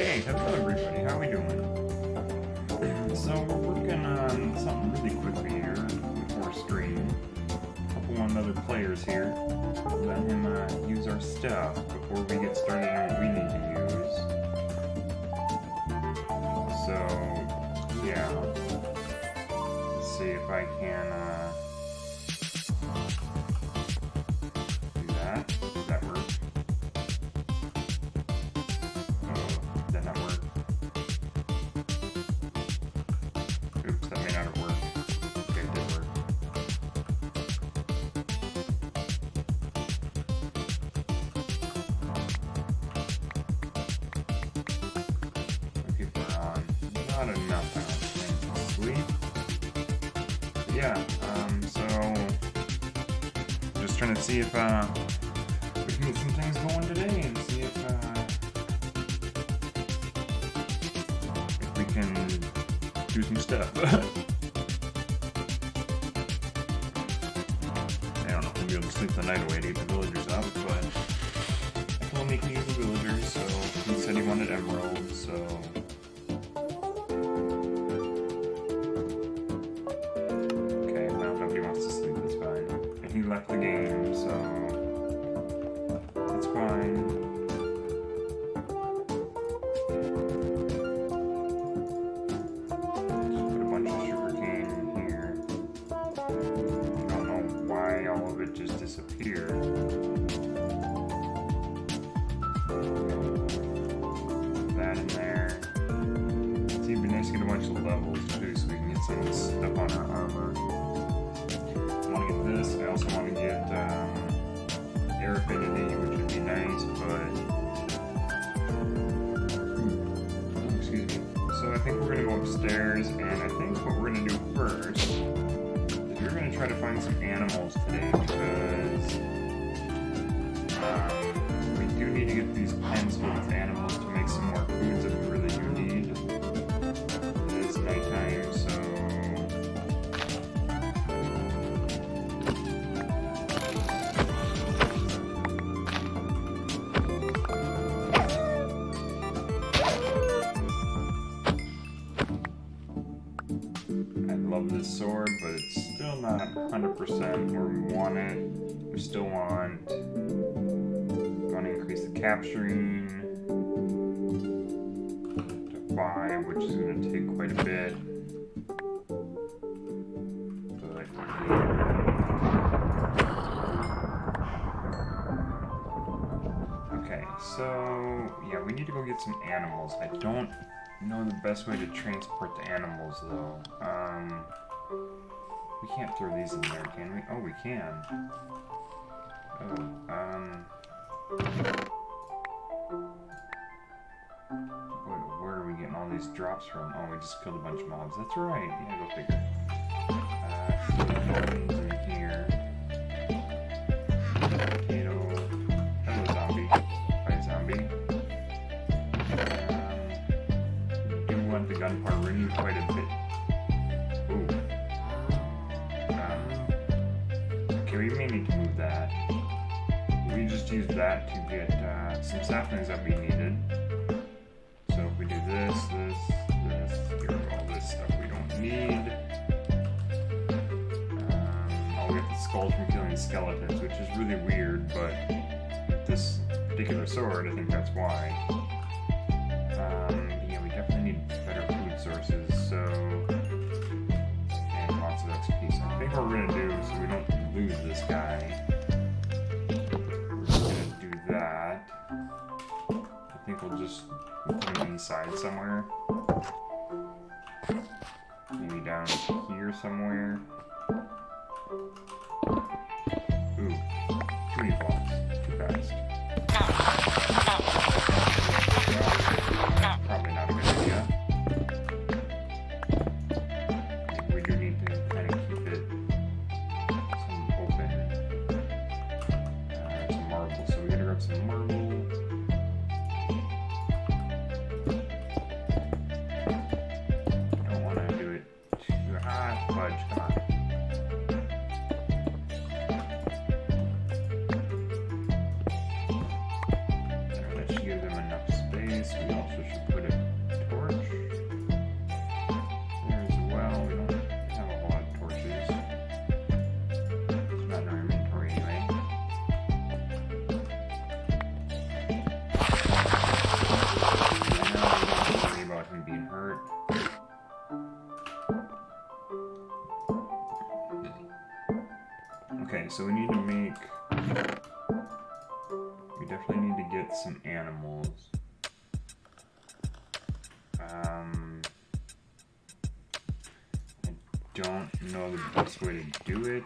Okay, hello everybody, how we doing? So we're working on something really quickly here before stream. Couple other players here. Let him use our stuff before we get started on what we need to use. So yeah, let's see if I can do that. Does that work? Did that not work? Oops, that may not have worked. Okay, it did work. People are on. Not enough, I don't think. Sweet. But yeah, so just trying to see if we can get some things going today and see if we can do some stuff. I don't know if we'll be able to sleep the night away to get the villagers up, but I told him he can use the villagers, so he said he wanted emeralds, so okay, well, nobody wants to sleep, that's fine. And he left the game, so that's fine. Just disappeared. That in there. It'd be nice to get a bunch of levels too, so we can get some of this stuff on our armor. I want to get this. I also want to get air affinity, which would be nice, but excuse me. So I think we're gonna go upstairs, and I think what we're gonna do first. We're going to try to find some animals today because we do need to get these pens filled with animals to make some more foods that we really do need. It is nighttime, so I love this sword, but it's still not 100% where we want it. We still want to increase the capturing to 5, which is going to take quite a bit. But okay, so yeah, we need to go get some animals. I don't know the best way to transport the animals though. We can't throw these in there, can we? Oh, we can. Oh, where are we getting all these drops from? Oh, we just killed a bunch of mobs. That's right. Yeah, go figure. In here. Potato. Hello, zombie. Hi, zombie. Do want the gunpowder. We need quite a bit. Ooh. Okay, we may need to move that. We just used that to get some saplings that we needed. So if we do this, get rid of all this stuff we don't need. Oh, we get the skulls from killing skeletons, which is really weird, but this particular sword, I think that's why. Yeah, we definitely need better food sources, so... and lots of XP. So I think what we're going to do, so we don't lose this guy, we're just going to do that. I think we'll just put him inside somewhere. Maybe down here somewhere. Ooh, too many blocks. Too fast. Probably not a good idea. I think we do need to kind of keep it some open. Some marble. So we gotta grab some marble. Don't want to do it too fudge. Come on. There, let's Okay, so we need to make... We definitely need to get some animals. I don't know the best way to do it.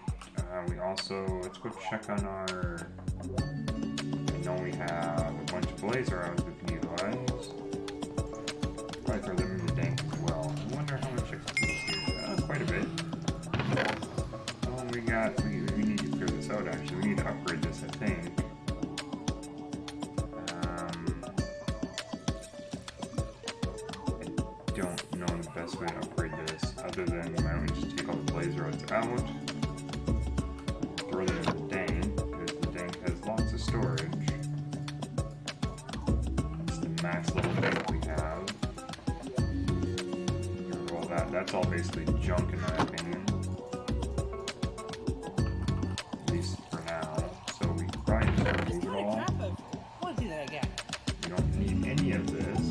We also... Let's go check on our... I know we have a bunch of blazer rounds we can utilize. Probably throw them in the tank as well. I wonder how much XP is here. Quite a bit. Oh, we need to clear this out actually. We need to upgrade this, I think. I don't know the best way to upgrade this, other than why don't we just take all the blaze rods out, throw them in the tank, because the tank has lots of storage. That's the max level tank we have. Well, that's all basically junk in my opinion. At least for now. So we can probably just remove it all. We don't need any of this,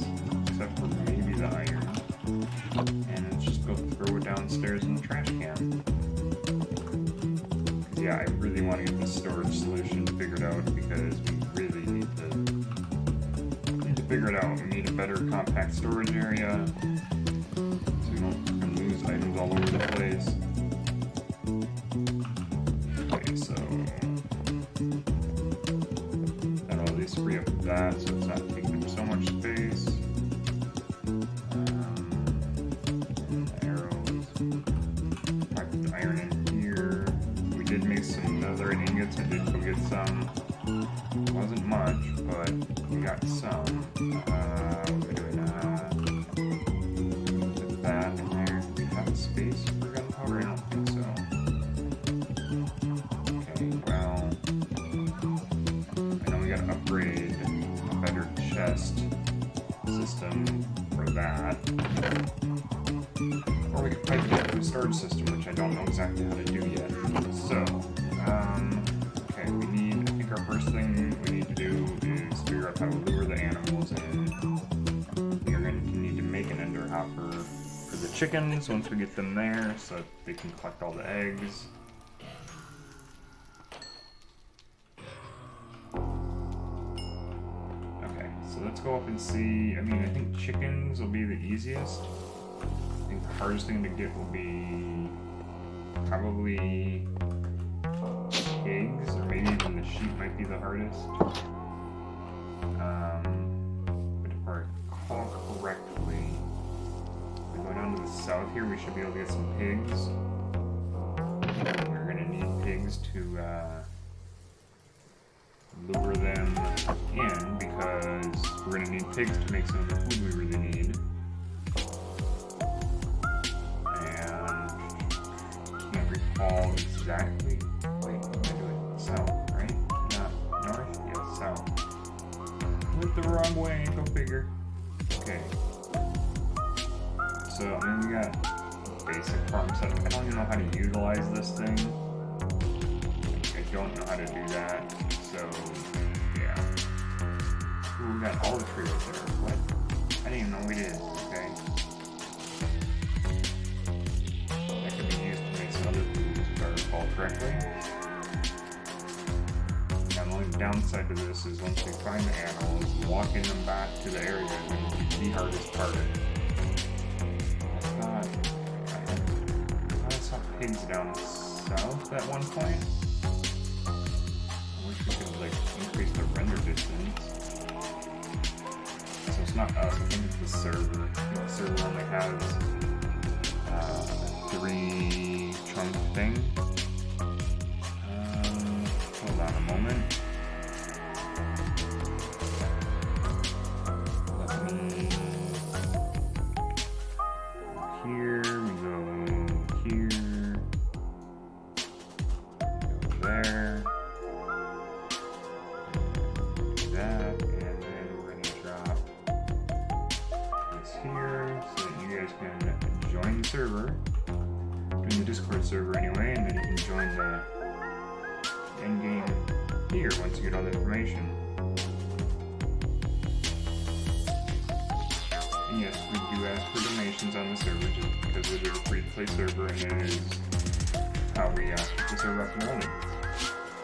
except for maybe the iron. And let's just go throw it downstairs in the trash can. Yeah, I really want to get the storage solution figured out because we really need to figure it out. We need a better compact storage area so we don't lose items all over the place. Okay, so that'll at least free up that so it's not taking up so much space. Arrows. I put the iron in here. We did make some netherite ingots. I did go get some. Wasn't much, but we got some. What are we doing? Put that in there. Do we have a space for gunpowder? I don't think so. Okay, well, I know we gotta upgrade a better chest system for that. Or we could pipe it into a storage system, which I don't know exactly how to do yet. So, okay, I think our first thing we need to do is figure out how to lure the animals in. We are going to need to make an ender hopper for the chickens once we get them there so that they can collect all the eggs. Okay, so let's go up and see. I mean, I think chickens will be the easiest. I think the hardest thing to get will be probably pigs, or maybe even the sheep might be the hardest. But if I recall correctly, if we go down to the south here, we should be able to get some pigs. We're going to need pigs to lure them in, because we're going to need pigs to make some of the food we really need. All exactly. Wait, what am I doing? South, right? Not north? Yes, south. Went the wrong way, go figure. Okay. So, I mean, we got basic farm setup. I don't even know how to utilize this thing. I don't know how to do that. So, yeah. Ooh, we got all the trees there. What? I didn't even know we did. Okay. That could be used to make some other food, if I recall correctly. Now, the only downside to this is once we find the animals, walking them back to the area is going to be the hardest part. I saw pigs down south at one point. I wish we could, like, increase the render distance. So it's not us, I think it's the server. The server only has 3 chunk thing. Hold on a moment. Let me here, we go here, go there, do that, and then we're gonna drop this here so that you guys can join the server. In the Discord server anyway, and then you can join the end game here once you get all the information. And yes, we do ask for donations on the server just because it is a free-to-play server and it is how we keep the server up and running.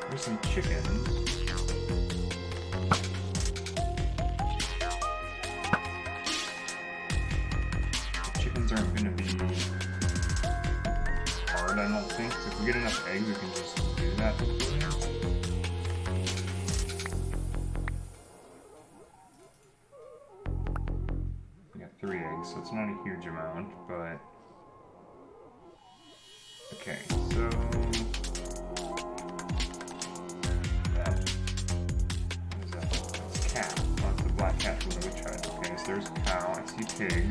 There's some chickens. The chickens aren't going to be hard, I don't think. If we get enough eggs, we can just do that. We got 3 eggs, so it's not a huge amount, but... Okay, so... Black cat from the witch hut. Okay, so there's a cow. I see pig.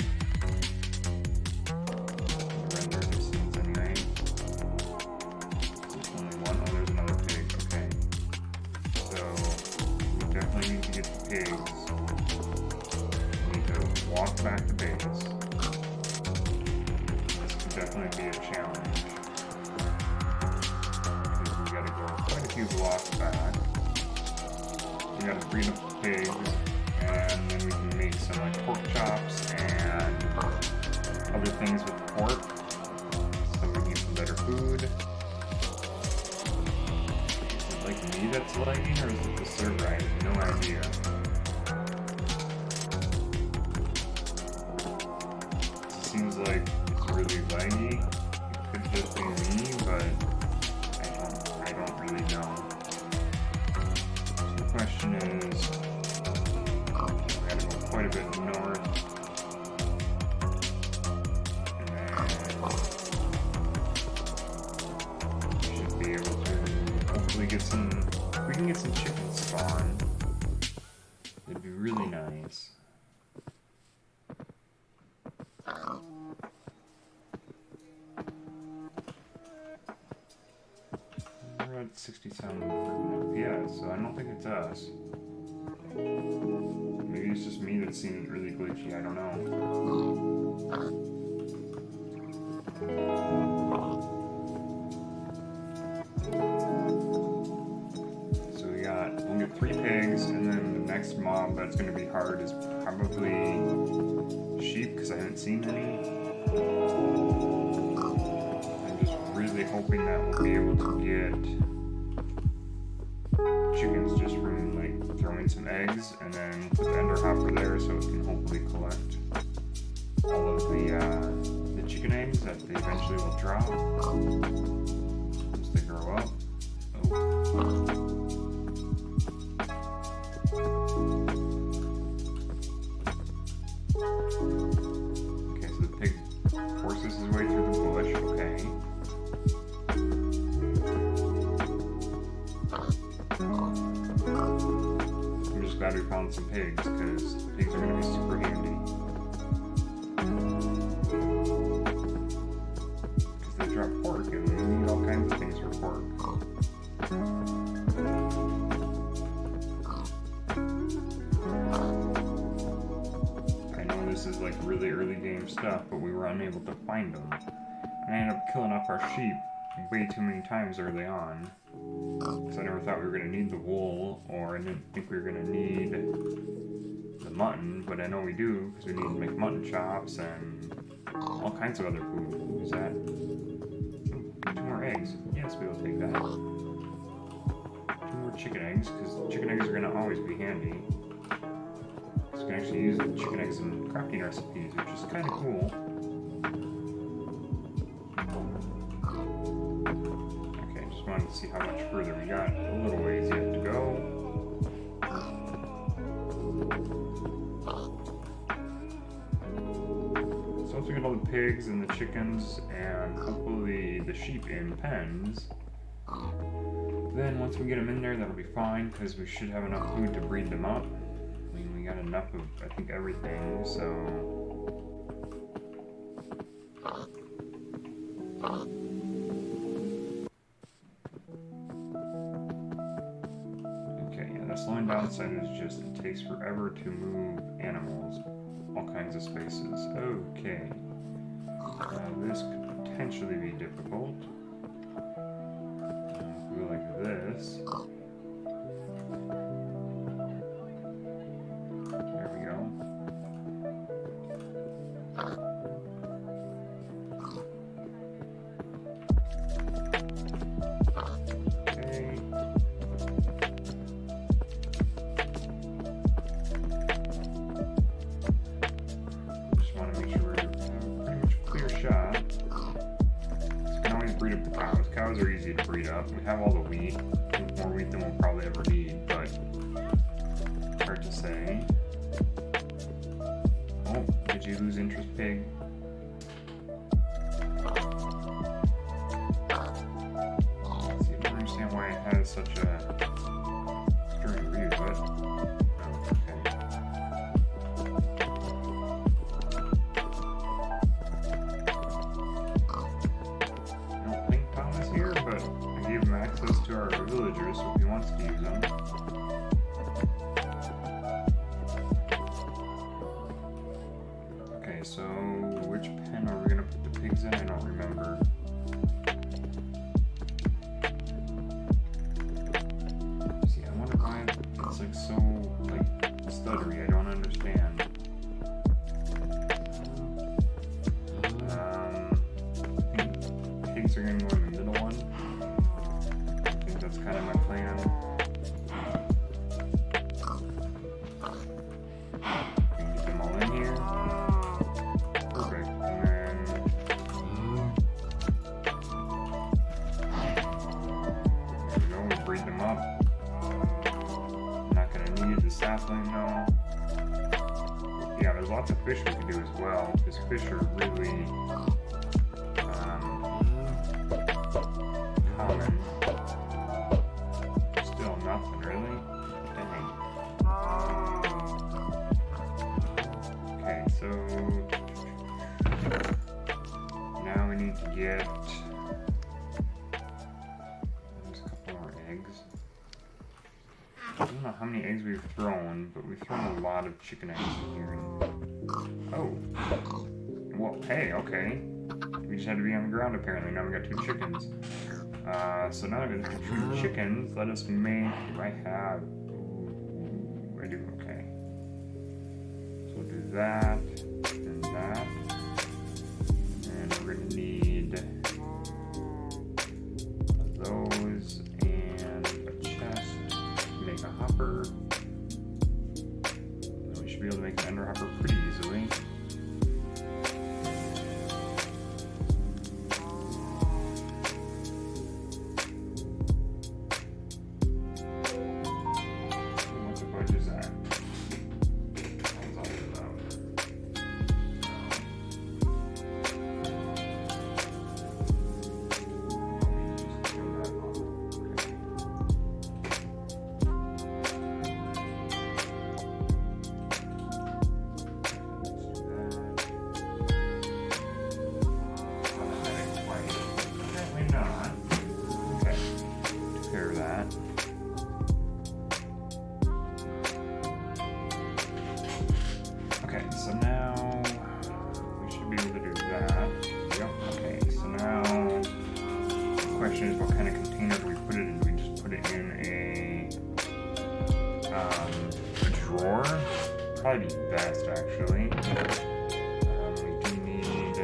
Render distance anyway. There's only one. Oh, there's another pig. Okay. So we definitely need to get the pigs. We need to walk back the base. This could definitely be a challenge. Because we gotta go quite a few blocks back. We gotta breed up the pigs. And then we can make some like pork chops and other things with pork. So we need some better food. Is it like me that's lagging, or is it the server? I have no idea. It seems like it's really laggy. It could just be me, but I don't really know. So the question is, quite a bit north, and then we should be able to hopefully get some, if we can get some chickens spawn, it'd be really nice. We're at 60,000 FPS, so I don't think it's us. Maybe it's just me that's seeing it really glitchy, I don't know. So we'll get 3 pigs, and then the next mob that's going to be hard is probably sheep, because I haven't seen any. I'm just really hoping that we'll be able to get chickens just from like throwing some eggs, and then put the ender hopper there so it can hopefully collect all of the chicken eggs that they eventually will drop as they grow up. Okay, so the pig forces his way through the bush. Okay. I'm just glad we found some pigs, because pigs are going to be super handy. Because they drop pork, and we need all kinds of things for pork. I know this is like really early game stuff, but we were unable to find them. And I ended up killing off our sheep way too many times early on. Because I never thought we were going to need the wool, or I didn't think we were going to need the mutton, but I know we do, because we need to make mutton chops and all kinds of other food. What is that? Oh, 2 more eggs. Yes, we will take that. 2 more chicken eggs, because chicken eggs are going to always be handy. So we can actually use the chicken eggs in crafting recipes, which is kind of cool. To see how much further we got. A little ways yet to go. So once we get all the pigs and the chickens and hopefully the sheep in pens, then once we get them in there, that'll be fine, because we should have enough food to breed them up. I mean, we got enough of, I think, everything, so... Slowing down side is just it takes forever to move animals all kinds of spaces. Okay. This could potentially be difficult. Go like this. There we go. Okay. those are easy to breed up. We have all the wheat. I think more wheat than we'll probably ever need, but hard to say. Oh, did you lose interest, pig? Let's see, I don't understand why it has such a stirring view, but access to our villagers, so if he wants to use them. Okay, so which pen are we going to put the pigs in? I don't remember. See, I wonder why it's like so stuttery. I don't understand. I think pigs are going to go in the middle one. That's kind of my plan. Get them all in here. Perfect. And then there we go, we breed them up. Not gonna need the sapling though. Yeah, there's lots of fish we can do as well, because fish are really common. Nothing really. Dang. Okay, so now we need to get. There's a couple more eggs. I don't know how many eggs we've thrown, but we've thrown a lot of chicken eggs in here. Oh. Well, hey, okay. We just had to be on the ground apparently. Now we got 2 chickens. So now that we have 2 chickens, let us make. Do I have? Ooh, I do. Okay. So we'll do that and that, and we're gonna need those and a chest to make a hopper. And we should be able to make an ender hopper pretty easily. Okay, so now we should be able to do that. Yep, okay, so now the question is what kind of container do we put it in? Do we just put it in a drawer? Probably be best actually. We do need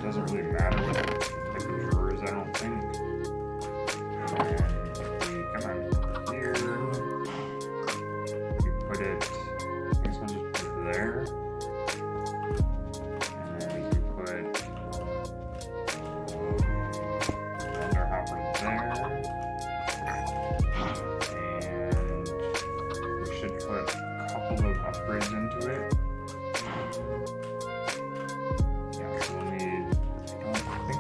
doesn't really matter what type of drawers, I don't think. And if we come on here, we put it, I guess we'll just put it there. And then we can put our hopper there. And we should put a couple of upgrades into it.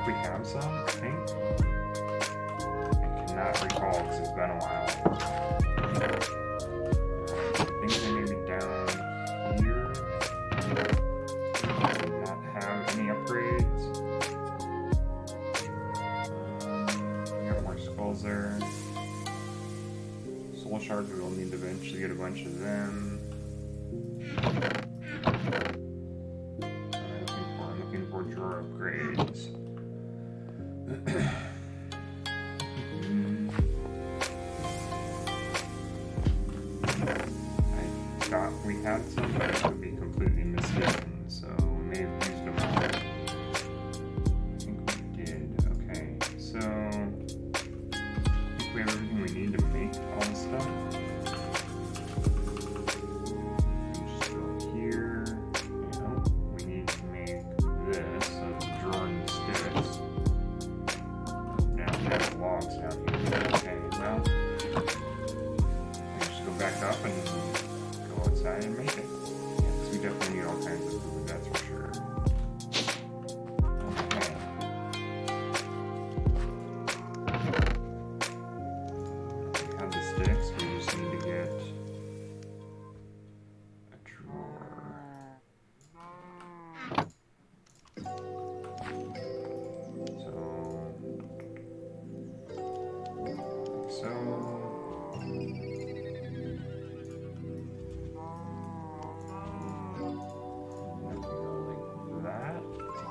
We have some, I think. I cannot recall because it's been a while. I think they may be down here. I do not have any upgrades. We got more skulls there. shards, we'll need to eventually get a bunch of them. I'm looking for drawer upgrades. I thought we had some, but I could be completely mistaken, so we may have used them all. I think we did. Okay, so I think we have everything we need to make all this stuff. Just go here. Oh, we need to make this, so it's a drawer and sticks. Now we have logs down here. Okay, well, we just go back up and go outside and make it. Yeah, because we definitely need all kinds of food, that's for sure. Okay. We have the sticks, we just need to get a drawer.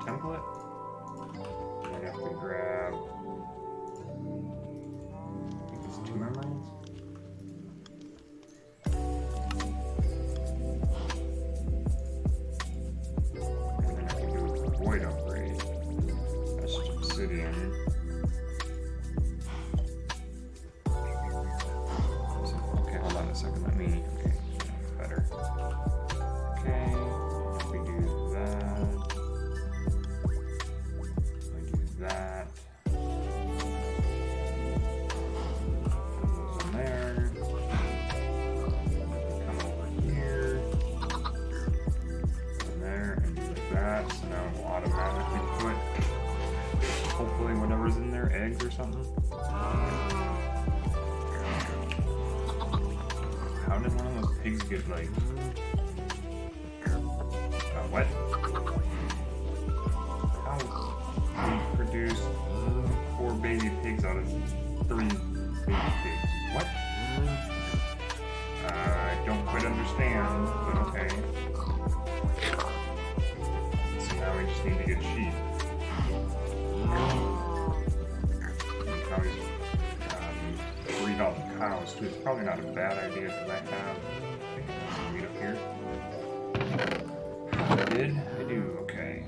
Template. I have to grab, I think it's 2 memories. And then I can do a void upgrade. That's just obsidian. So, okay, hold on a second. Let me. Okay, better. Okay, if we do that. That. Put those in there. Come over here. In there and do like that. So now it will automatically put, hopefully, whatever's in there, eggs or something. How did one of those pigs get like? What? How? Produced 4 baby pigs out of 3 baby pigs. What? I don't quite understand, but okay. So now we just need to get sheep. And probably breed all the cows too. It's probably not a bad idea because I have some meat up here. I did? I do, okay.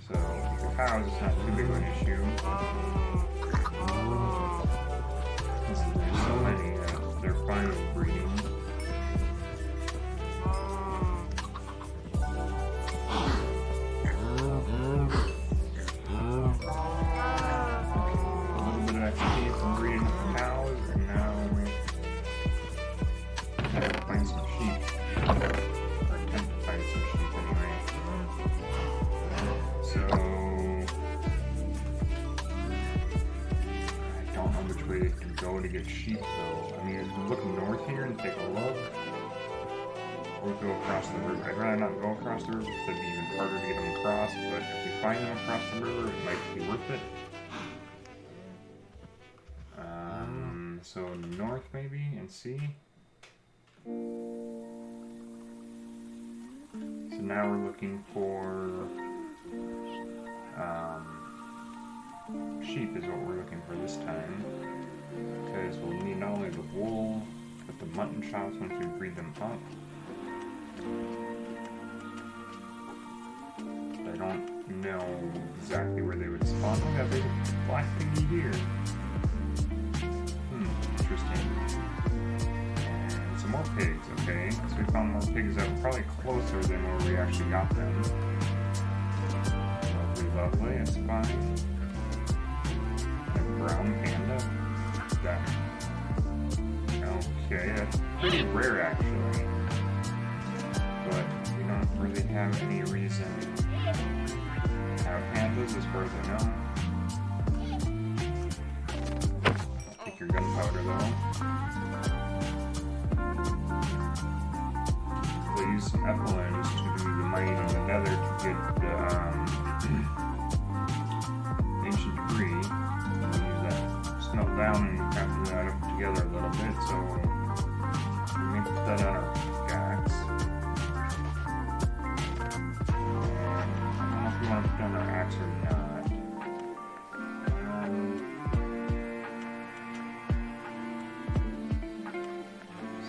So, the cows is not too big of an issue. There's so many that they're fine with breeding. A little bit of XP from breeding cows, and now we have to find some sheep. Or attempt to find some sheep anyway. So, I don't know which way to go to get sheep though. I mean, if we look north here and take a look, or go across the river. I'd rather not go across the river because it'd be even harder to get them across, but if we find them across the river, it might be worth it. So north maybe, and see. So now we're looking for sheep is what we're looking for this time, because we'll need not only the wool but the mutton chops once we breed them up. I don't know exactly where they would spawn. Look at that big black piggy here. Interesting. And some more pigs, okay. So we found more pigs that were probably closer than where we actually got them. Lovely, lovely, it's fine. A brown panda. That. Okay, that's pretty rare actually. But we don't really have any reason to have pandas as far as I know. Take your gunpowder though. They use some effluents to do the mining in the nether to get the ancient debris. Use that smelt down and we want to put down our axe or not.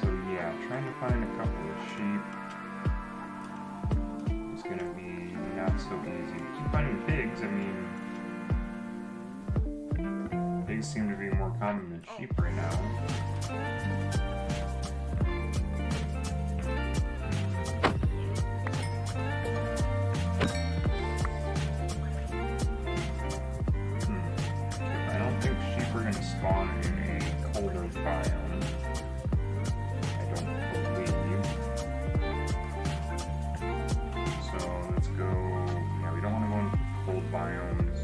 So yeah, trying to find a couple of sheep is going to be not so easy. Keep finding pigs. I mean, pigs seem to be more common than sheep right now. I don't think sheep are going to spawn in a colder biome. I don't believe. So let's go. Yeah, we don't want to go into cold biomes.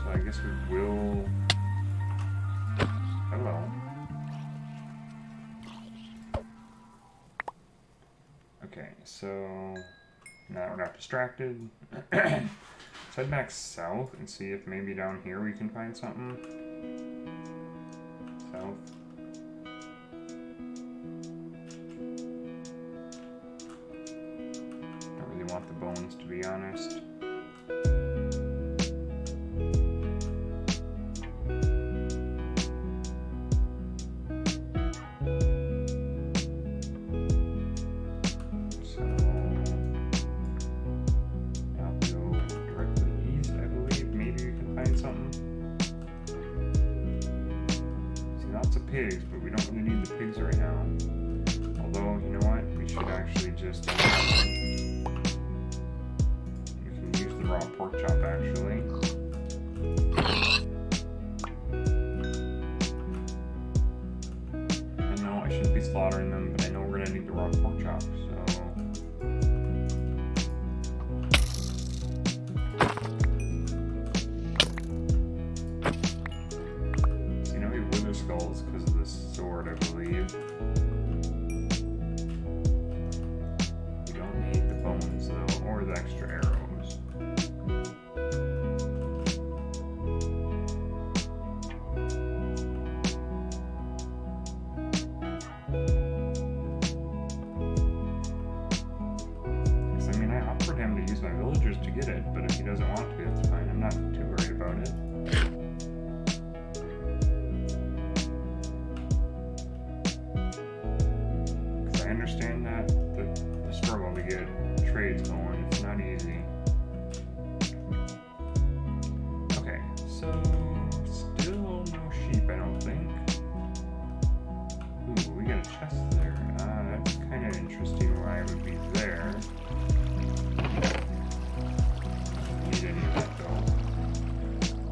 So I guess we will. Hello. Okay, so now we're not distracted. Let's head back south and see if maybe down here we can find something. South. Don't really want the bones, to be honest. Pigs, but we don't really need the pigs right now. Although, you know what? We should actually just we can use the raw pork chop actually. I know I shouldn't be slaughtering them, but I know we're gonna need the raw pork chop, so skulls because of this sword, I believe. We don't need the bones though, or the extra arrows. Because I mean, I offered him to use my villagers to get it, but if he doesn't want to, it's fine. I'm not too worried about it. I understand that the struggle to get trades going, it's not easy. Okay, so still no sheep, I don't think. Ooh, we got a chest there. That's kind of interesting why it would be there. Don't need any of that though.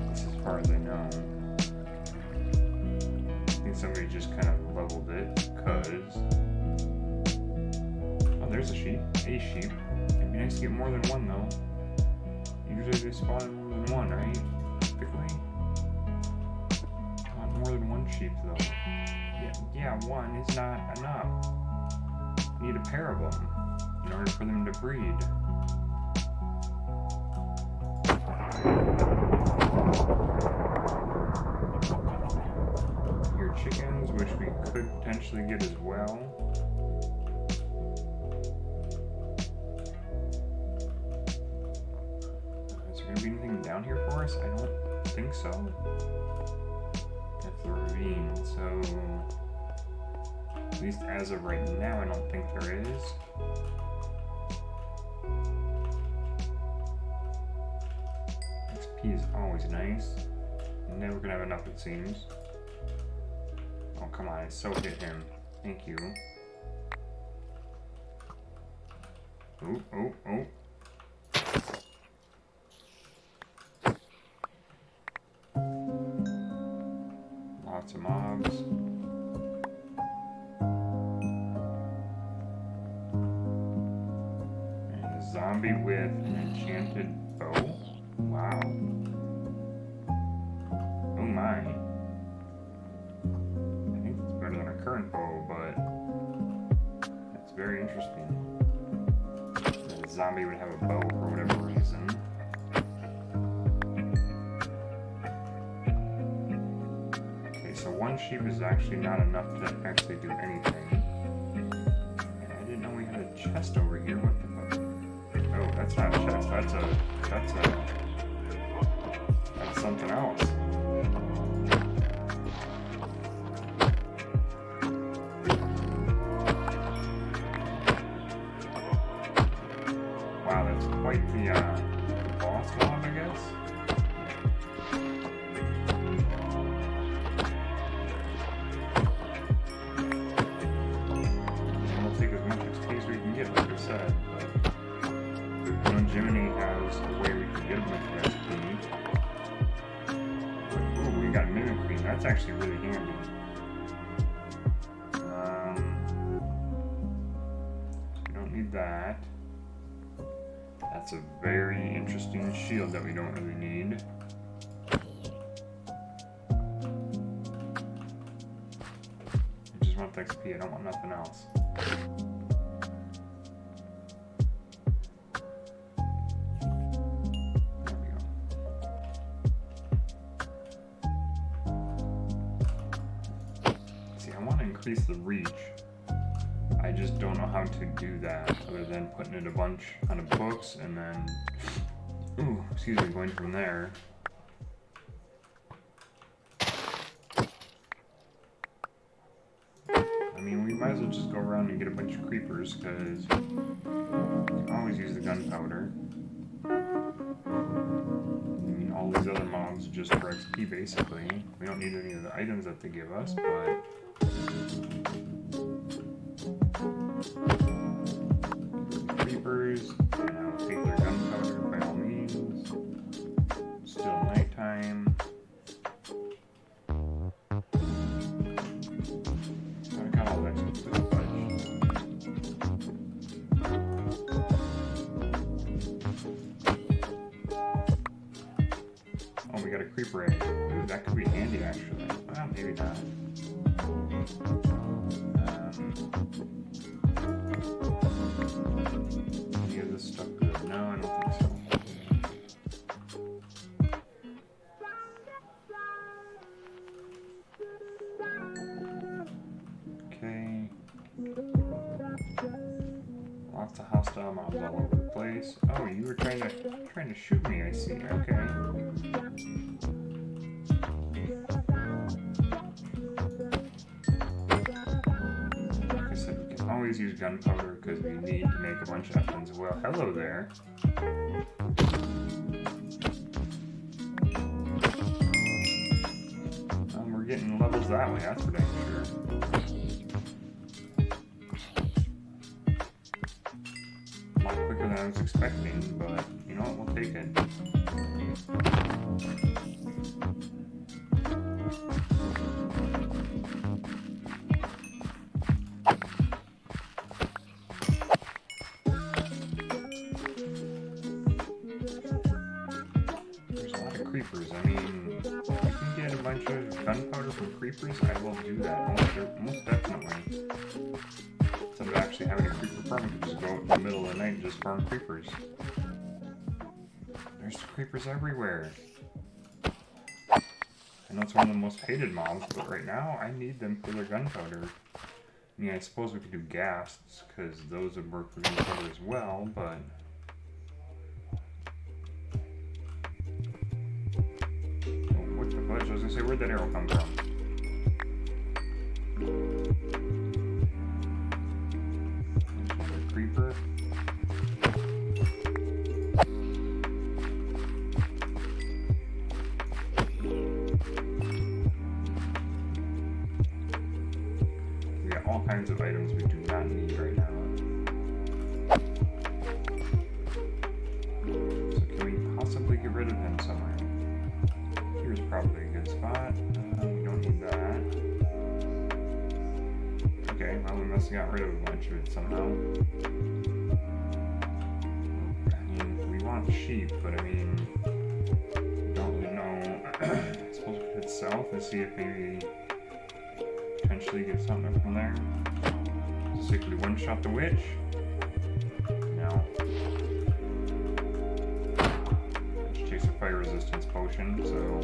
That's as far as I know. I think somebody just kind of leveled it, because there's a sheep. A sheep. It'd be nice to get more than one though. Usually they spawn more than one, right? Typically. I want more than one sheep though. Yeah, one is not enough. You need a pair of them in order for them to breed. Your chickens, which we could potentially get as well. Be anything down here for us? I don't think so. That's the ravine, so at least as of right now, I don't think there is. XP is always nice. Never gonna have enough, it seems. Oh, come on, I so hit him. Thank you. Oh. Lots of mobs. And a zombie with an enchanted bow. Wow. Oh my. I think it's better than our current bow, but that's very interesting. That a zombie would have a bow for whatever reason. So one sheep is actually not enough to actually do anything. And I didn't know we had a chest over here. What the fuck? Oh. that's not a chest. That's something else. Wow, that's quite the boss mob, I guess. We'll take as much XP as we can get, like I said, but I know Jiminy has a way we can get a bunch of XP. Ooh, we got Mimicry. That's actually really handy. We don't need that. That's a very interesting shield that we don't really need. I just want the XP, I don't want nothing else. There we go. See, I want to increase the reach. I just don't know how to do that other than putting it a bunch on the books and then, going from there. I mean, we might as well just go around and get a bunch of creepers because you can always use the gunpowder. I mean, all these other mobs just for XP basically. We don't need any of the items that they give us, but creepers, and I'll take their gunpowder by all means. Still nighttime. I got all that stuff with the Oh, we got a creeper egg. Ooh, that could be handy actually. Well, maybe not. Any of this stuff good? No, I don't think so. Okay. Lots of hostile mobs all over the place. Oh, you were trying to shoot me, I see. Okay. Always use gunpowder because we need to make a bunch of weapons. Well, hello there. We're getting levels that way, that's for dang sure. A lot quicker than I was expecting, but you know what, we'll take it. Creepers. I mean, if we can get a bunch of gunpowder from creepers, I will do that. Most definitely. Instead of actually having a creeper farm, we can just go out in the middle of the night and just farm creepers. There's creepers everywhere. I know it's one of the most hated mobs, but right now I need them for their gunpowder. I mean, I suppose we could do ghasts, because those would work for gunpowder as well, but I was gonna say, where'd that arrow come from? Another creeper. We got all kinds of items we do not need right now. So can we possibly get rid of him somewhere? Here's probably a good spot. We don't need that. Okay, well we must have got rid of a bunch of it somehow. I mean, we want sheep, but I mean, don't really know. I suppose we could head south and see if maybe potentially get something from there. Just quickly one-shot the witch. No. Let's chase a fire resistance potion, so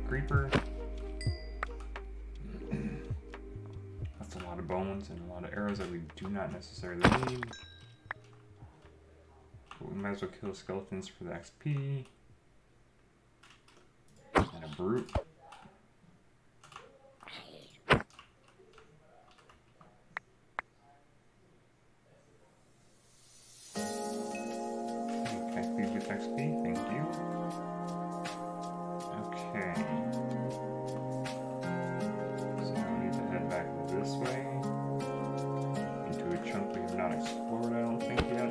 creeper. lot of bones and a lot of arrows that we do not necessarily need. But we might as well kill skeletons for the XP. And a brute. Okay, please get XP, thank you. Okay. So now we need to head back this way. Into a chunk we have not explored, I don't think yet.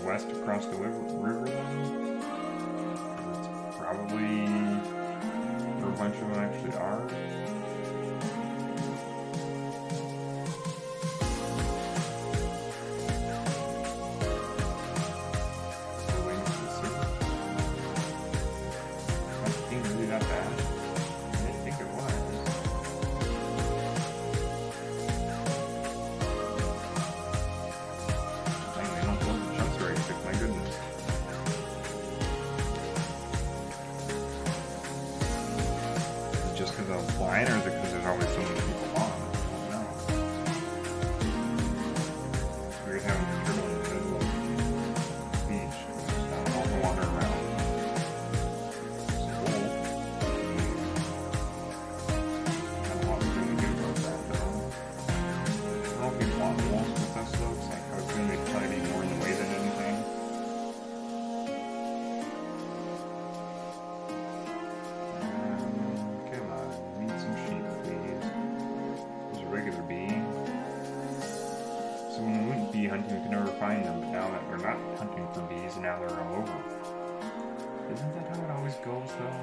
West across the river then? That's probably where a bunch of them actually are. Still waiting for the signal. Is that thing really that bad? I didn't think it was. My goodness. Is it just because I was flying, or is it because there's always so many people on? I don't know. Weird having a turtle in the middle of the beach. Just all the water around. It's cool. Not a lot we really do about that, though. I don't know if we want walls with us, though, because I have a feeling they'd probably be more in the way than anything. Hunting, we could never find them, but now that we're not hunting for bees, now they're all over. Isn't that how it always goes, though?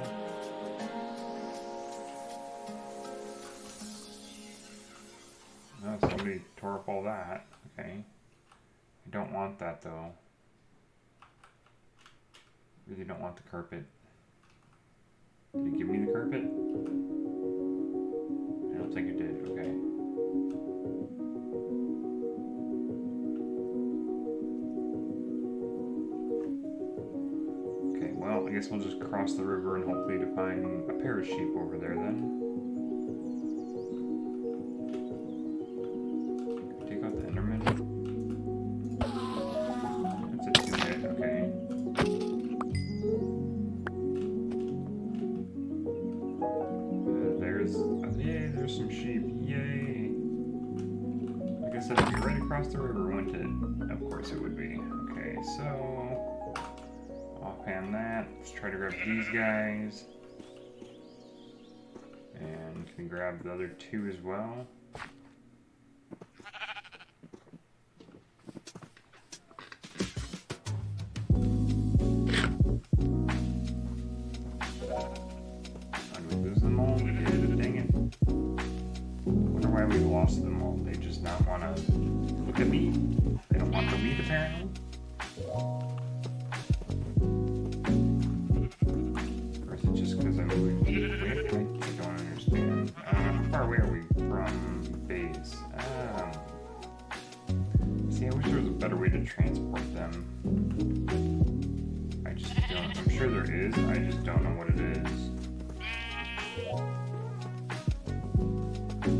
No, somebody tore up all that. Okay. I don't want that, though. Really don't want the carpet. Did it give me the carpet? I don't think it did. Okay. Well, I guess we'll just cross the river and hopefully to find a pair of sheep over there then. Take out the Enderman. That's a 2-hit, okay. There's some sheep, yay! Like I said, it'd be right across the river, wouldn't it? Of course it would be. Okay, so... offhand that. Let's try to grab these guys. And can grab the other two as well. Did we lose them all? We did, dang it. I wonder why we lost them all. They just not want to look at me. They don't want the wheat apparently. Just because I'm moving quick, I don't understand. How far away are we from base? See, I wish there was a better way to transport them. I just don't. I'm sure there is. I just don't know what it is. So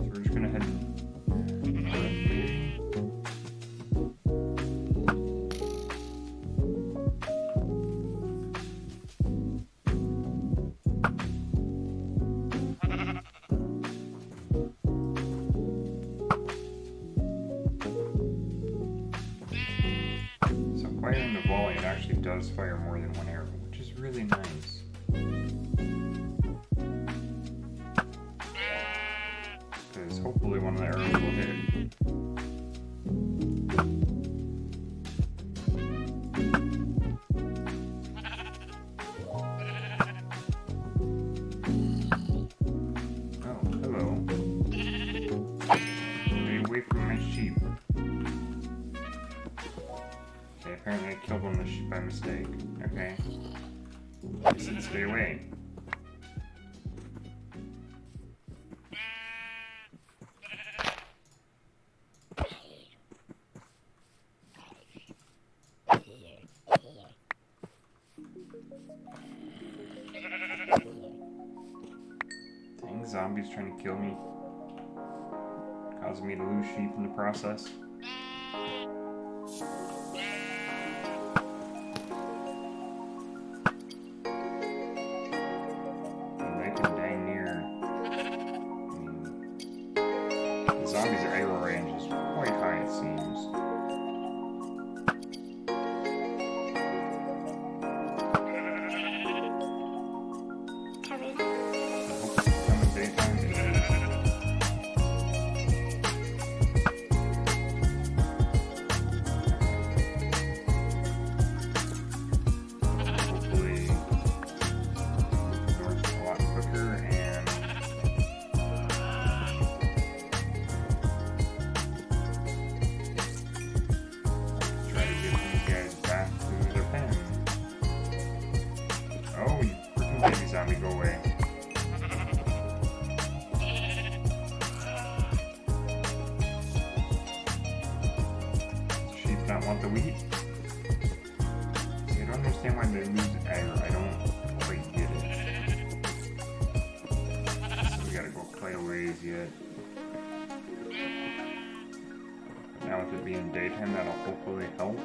we're just gonna head. firing the volley, it actually does fire more than one arrow, which is really nice. Because hopefully one of the arrows will hit. Oh, hello. Stay away from my sheep. Okay, apparently I killed one of the sheep by mistake. Okay. I said stay away. Dang, zombies trying to kill me. Causing me to lose sheep in the process. Zombies' aggro range is quite high, it seems. Coming daytime. Hopefully, north a lot quicker and. Oh, you freaking baby zombie, go away. Does sheep not want the wheat? See, I don't understand why they lose aggro. I don't quite get it. So we gotta go quite a ways yet. Now with it being daytime, that'll hopefully help.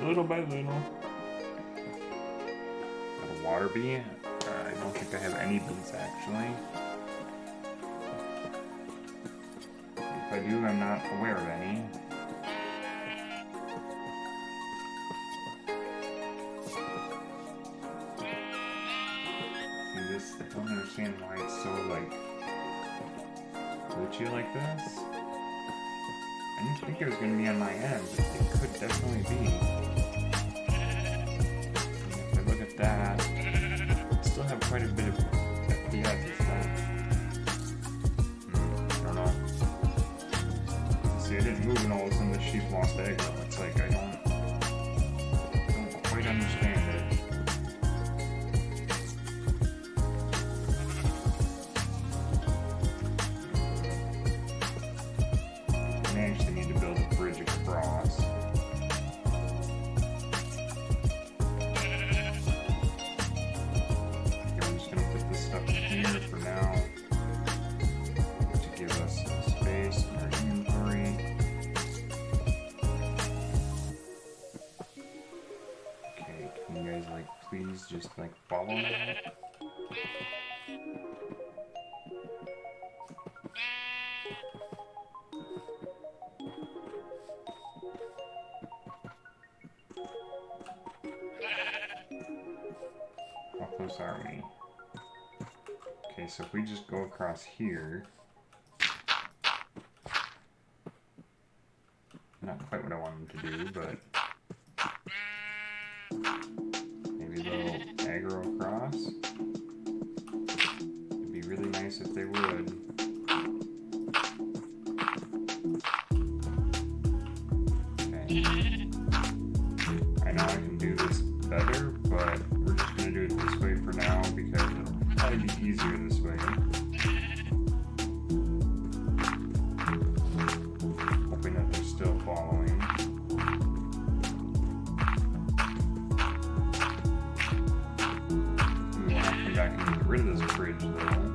Little by little. Got a water bee. I don't think I have any bees actually. If I do, I'm not aware of any. See this? I don't understand why it's so like glitchy like this. I didn't think it was going to be on my end, but it could definitely be. If I look at that, I still have quite a bit of FPS. Is that? I don't know. See, I didn't move and all of a sudden the sheep lost aggro. It's like I don't quite understand it. I actually need to build a bridge across. Okay, we're just gonna put this stuff in here for now to give us some space in our inventory. Okay, can you guys like please just like follow me? How close are we? Okay, so if we just go across here, not quite what I want them to do, but maybe a little aggro across. It'd be really nice if they would. Okay. I know I can do this better, but we're just going to do it this way for now because it'll probably be easier this way. Hoping that they're still following. We want to come back and get rid of this bridge though.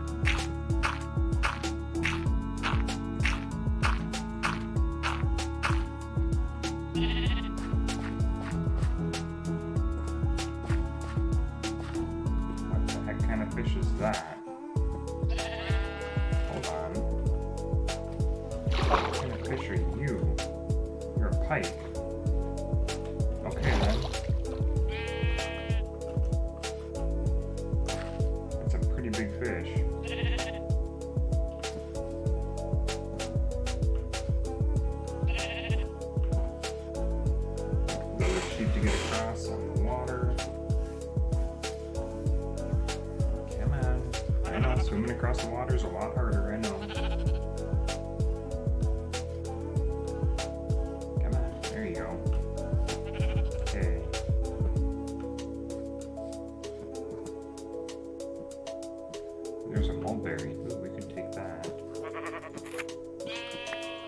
Fish fish is that? Hold on. What kind of fish are you? You're a pike. Okay then. That's a pretty big fish. Another sheep to get across on the water. Come on. I know, swimming across the water is a lot harder, I know. Come on, there you go. Okay. There's a mulberry. Ooh, we could take that. I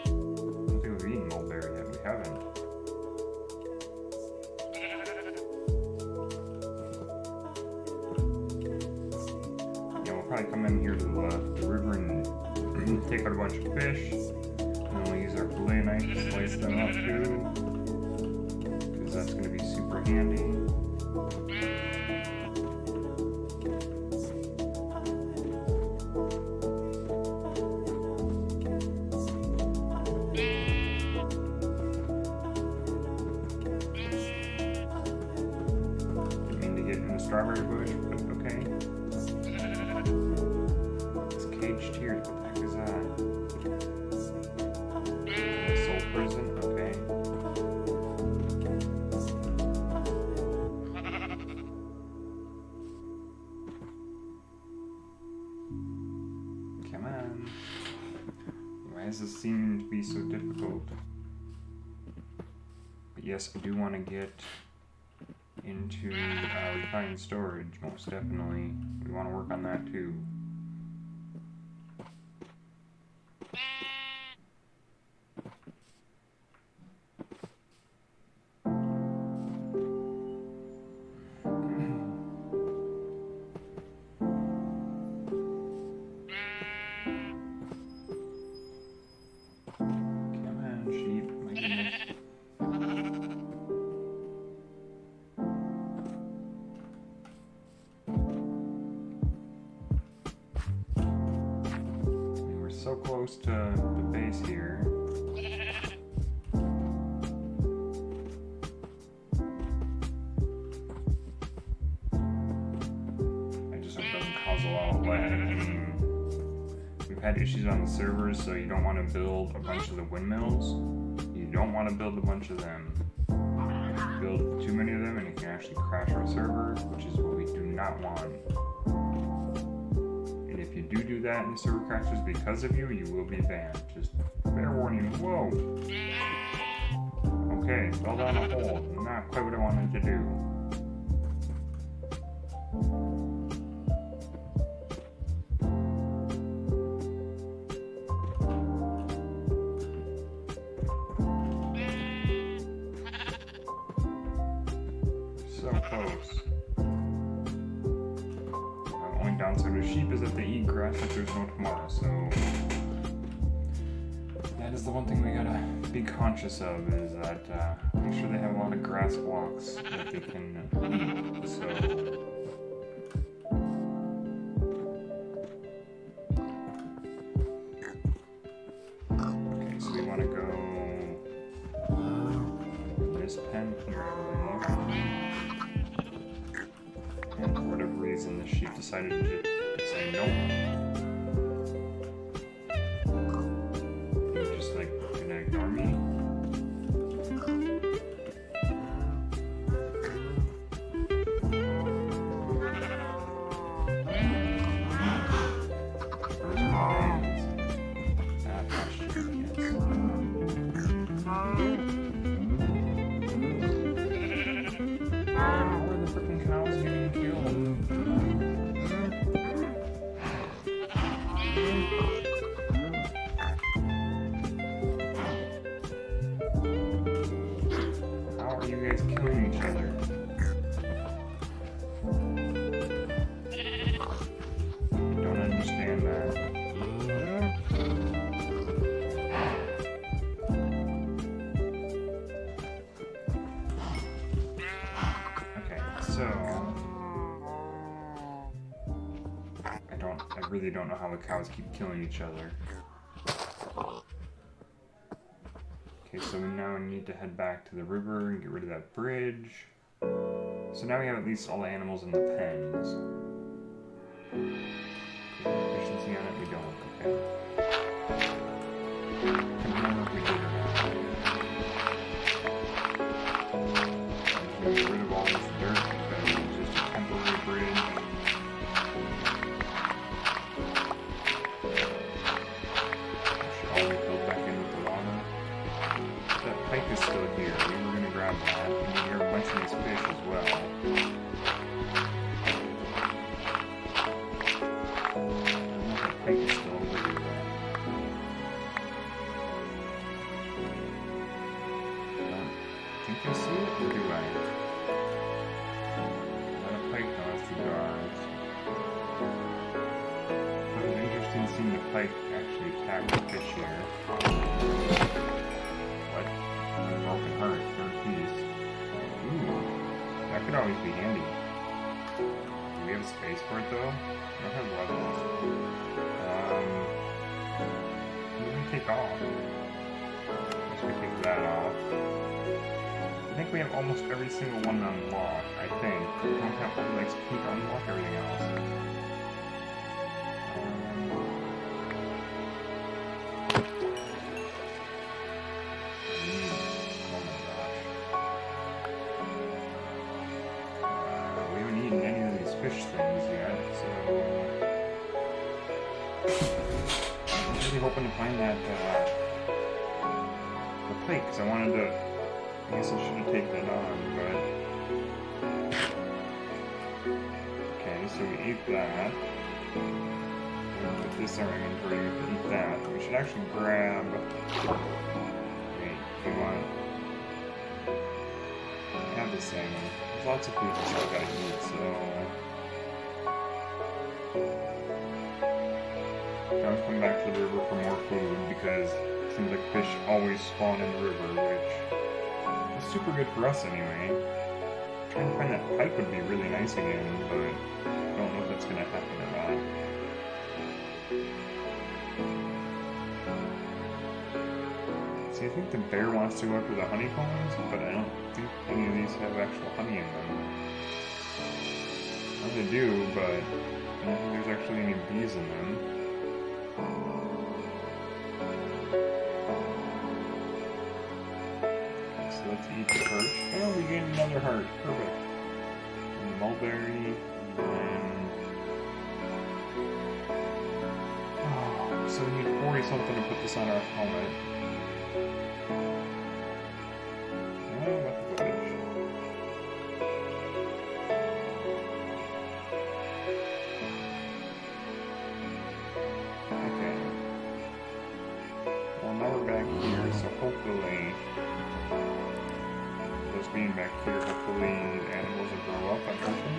don't think we've eaten mulberry yet. We haven't. Yeah, we'll probably come in here to the river and take out a bunch of fish. And then we'll use our fillet knife to slice them up too. Because that's going to be super handy. Strawberry bush, but okay. It's caged here. What the heck is that? A soul prison? Okay. Come on. Why does this seem to be so difficult? But yes, I do want to get into refined storage, most definitely. We want to work on that too. Come on, sheep. My goodness. So close to the base here. I just hope it doesn't cause a lot of lag. I mean, we've had issues on the servers, so you don't want to build a bunch of the windmills. You don't want to build a bunch of them. If you build too many of them, and you can actually crash our server, which is what we do not want. If you do that and the server crashes because of you, you will be banned. Just fair warning. Whoa! Okay, fell down a hole. Not quite what I wanted to do. So close. Downside of sheep is that they eat grass like there's no tomorrow, so that is the one thing we gotta be conscious of, is that make sure they have a lot of grass blocks that they can eat. So okay, so we want to go in this pen here, I believe. And for whatever reason, the sheep decided to say no. You're just like gonna ignore me. I really don't know how the cows keep killing each other. Okay, so we now need to head back to the river and get rid of that bridge. So now we have at least all the animals in the pens. Okay, efficiency on it, we don't. Okay. I don't remember if we did or not. I'm just gonna get rid of all this dirt because it's just a temporary bridge. Pike is still here. We were going to grab that. We need to grab a bunch of these fish as well. Pike is still over here though. I don't think I see it, or do I? Not a pike, no, it's the guards. It was interesting seeing the pike actually attack the fish here. Broken heart, third piece. Ooh, that could always be handy. Do we have space for it though? I don't have weapons. What do we take off? I guess we take that off. I think we have almost every single one unlocked, I think. We don't have to like speak unlock everything else. Fish things yet, so I'm really hoping to find that the plate, because I wanted to, I guess I should have taken it on, but okay, so we ate that. We'll put this in our inventory, we can eat that. We should actually grab, wait, we want have the salmon. There's lots of food I still gotta eat, so I was coming back to the river for more food because it seems like fish always spawn in the river, which is super good for us anyway. Trying to find that pike would be really nice again, but I don't know if that's gonna happen or not. See, I think the bear wants to go after the honeycombs, but I don't think any of these have actual honey in them. Well, they do, but I don't think there's actually any bees in them. Okay, so let's eat the perch. Oh, we gained another heart. Perfect. And mulberry, and then... Oh, so we need 40 something to put this on our helmet. Hopefully, those being back here, hopefully the animals will grow up, I'm hoping.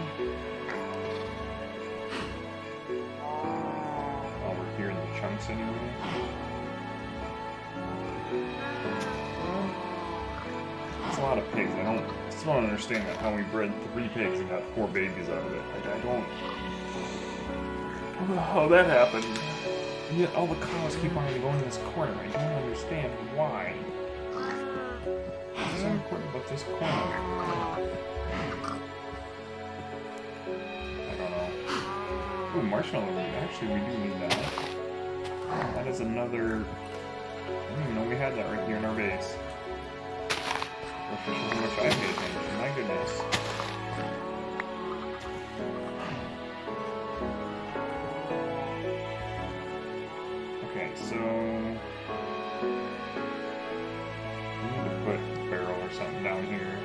While we're here in the chunks anyway. That's a lot of pigs. I still don't understand that, how we bred 3 pigs and got 4 babies out of it. Like, I don't know how that happened. And yet all the cows keep wanting to go in this corner. I don't understand why. What's so important about this corner? I don't know. Ooh, marshmallow meat. Actually, we do need that. That is another... I didn't even know we had that right here in our base. Which is how much I pay attention. My goodness. Okay, so we need to put a barrel or something down here.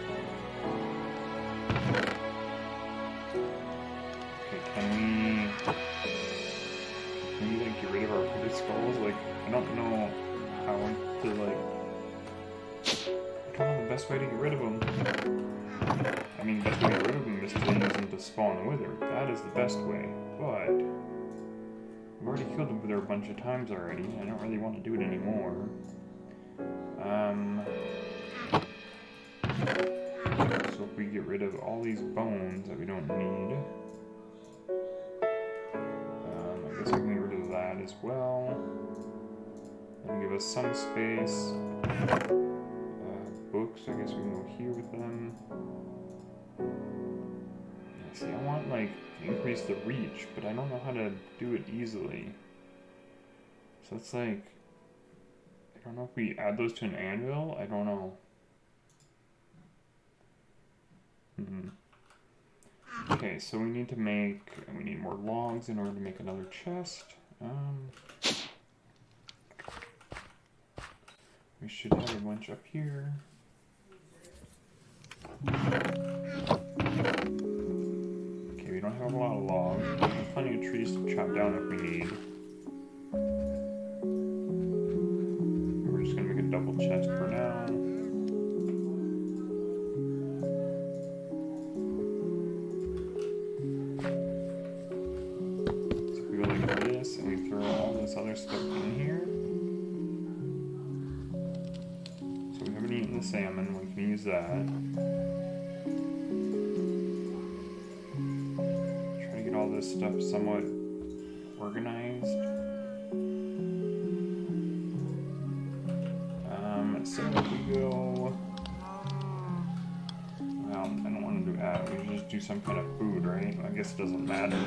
Okay, can we like get rid of our pretty skulls? Like, I don't know how to like. I don't know the best way to get rid of them. I mean, the best way to get rid of them is to use them to spawn the wither. That is the best way, but. I've already killed them there a bunch of times already. I don't really want to do it anymore. So if we get rid of all these bones that we don't need, I guess we can get rid of that as well. That'll give us some space. Books, I guess we can go here with them. See, I want, like, to increase the reach, but I don't know how to do it easily. So it's like, I don't know if we add those to an anvil, I don't know. Okay, so we need more logs in order to make another chest. We should have a bunch up here. Okay, we don't have a lot of logs. We have plenty of trees to chop down if we need. We're just gonna make a double chest for now. So if we go like this and we throw all this other stuff in here. So we haven't eaten the salmon, we can use that. All this stuff somewhat organized. So if we go, well, I don't want to do that. We just do some kind of food, right? I guess it doesn't matter.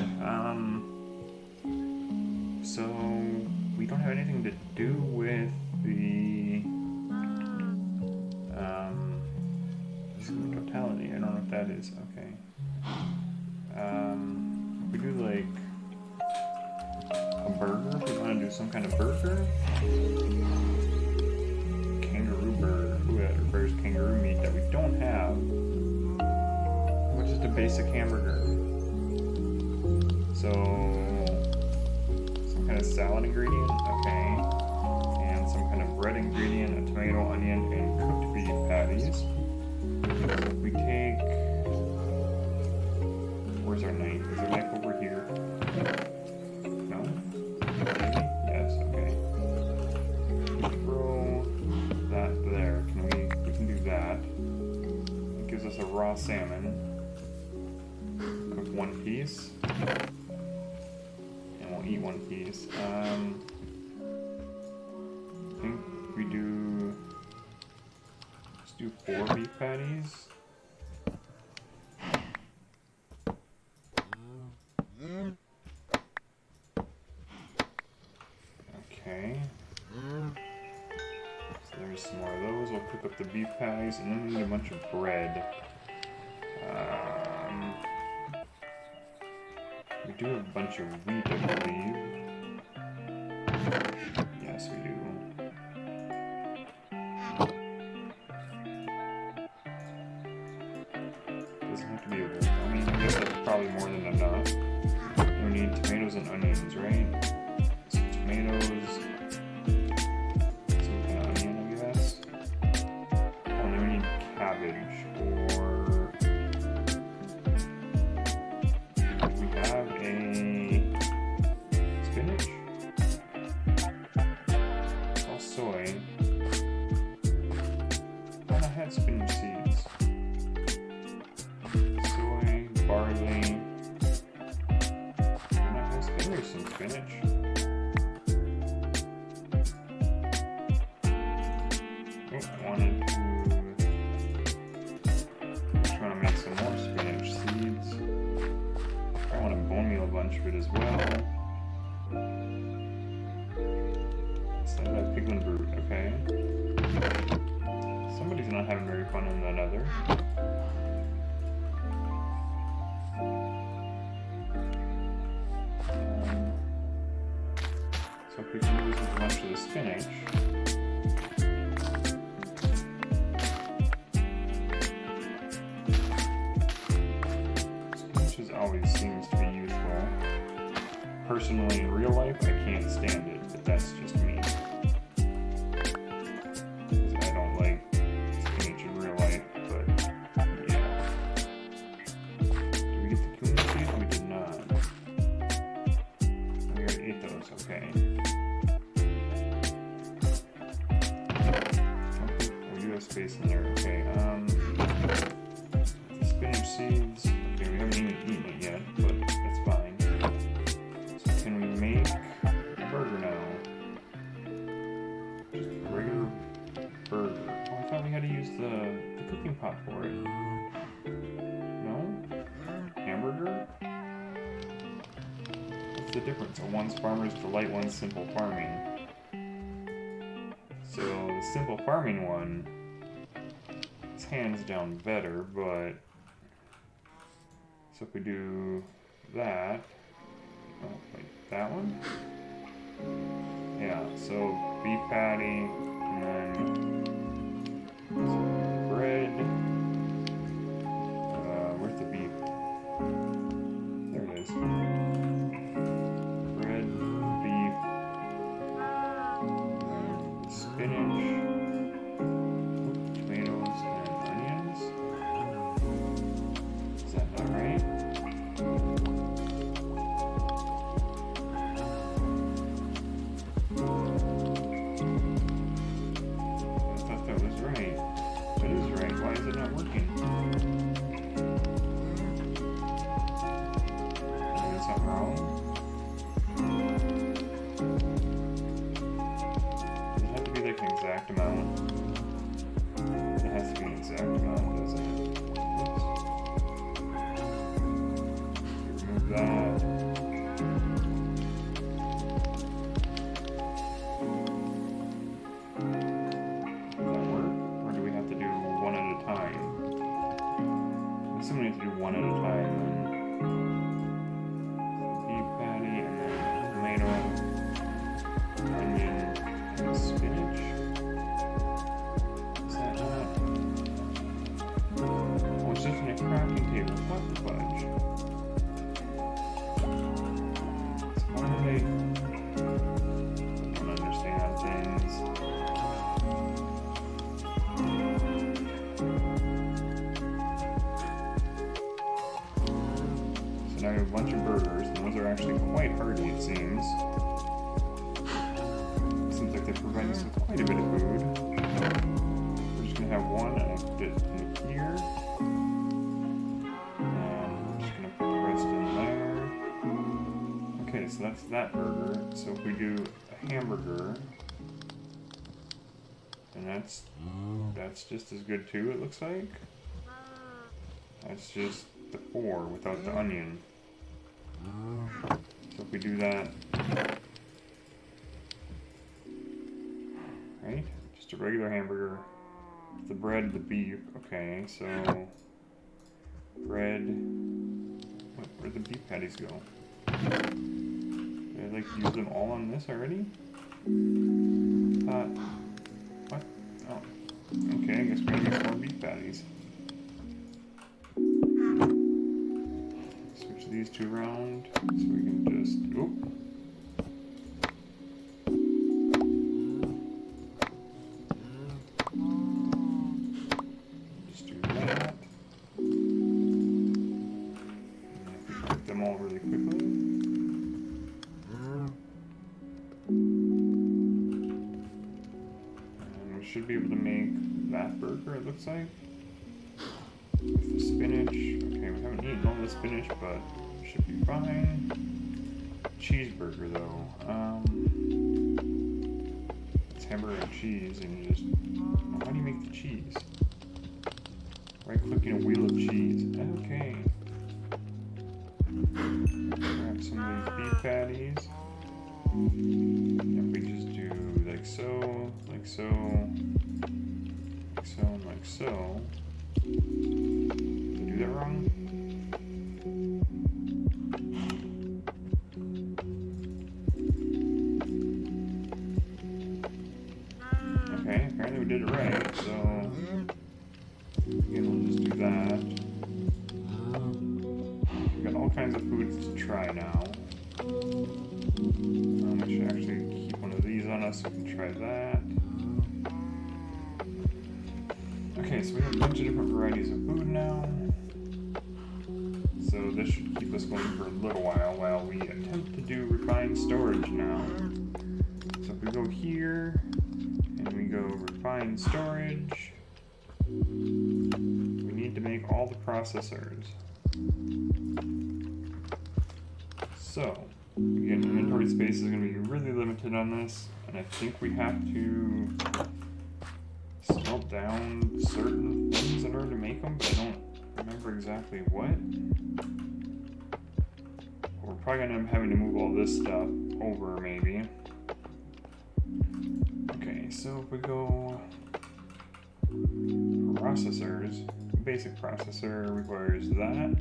So we don't have anything to do with the totality. I don't know what that is. Okay. We do like a burger, if we want to do some kind of burger. Kangaroo burger. Ooh, that requires kangaroo meat that we don't have. Which is the basic hamburger. So, some kind of salad ingredient, okay. And some kind of bread ingredient, a tomato, onion, and cooked beef patties. So if we take... Where's our knife? Is our knife over here? No? Maybe? Yes, okay. Throw that there. We can do that. It gives us a raw salmon. Cook one piece. And we'll eat one piece. I think we do... Let's do 4 beef patties. Okay. So there's some more of those. We'll cook up the beef patties, and then we need a bunch of bread. We do have a bunch of wheat, I believe. Yes, we do. Doesn't have to be a whole. I mean, I guess that's probably more than enough. We need tomatoes and onions, right? Some tomatoes, some kind of onion, I guess. Oh, and then we need cabbage, or we have a spinach. It's all soy. I had spinach seeds. Soy, barley. There's some spinach. Oh, I wanted to make some more spinach seeds. I want a bone meal bunch of it as well. Instead of that piglin root, okay. Somebody's not having very fun in that other. So if we can use a bunch of the spinach. Spinach always seems to be useful. Personally, in real life, I can't stand it, but that's just me. Because I don't like spinach in real life, but yeah. Did we get the cumin seeds? We did not. We already ate those, okay. Space in there, okay. The spinach seeds. Okay, we haven't even eaten it yet, but that's fine. So can we make the difference? One's farmer's delight, one's simple farming. So the simple farming one is hands down better, but so if we do that, oh wait, that one? Yeah, so beef patty, and then bread. Where's the beef? There it is. Bread, beef, spinach, tomatoes, and onions. Is that not right? I thought that was right. It is right. Why is it not working? Is that wrong? Does it have to be like an exact amount? It has to be an exact amount, doesn't it? Oops. Remove that. Does that work? Or do we have to do one at a time? I assume we have to do one at a time then. Beef patty and then tomato, onion, and spinach. Is that not? Oh, it's just in a crafting table. What the fudge? So why do they? I don't understand things. So now we have a bunch of burgers, and those are actually quite hearty, it seems. Seems like they provide us with quite a bit of food. We're just gonna have one, and I put it in here. And we're just gonna put the rest in there. Okay, so that's that burger. So if we do a hamburger, and that's just as good too, it looks like. That's just the 4 without the onion. So if we do that, right? Just a regular hamburger. The bread, the beef. Okay, so bread. Where'd the beef patties go? Did I like use them all on this already? What? Oh. Okay, I guess we're gonna make more beef patties. Switch these two around so we can just. Oop. Just do that. And I can cook them all really quickly. And we should be able to make that burger, it looks like. With the spinach. Okay, we haven't eaten all the spinach, but should be fine. Cheeseburger though. It's hamburger and cheese, and you just. How do you make the cheese? Right clicking a wheel of cheese. Okay. Grab some of these beef patties. And if we just do like so, like so, like so, and like so. Did I do that wrong? Okay, apparently we did it right, so again, we'll just do that. We've got all kinds of foods to try now. I should actually keep one of these on us so we can try that. Okay, so we have a bunch of different varieties of food now. So this should keep us going for a little while we attempt to do refined storage now. So if we go here, and we go refined storage, we need to make all the processors. So, again, inventory space is going to be really limited on this, and I think we have to smelt down certain things in order to make them, but I don't remember exactly what. we're probably gonna end up having to move all this stuff over, maybe. Okay, so if we go processors, basic processor requires that.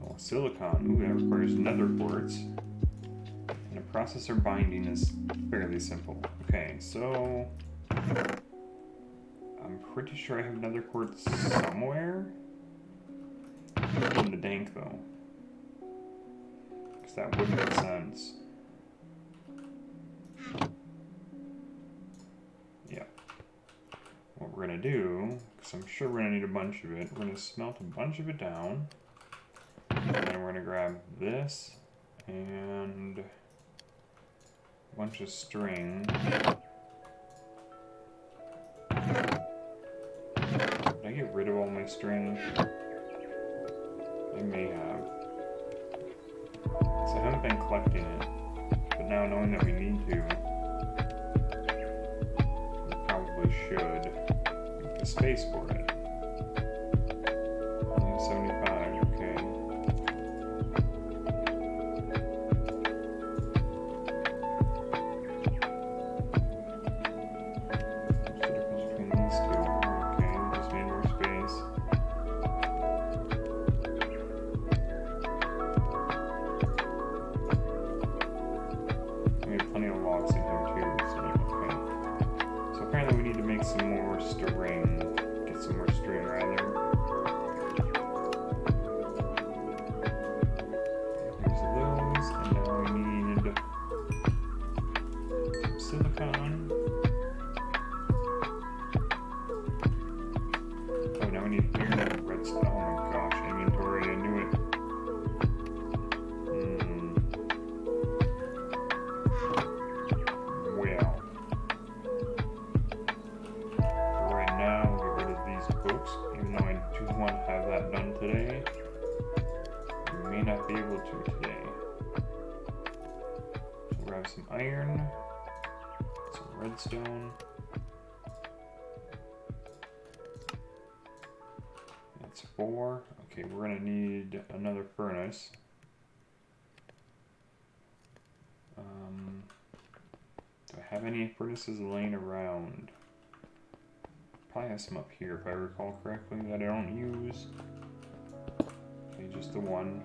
Oh, silicon, ooh, that requires nether quartz. And a processor binding is fairly simple. Okay, so I'm pretty sure I have nether quartz somewhere. In the dank though. Because that would make sense. Yeah. What we're gonna do, because I'm sure we're gonna need a bunch of it, we're gonna smelt a bunch of it down. And then we're gonna grab this and a bunch of string. Did I get rid of all my string? I may have. So I haven't been collecting it, but now knowing that we need to, we probably should make the space for it. Only 75, okay. What's the difference between these two? Okay, we just made more space. Plenty of logs in here too, so okay. So apparently we need to make some more string. Get some more string rather. Here's those, and now we need some silicon. Oh, now we need iron and redstone. Oh my gosh, inventory, I knew it. Be able to today. So we'll grab some iron, some redstone. That's 4. Okay, we're gonna need another furnace. Do I have any furnaces laying around? Probably have some up here if I recall correctly that I don't use. Okay, just the one.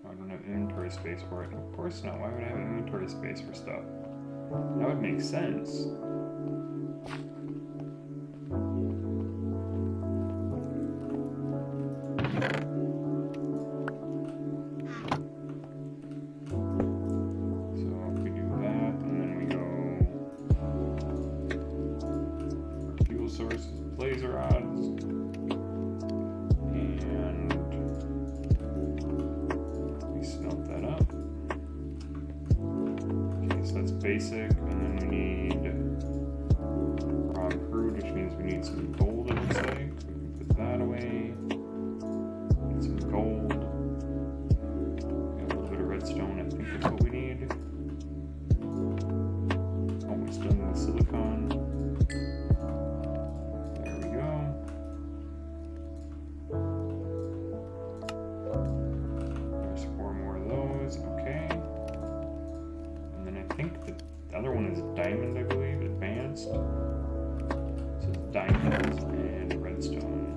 I don't have inventory space for it. Of course not. Why would I have inventory space for stuff? That would make sense. So if we do that, and then we go fuel sources, laser rods. Basic, and then we need raw crude, which means we need some gold, it looks like. So we can put that away. Need some gold. Got a little bit of redstone, I think that's what we need. Almost done with silicon. There we go. There's 4 more of those, okay. I think the other one is diamond, I believe, advanced. So it's diamonds and redstone.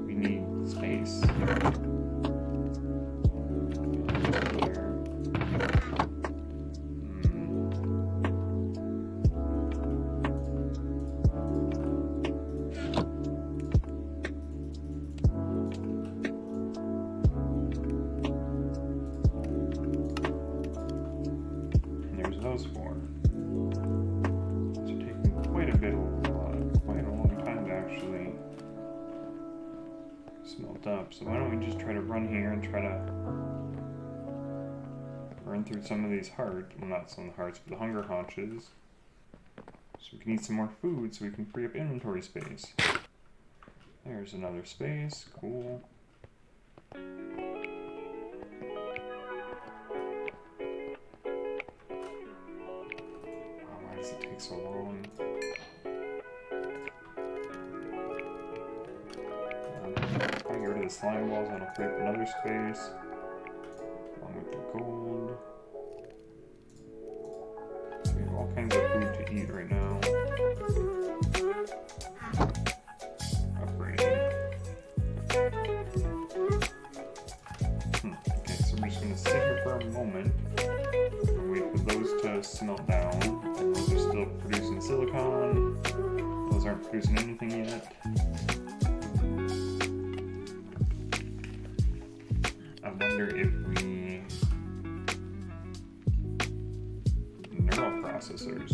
We need space. Those 4. So taking quite a long time to actually smelt up. So why don't we just try to run here and try to run through some of these hearts. Well, not some of the hearts, but the hunger haunches. So we can eat some more food so we can free up inventory space. There's another space. Cool. It takes so long. slime balls, that'll free up another space. Along with the gold. So we have all kinds of food to eat right now. Upgrading. Okay, so we're just going to sit here for a moment and wait for those to smelt down. And those are still producing silicon. Those aren't producing anything yet. I wonder if we... neural processors.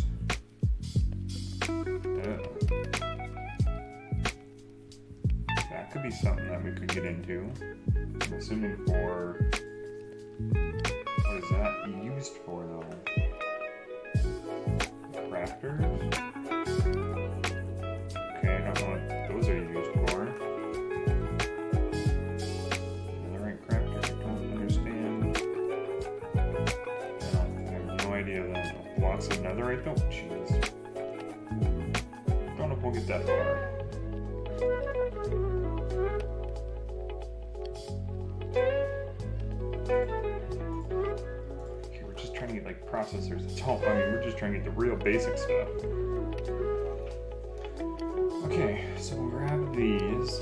That could be something that we could get into. I'm assuming for... what is that used for though? Crafters? Okay, I don't know what those are used for. Netherite crafter, I don't understand. I have no idea then. Lots of netherite? Oh, jeez. Don't know if we'll get that far. Okay, we're just trying to get like processors. That's all. I mean, we're just trying to get the real basic stuff. Okay, so we'll grab these.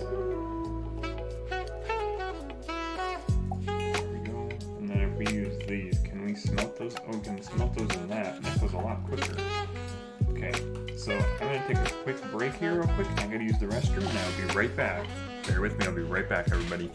There we go. And then if we use these, can we smelt those? Oh, we can smelt those in that. That goes a lot quicker. Okay, so I'm going to take a quick break here real quick. I'm going to use the restroom and I'll be right back. Bear with me, I'll be right back, everybody.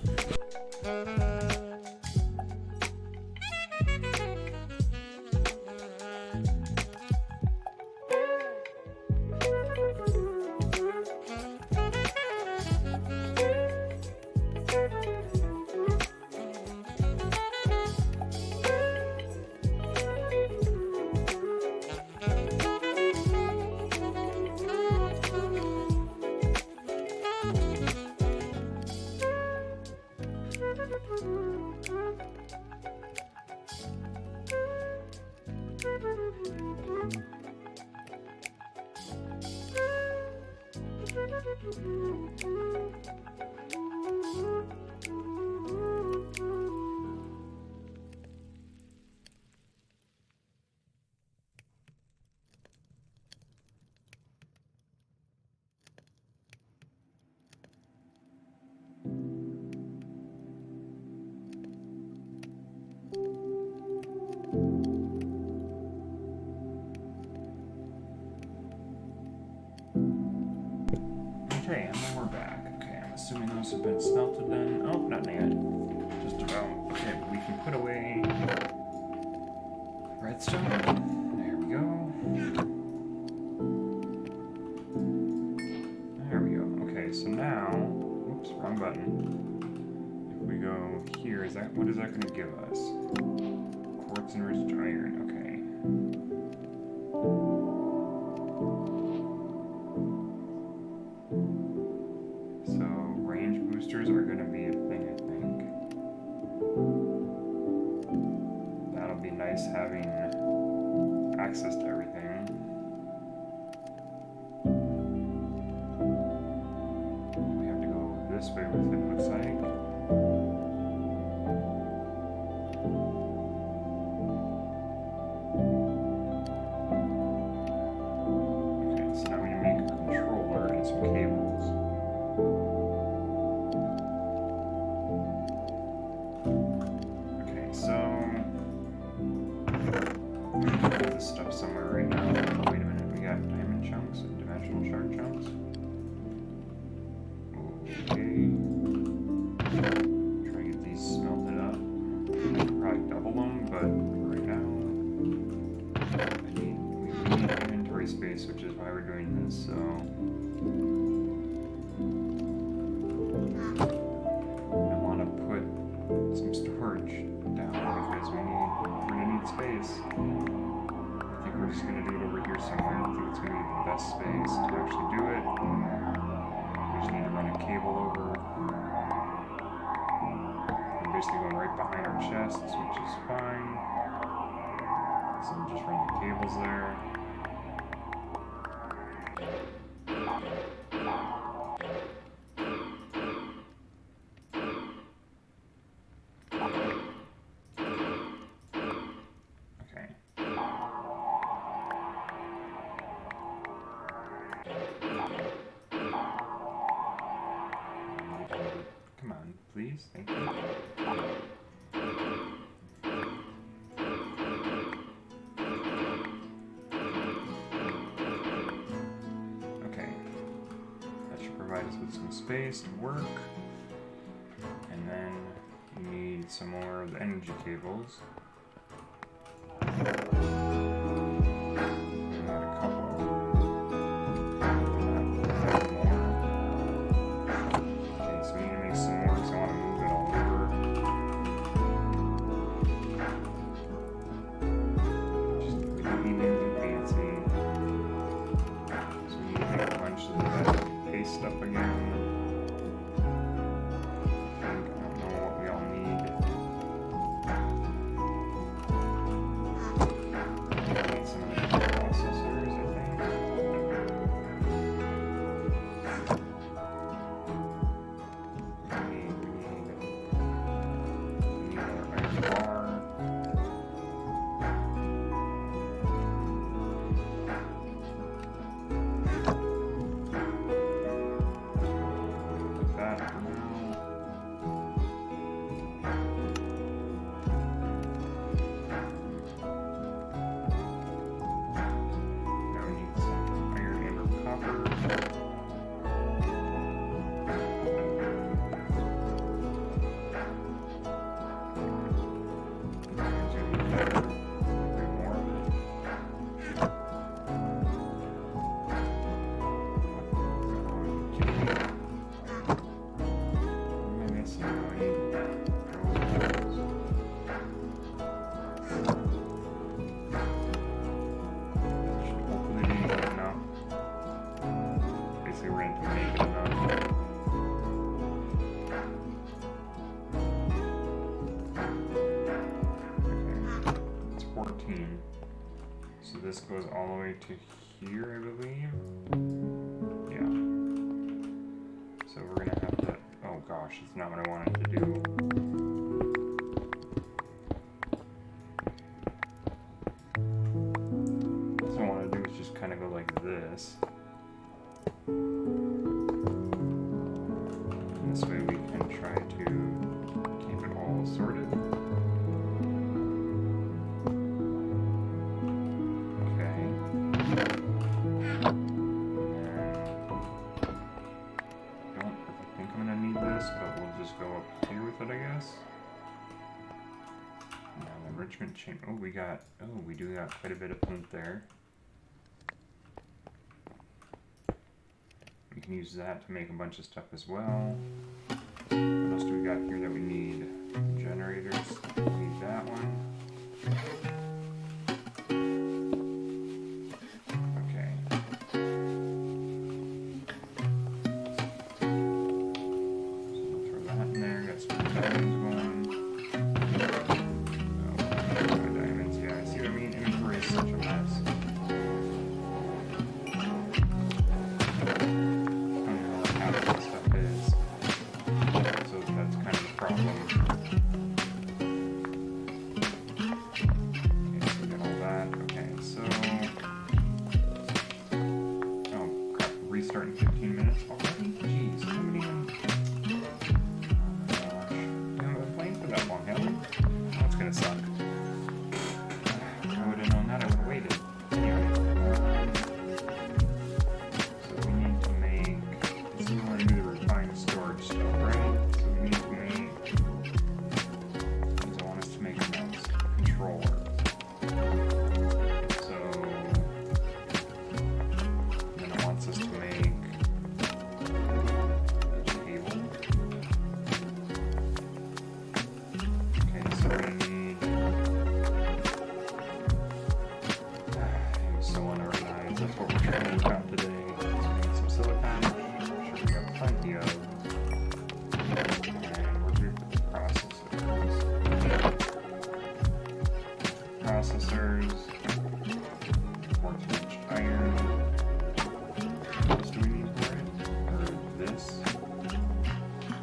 Okay, and then we're back. Okay, I'm assuming those have been smelted then. Oh, not yet. Just about. Okay, we can put away redstone. There we go. There we go. Okay, so now, oops, wrong button. If we go here, is that, what is that going to give us? Quartz enriched iron. Okay. Boosters are going to be a thing, I think. That'll be nice having access to everything. We have to go this way with it, looks like. Okay, so now we make a controller and some cables. Stuff somewhere right now. Oh, wait a minute, we got diamond chunks and dimensional shard chunks. Okay. Try to get these smelted up. Probably double them, but right now we need inventory space, which is why we're doing this, so I want to put some storage down because we're gonna need space. We're just going to do it over here somewhere. I think it's going to be the best space to actually do it. We just need to run a cable over. We're basically going right behind our chests, which is fine. So we'll just run the cables there. please. Thank you. Okay. That should provide us with some space to work. And then you need some more of the energy cables. So this goes all the way to here, I believe. Yeah. So we're gonna have to, oh gosh, that's not what I wanted to do. So what I want to do is just kind of go like this. And this way we can try to keep it all sorted. Chain. Oh, we do got quite a bit of flint there. We can use that to make a bunch of stuff as well. What else do we got here that we need? Generators. We need that one. Okay. So we'll throw that in there. Got some diamonds going. Starting 15 minutes already? Jeez, haven't even... Oh my gosh. I haven't been playing for that long, have we? That's gonna suck. If I would have known that, I would have waited. Anyway. So we need to make... So we want to do the refined storage stuff, right? So we need to make... I want us to make a mouse controller. So... Then it wants us to make processors, 14-inch iron. What else do we need for it? Or this?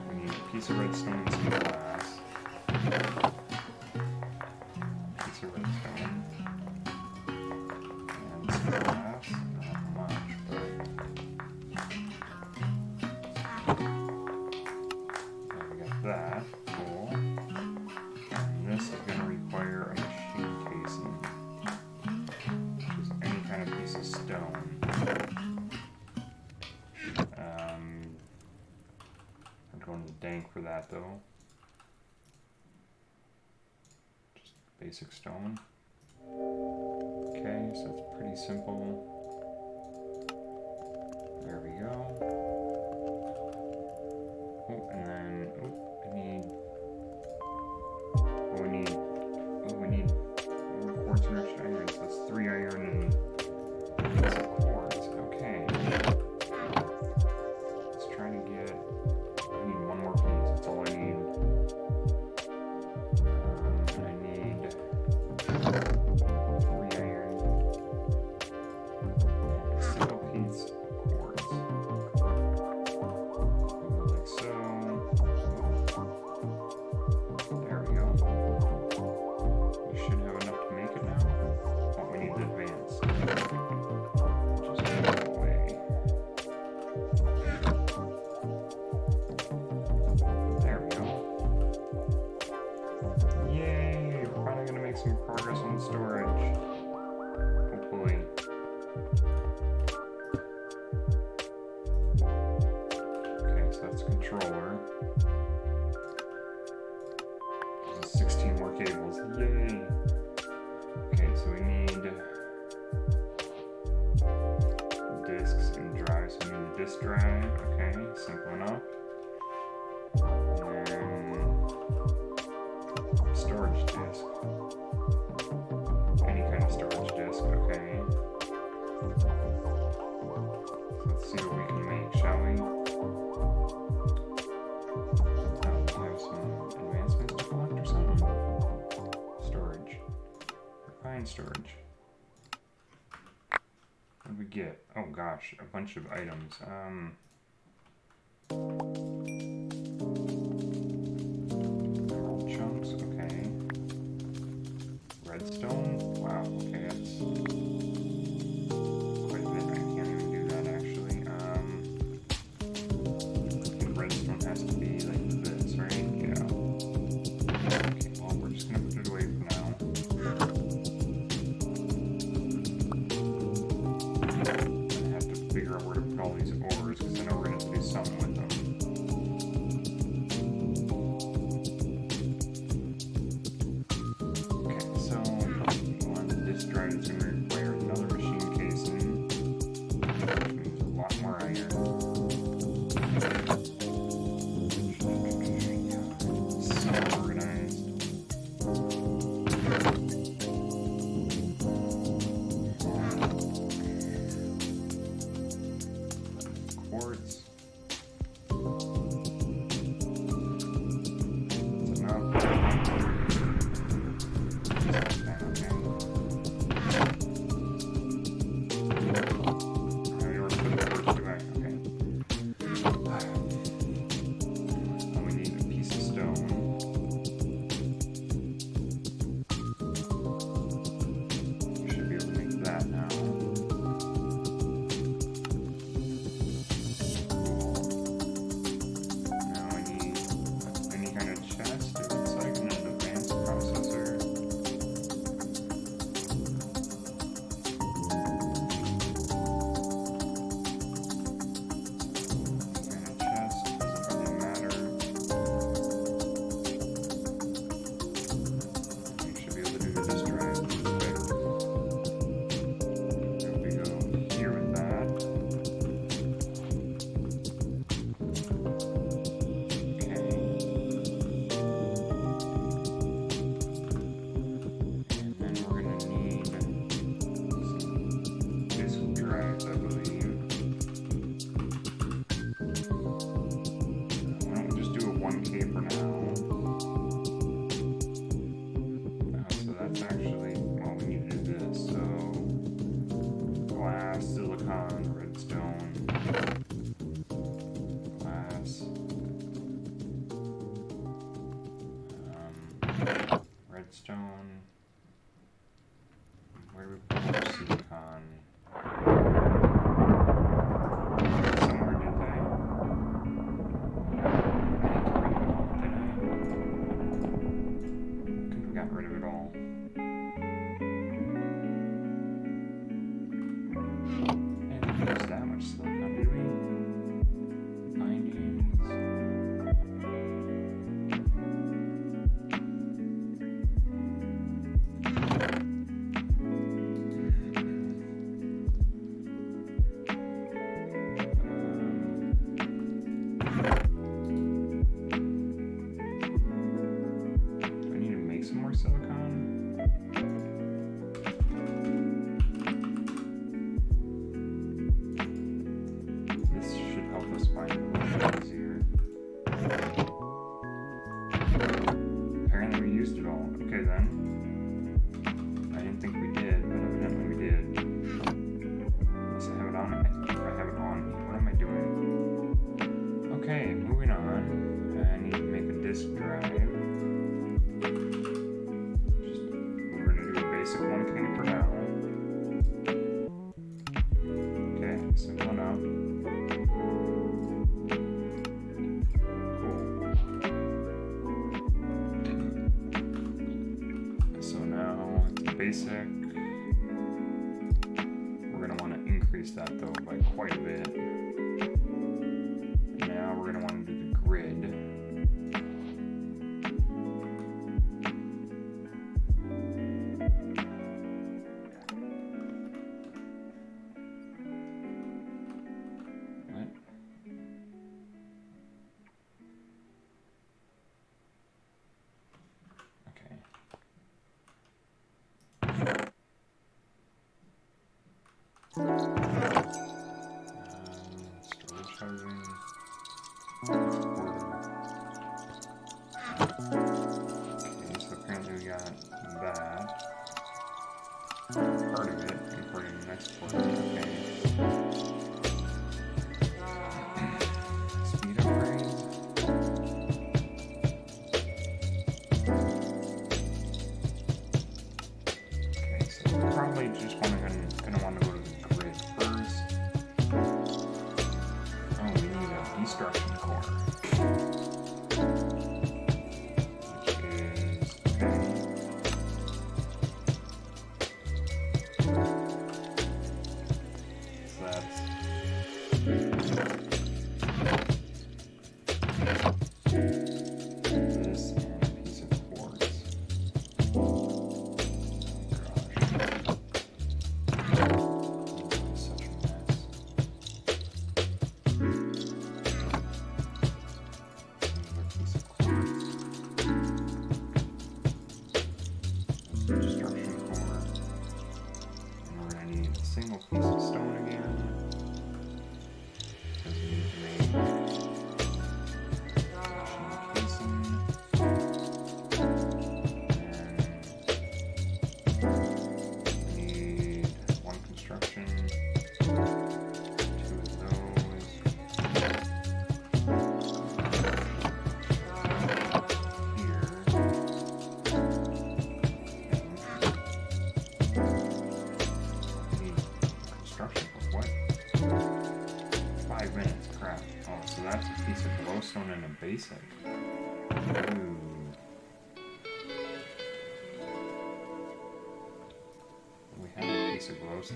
We need a piece of redstone and some glass. Piece of redstone. And some glass. Not much, but... Yeah, we got that. that. Cool. And this is going to require a machine casing, which is any kind of piece of stone. I'm going to the dank for that though. Just basic stone. Okay, so it's pretty simple. There we go. Oh, and then we need more quartz enriched iron. So that's 3 iron and some quartz. Okay. Let's try to get. I need one more piece. That's all I need. I need 3 iron and a single piece of quartz. Like so. There we go. We should have enough to make it now. Oh, we need to advance. Just move that away. There we go. Yay! We're finally going to make some progress on storage. Hopefully. Okay, so that's controller. 16 more cables. Yay! Okay, so we need discs and drives. So we need a disk drive. Okay, simple enough. And then storage disk. Any kind of storage disk. Okay. So let's see what we can make, shall we? We have some advancements to collect or something. Storage. Refined storage. What did we get? Oh gosh, a bunch of items. Emerald chunks, okay. Redstone, wow, okay, that's quite a bit. I can't even do that actually. I think redstone has to be like this, right? Yeah. Okay, well, we're just gonna put it away for now. I have to figure out where to put all these ores because I know we're gonna have to do something with them. Okay, so on the disk drive, it's gonna require another machine casing, which means a lot more iron. So organized. Quartz. That's enough. Okay. Now you were putting the first two back. Okay. Now we need a piece of stone. We should be able to make that now. Now I need any kind of chest, it looks like, and an advanced processor. And a chest, doesn't really matter. We should be able to do the disk drive. There we go here with that. Okay. And then we're going to need some disk drives, I believe. Why don't we just do a 1K for now? So that's actually, well, we need to do this. So glass, silicon, redstone, glass, redstone. Where do we put our silicon? Somewhere, did they? I didn't get rid of it all, did I? got rid of it all. And we didn't use that much silicon, did we? Bindings. Basic. We're going to want to increase that though by quite a bit. And now we're going to want to do the grid. What? Okay. Storage housing. Okay, so apparently we got that. Part of it, importing the next quarter. Okay. Speed upgrade. Okay, so we're probably just gonna want to go to the grid first. Oh, we need a destruction core. Which is okay. So that's this and a piece of quartz. Single piece of stone again. Because we need to make casing. And we need one construction, two of those. Here. Construction for what? 5 minutes, crap. Oh, so that's a piece of glowstone and a basic. Ooh. We have a piece of glowstone.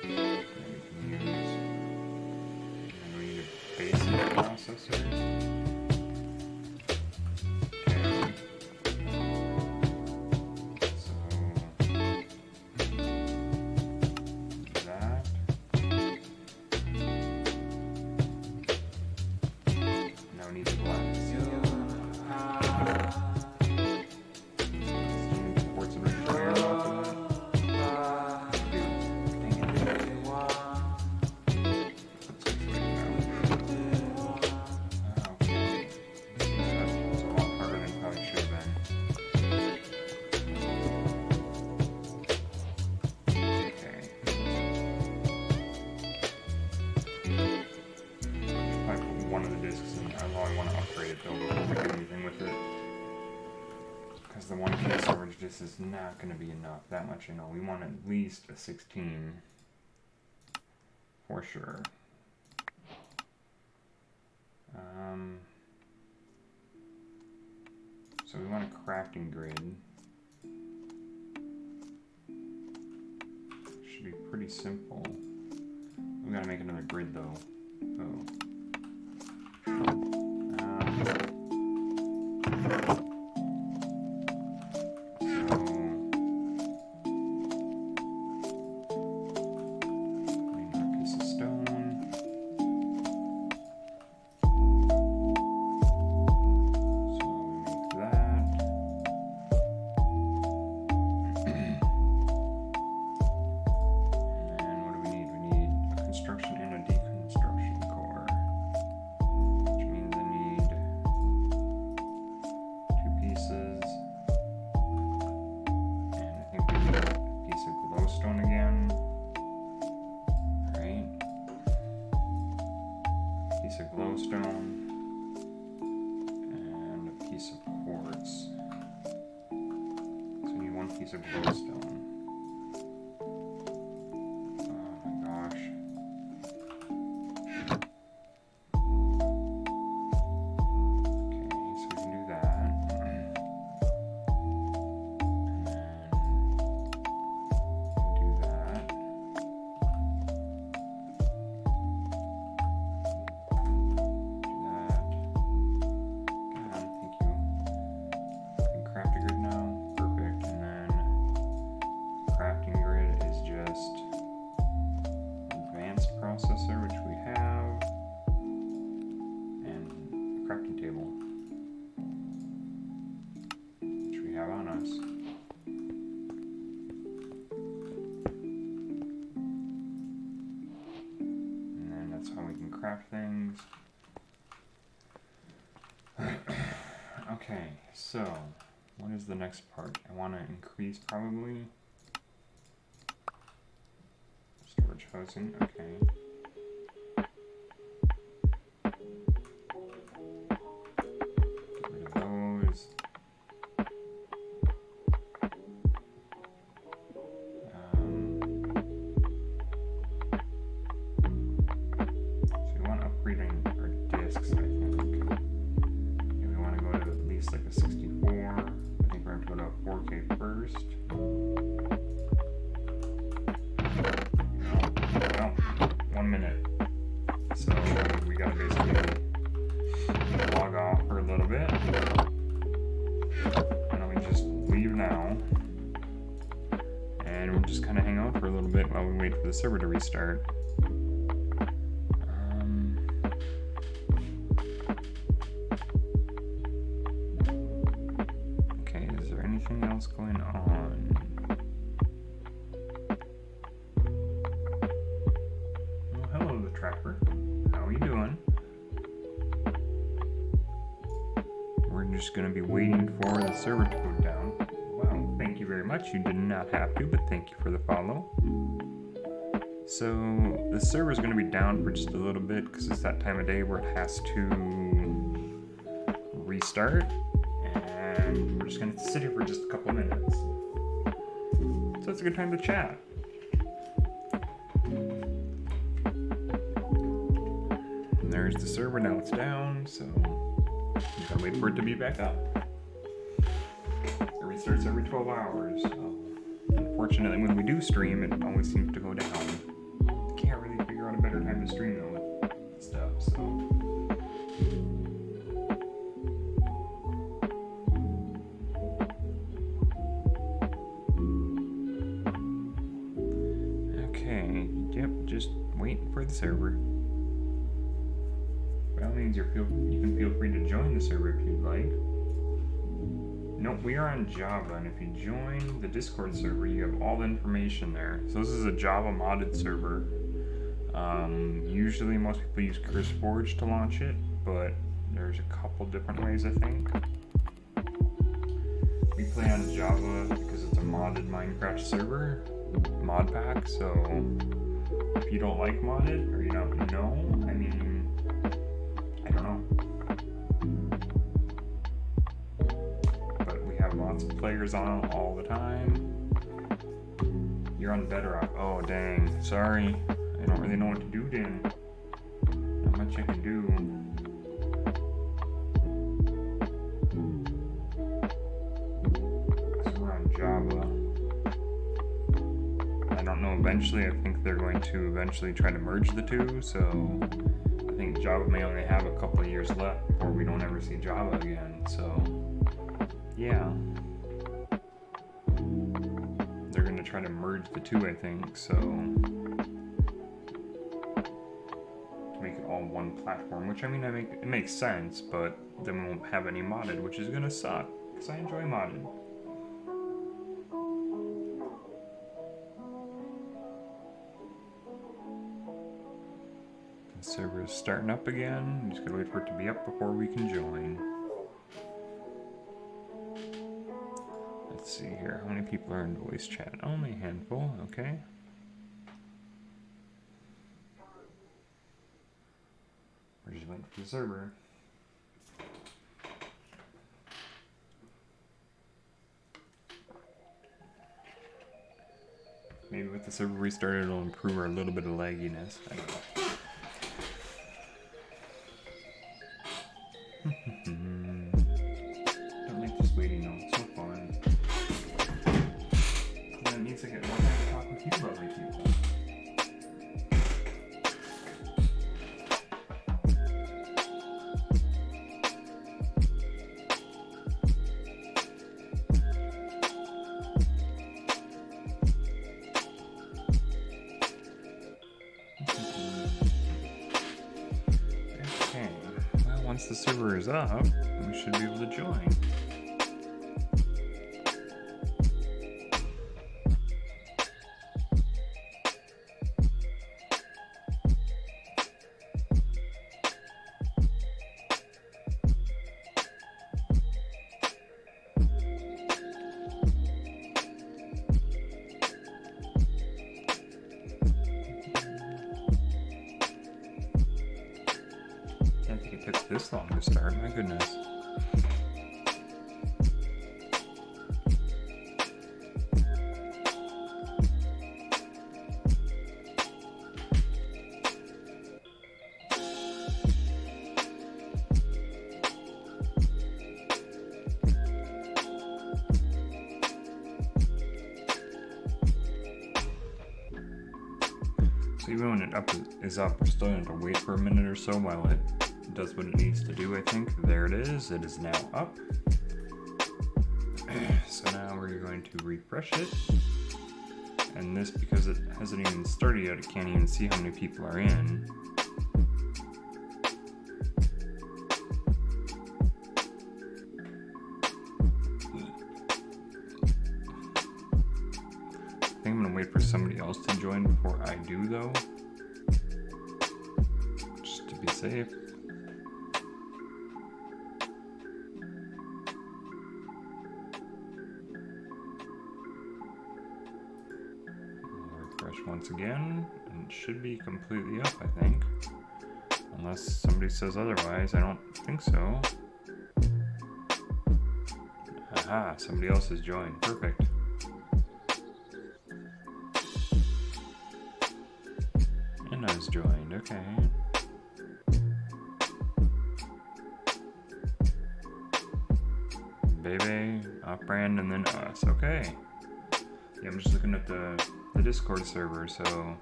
That we can use. And we need a basic processor. The 1K storage disk is not going to be enough. That much I know. We want at least a 16 for sure. So we want a crafting grid. Should be pretty simple. We gotta make another grid though. Oh. Glowstone and a piece of quartz. So we need one piece of glowstone. Oh my gosh. Okay, so we can do that. And then do that. Processor, which we have, and a crafting table, which we have on us. And then that's how we can craft things. Okay, so what is the next part? I want to increase probably storage housing. Okay. Just kind of hang out for a little bit while we wait for the server to restart. Okay, is there anything else going on? Well, hello, the trapper. How are you doing? We're just going to be waiting for the server to go down. Wow, thank you very much. You did not have to, but thank you for the follow. So the server is going to be down for just a little bit because it's that time of day where it has to restart, and we're just going to sit here for just a couple minutes. So it's a good time to chat. And there's the server, now it's down, so we gotta wait for it to be back up. It restarts every 12 hours. So unfortunately, when we do stream, it always seems to go down. Can't really figure out a better time to stream though with stuff, so. Okay, yep, just waiting for the server. By all means, you can feel free to join the server if you'd like. Nope, we are on Java, and if you join the Discord server, you have all the information there. So this is a Java modded server. Usually most people use CurseForge to launch it, but there's a couple different ways, I think. We play on Java because it's a modded Minecraft server, mod pack, so if you don't like modded, or you don't know, I mean, I don't know. Lots of players on all the time. You're on Bedrock. Oh dang, sorry. I don't really know what to do then. Not much I can do. eventually I think they're going to eventually try to merge the two, so I think Java may only have a couple of years left before we don't ever see Java again, so yeah. They're going to try to merge the two, I think, so to make it all one platform, which I mean, it makes sense, but then we won't have any modded, which is going to suck, because I enjoy modded. The server is starting up again. Just gotta wait for it to be up before we can join. Let's see here. How many people are in voice chat? Only a handful. Okay. We're just waiting for the server. Maybe with the server restarted, it'll improve our little bit of lagginess. I don't know. Don't like this waiting though, it's so fun. That means I get more time to talk with you lovely people. Okay, well, once the server is up, we should be able to join. I think it took this long to start, my goodness. So even when it is up, we're still going to wait for a minute or so while it does what it needs to do, I think. There it is. It is now up. So now we're going to refresh it. And this, because it hasn't even started yet, it can't even see how many people are in. I think I'm going to wait for somebody else to join before I do, though. Just to be safe. Refresh once again, and it should be completely up, I think. Unless somebody says otherwise, I don't think so. Aha, somebody else has joined. Perfect. Anna's joined, okay. Bebe, Off-Brand, and then us, okay. Yeah, I'm just looking at the Discord server, so...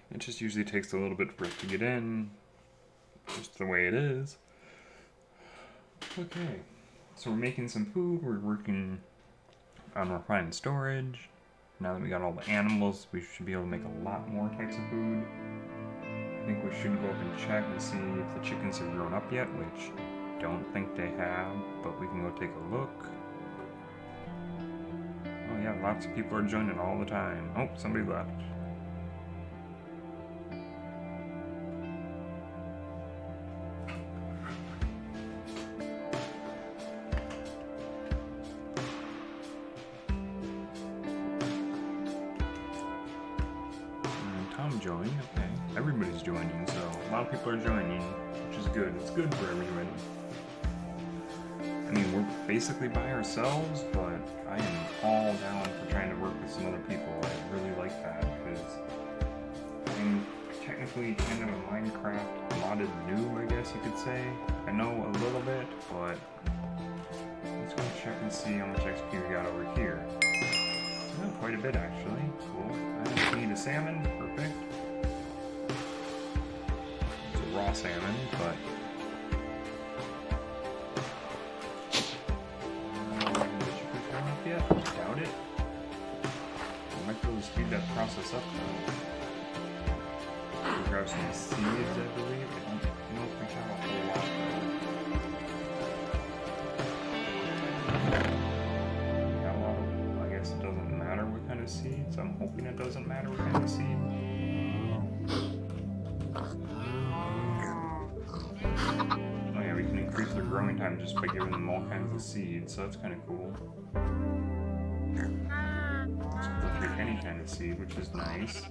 It just usually takes a little bit for it to get in, just the way it is. Okay, so we're making some food, we're working on refined storage. Now that we got all the animals, we should be able to make a lot more types of food. I think we should go up and check and see if the chickens have grown up yet, which I don't think they have, but we can go take a look. Oh yeah, lots of people are joining all the time. Oh, somebody left. Tom joined, okay. Everybody's joining, so a lot of people are joining, which is good. It's good for everybody. I mean, we're basically by ourselves, but I am all down for trying to work with some other people. I really like that, because technically kind of a Minecraft modded noob, I guess you could say. I know a little bit, but let's go check and see how much XP we got over here. Oh, quite a bit actually. Cool. I just need a salmon. Perfect. It's a raw salmon, but yet? Doubt it. I might be able to speed that process up though. We'll grab some seeds, I believe. I don't know if we have a whole lot though. Got a lot of, I guess it doesn't matter what kind of seeds. I'm hoping it doesn't matter what kind of seed. Oh yeah, we can increase their growing time just by giving them all kinds of seeds, so that's kind of cool. Any kind of seed, which is nice.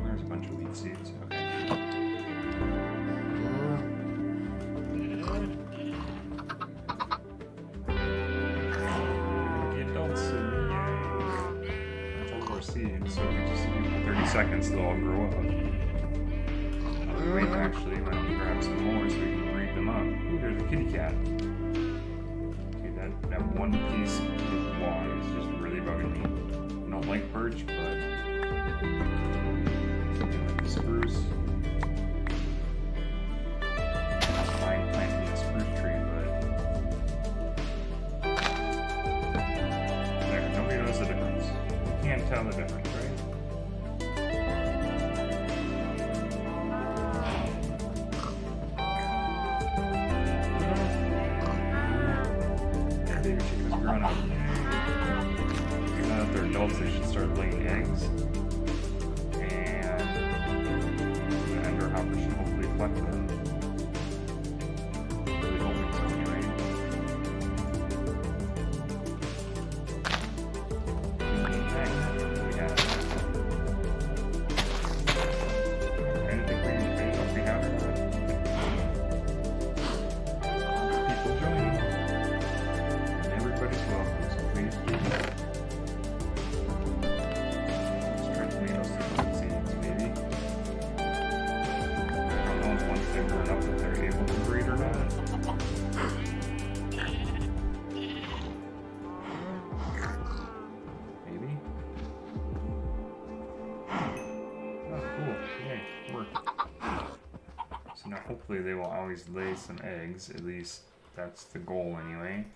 There's a bunch of wheat seeds. Okay. The adults, yay! That's all of our seeds, so we just need 30 seconds, they'll all grow up. Wait, actually, why don't we grab some more so we can breed them up? Ooh, there's a kitty cat. Okay, that one piece of log is just really bugging me. I don't like birch, but something like the spruce. It's fine planting the spruce tree, but there, nobody knows the difference. You can't tell the difference, right? Now that they're adults, they should start laying eggs. And the ender hopper should hopefully collect them. Really hoping so anyway. Anything we have or not? People joining. Everybody's welcome, so please do that. Let's try tomatoes and seeds, maybe. I don't know if once they grow up if they're able to breed or not. Maybe. Oh, cool. Yay, worked. So now hopefully they will always lay some eggs, at least that's the goal anyway.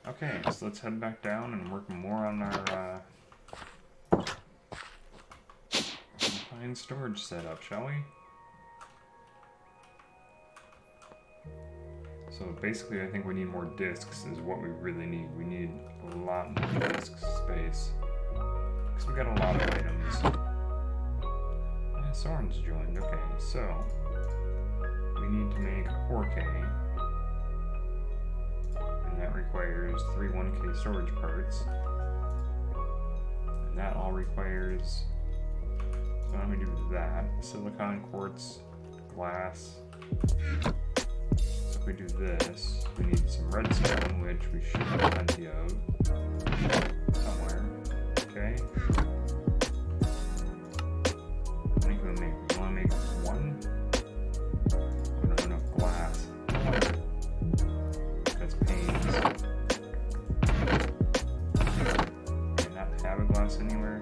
Okay, so let's head back down and work more on our fine storage setup, shall we? So basically I think we need more discs is what we really need. We need a lot more disk space. Because we got a lot of items. Yeah, Soren's joined. Okay, so we need to make 4K. And that requires 3 1K storage parts. And that all requires, so let me do that. Silicon, quartz, glass. So if we do this, we need some redstone, which we should have plenty of. Somewhere. Okay. How many can we make? We want to make 1? I don't have enough glass. That's pains. Can not have a glass anywhere.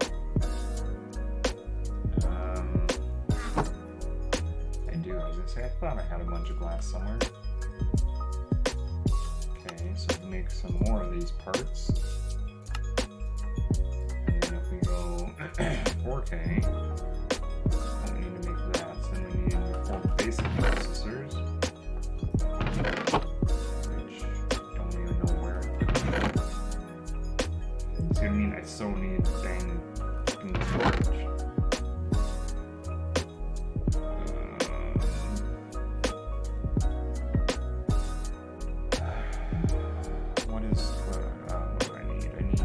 I do. I was gonna say I thought I had a bunch of glass somewhere. Okay, so we make some more of these parts. And then if we go 4K, we need to make that. So then we need 4 basic processors. I mean, I so need dang storage. What is what do I need? I need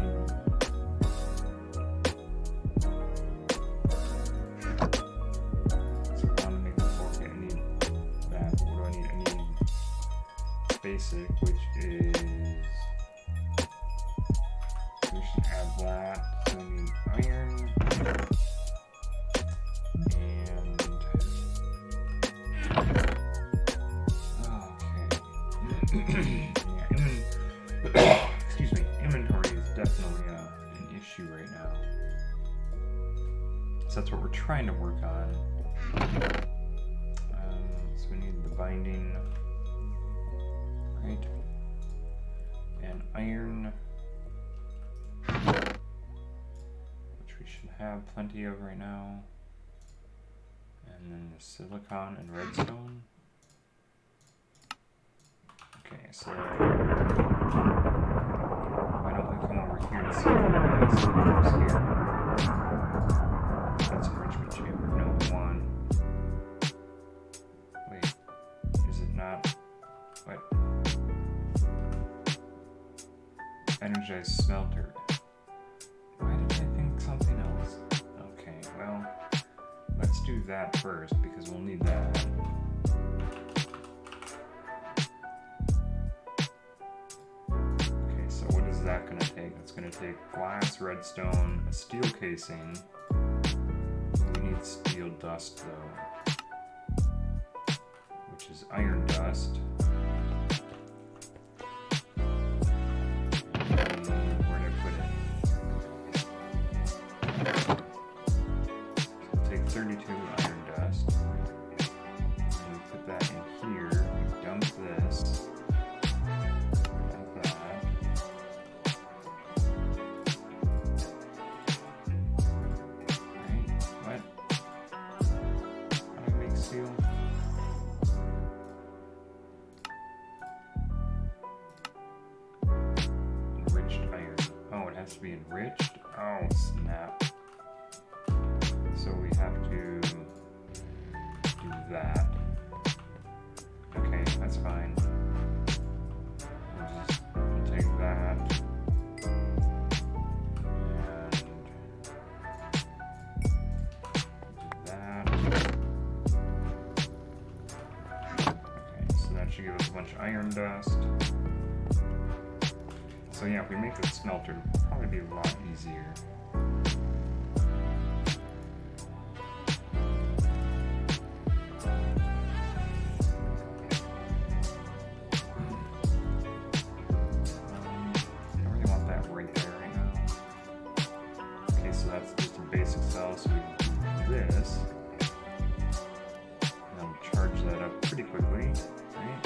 so I want to make the 4K. I need that. What do I need? I need basic, which is trying to work on. So we need the binding, right? And iron, which we should have plenty of right now. And then the silicon and redstone. Okay, so why don't we come over here to see what is here? That's enrichment chamber. No, one. Wait, is it not? What? Energized smelter. Why did I think something else? Okay, well, let's do that first because we'll need that. Okay, so what is that going to take? It's going to take glass, redstone, a steel casing. We need steel dust though, which is iron dust. Where did I put it? So take 32 iron dust. And we put that in here. We dump this. Dump that. Right? What? How do I make steel? Enriched iron. Oh, it has to be enriched? Oh, snap. So we have to do that. Okay, that's fine. We'll take that. And do that. Okay, so that should give us a bunch of iron dust. So yeah, if we make this smelter, it'll probably be a lot easier. I really want that right there right now. Okay, so that's just a basic cell, so we can do this. And then charge that up pretty quickly, right?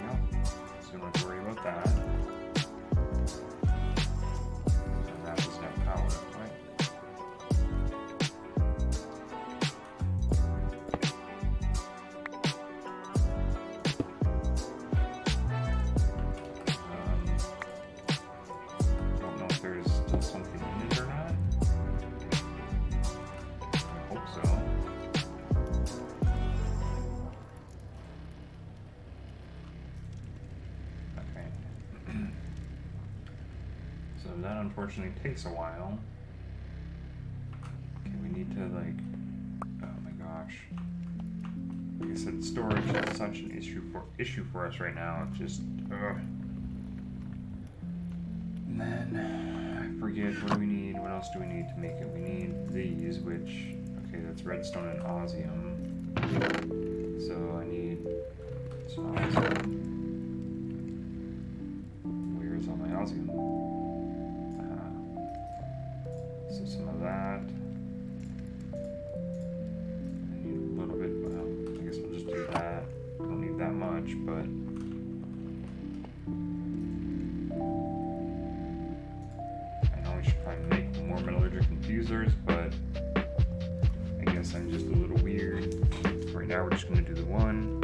Yep, so we don't have to worry about that. And that doesn't have power, right? I don't know if there's still something in it or not. I hope so. Okay. So that unfortunately takes a while. Okay, we need to like, oh my gosh. Like I said, storage is such an issue for us right now. It's just, ugh. And then I forget, what do we need? What else do we need to make it? We need these, which, okay, that's redstone and osmium. So I need some osmium. Where's all my osmium? So some of that. I need a little bit, well, I guess we'll just do that. I don't need that much, but we should probably make more metallurgic infusers, but I guess I'm just a little weird. Right now we're just going to do the one.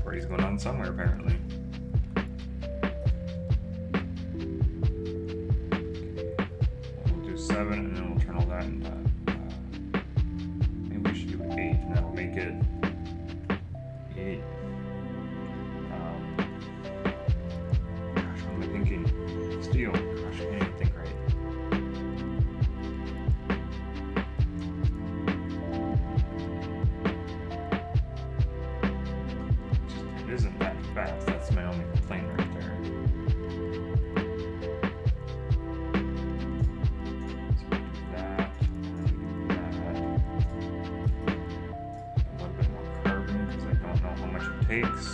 Party's going on somewhere apparently. We'll do 7 and then we'll turn all that into, maybe we should do 8 and that'll make it 8. Gosh, what am I thinking? Steel. Gosh, I can't even think right. It isn't that fast. That's my only complaint right there. So we do that. And we do that. A little bit more carbon because I don't know how much it takes.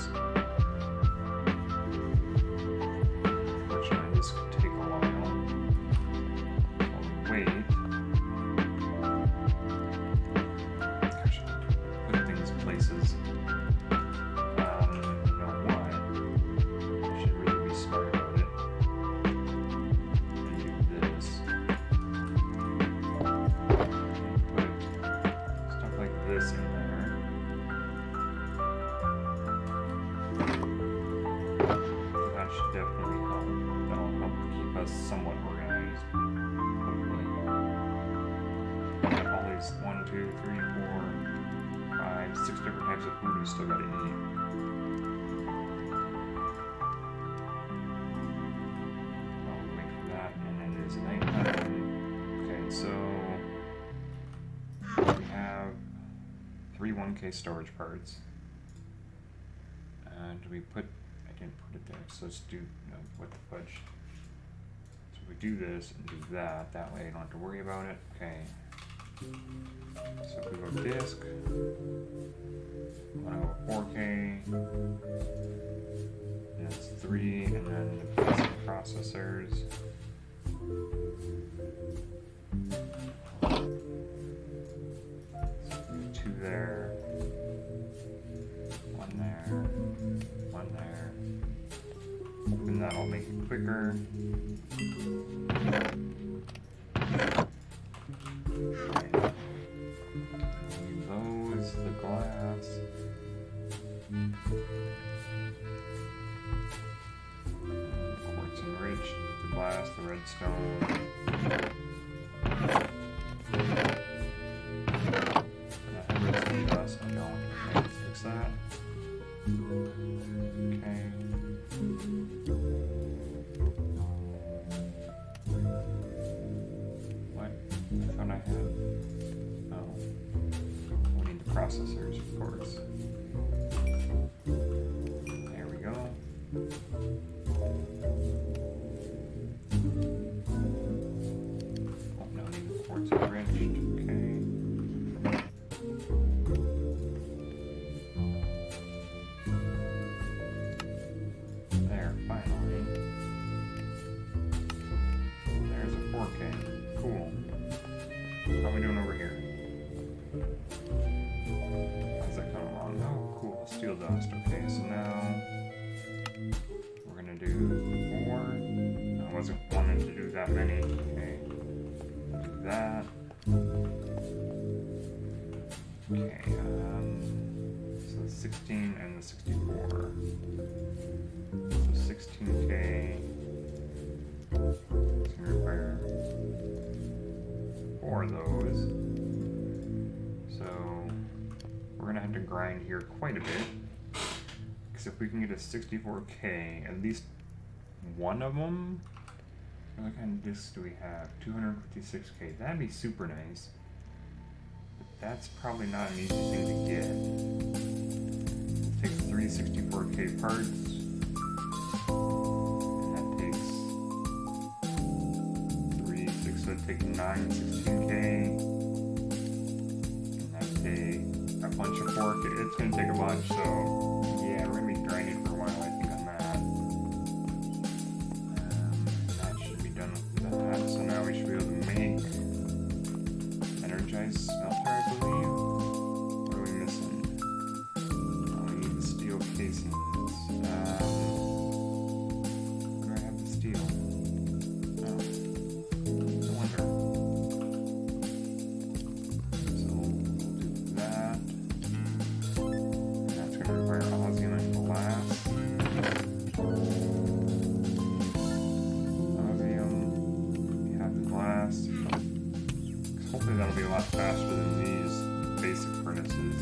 us somewhat organized. Hopefully. All these 1, 2, 3, 4, 5, 6 different types of food we still gotta eat. I'll wait for that, and then it is nighttime. Okay, so we have 3 1K storage parts. And we put, I didn't put it there, so let's do, no, what the fudge. So we do this and do that, that way I don't have to worry about it. Okay. So if we go disk, I want to go 4K, and that's 3, and then the basic processors. So 2 there, 1 there, 1 there. Hoping that'll make it quicker. Those, the glass. Quartz enriched, the glass, the redstone. I have redstone dust, I don't. Okay, let's fix that. Okay. What? I thought I had. Oh. We need the processors, of course. There we go. Oh, no, I need the quartz enriched. Okay. There, finally. There's a 4K. Cool. How are we doing over here? How's that coming along? Oh, cool. Steel dust. Okay, so now we're gonna do 4. I wasn't wanting to do that many. Okay. Do that. Okay, so the 16 and the 64. So 16K. It's gonna require 4 of those. So we're gonna have to grind here quite a bit. Because if we can get a 64K, at least one of them. What kind of discs do we have? 256K. That'd be super nice. But that's probably not an easy thing to get. Let's take 3 64K parts. And that takes 3, 6, so it'd take 9 16K. And that'd take a bunch of 4K. It's gonna take a bunch, so yeah, we're gonna be grinding for a while, I think, on that. That should be done with that. So now we should be able to make energized smelter, I believe. What are we missing? Oh, we need the steel casings. Where do I have the steel? Oh, no wonder. So we'll do that. That's going to require osium and glass. Osium, we have the glass. Hopefully that'll be a lot faster than these basic furnaces.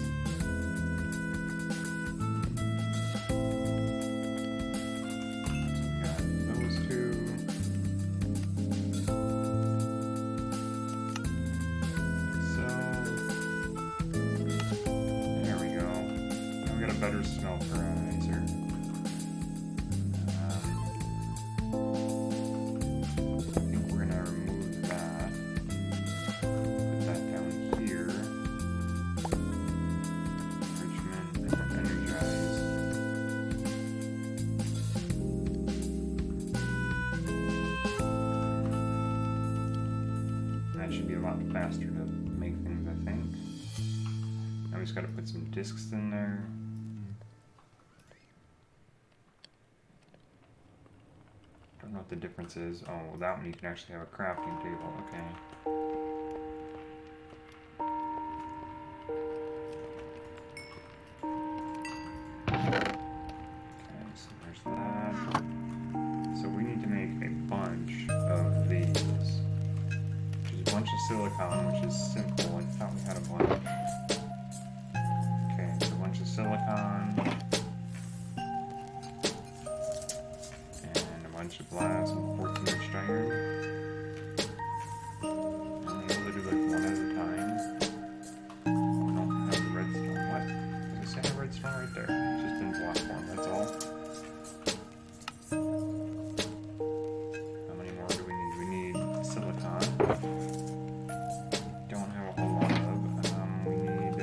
We got those 2. So there we go. Now we got a better smelterizer. I think we're gonna remove that. Put that down here. Enrichment and then energize. That should be a lot faster to make things, I think. Now we just gotta put some discs in there. Don't know what the difference is. Oh, well, that one you can actually have a crafting table. Okay. Okay, so there's that. So we need to make a bunch silicon, which is simple. I thought we had a bunch. Okay, so a bunch of silicon. And a bunch of glass and 14 inch iron. I'm able to do like one at a time. Oh, we don't have the redstone. What? Did I say redstone right there? It's just in block form, that's all. How many more do we need? We need silicon. Don't have a whole lot of. We need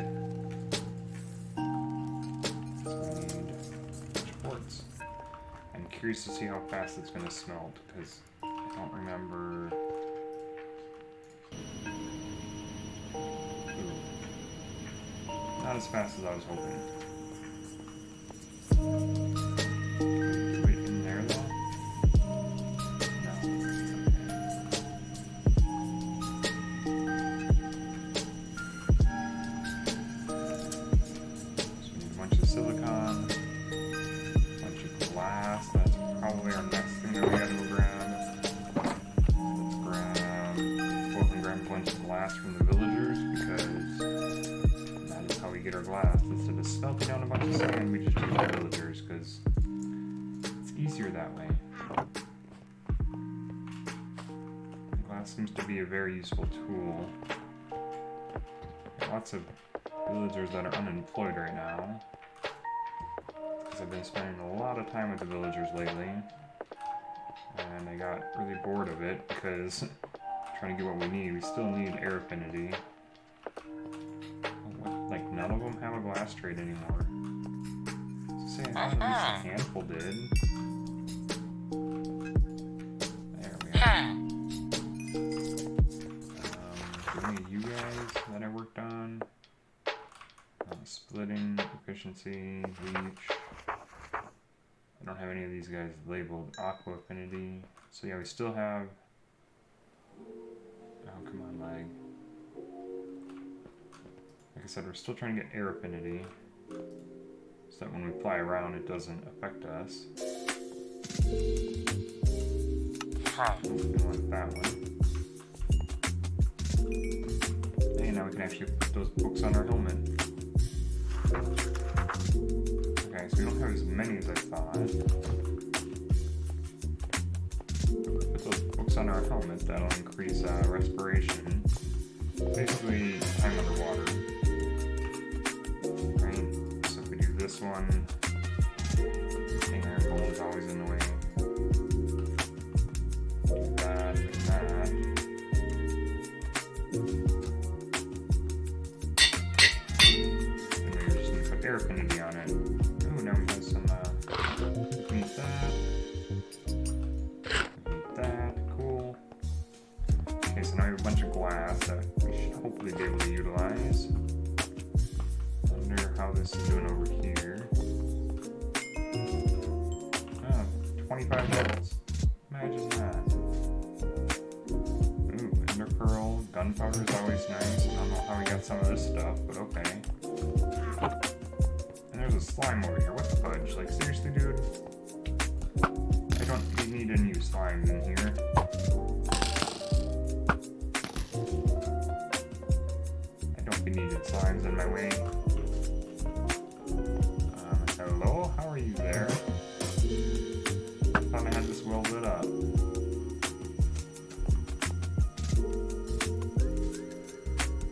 quartz. I'm curious to see how fast it's going to smelt, because I don't remember. Not as fast as I was hoping. Do it in there though? No. So we need a bunch of silicon, a bunch of glass. That's probably our next thing that we gotta go grab. Let's grab, go up and grab a bunch of glass from the villagers, because that is how we get our glass. Instead of smelting down a bunch of sand, we just use the villagers, because it's easier that way. Glass seems to be a very useful tool. Got lots of villagers that are unemployed right now, because I've been spending a lot of time with the villagers lately, and I got really bored of it because trying to get what we need. We still need air affinity. Like, none of them have a glass trade anymore. So say I thought at least a handful did. There we are. Do any of you guys that I worked on? Splitting, efficiency, reach. I don't have any of these guys labeled. Aqua affinity. So yeah, we still have. Oh, come on, lag. Like I said, we're still trying to get air affinity, so that when we fly around, it doesn't affect us. We want that one. Hey, now we can actually put those books on our helmet. Okay, so we don't have as many as I thought. Put those books on our helmet, that'll increase respiration. Basically, time underwater. Right? So if we do this one, dang, our goal is always in the way. Do that and that. And we just need to put air affinity on it. Ooh, now we have some, need that. Need that, cool. Okay, so now we have a bunch of glass that we should hopefully be able to utilize. Wonder how this is doing over here. Oh, 25 volts. Imagine that. Ooh, ender pearl. Gunpowder is always nice. I don't know how we got some of this stuff, but okay. And there's a slime over here. What the fudge? Like, seriously, dude? I don't need any new slimes in here. I don't be needed slimes in my way. Hello? How are you there? I thought I had this well lit up.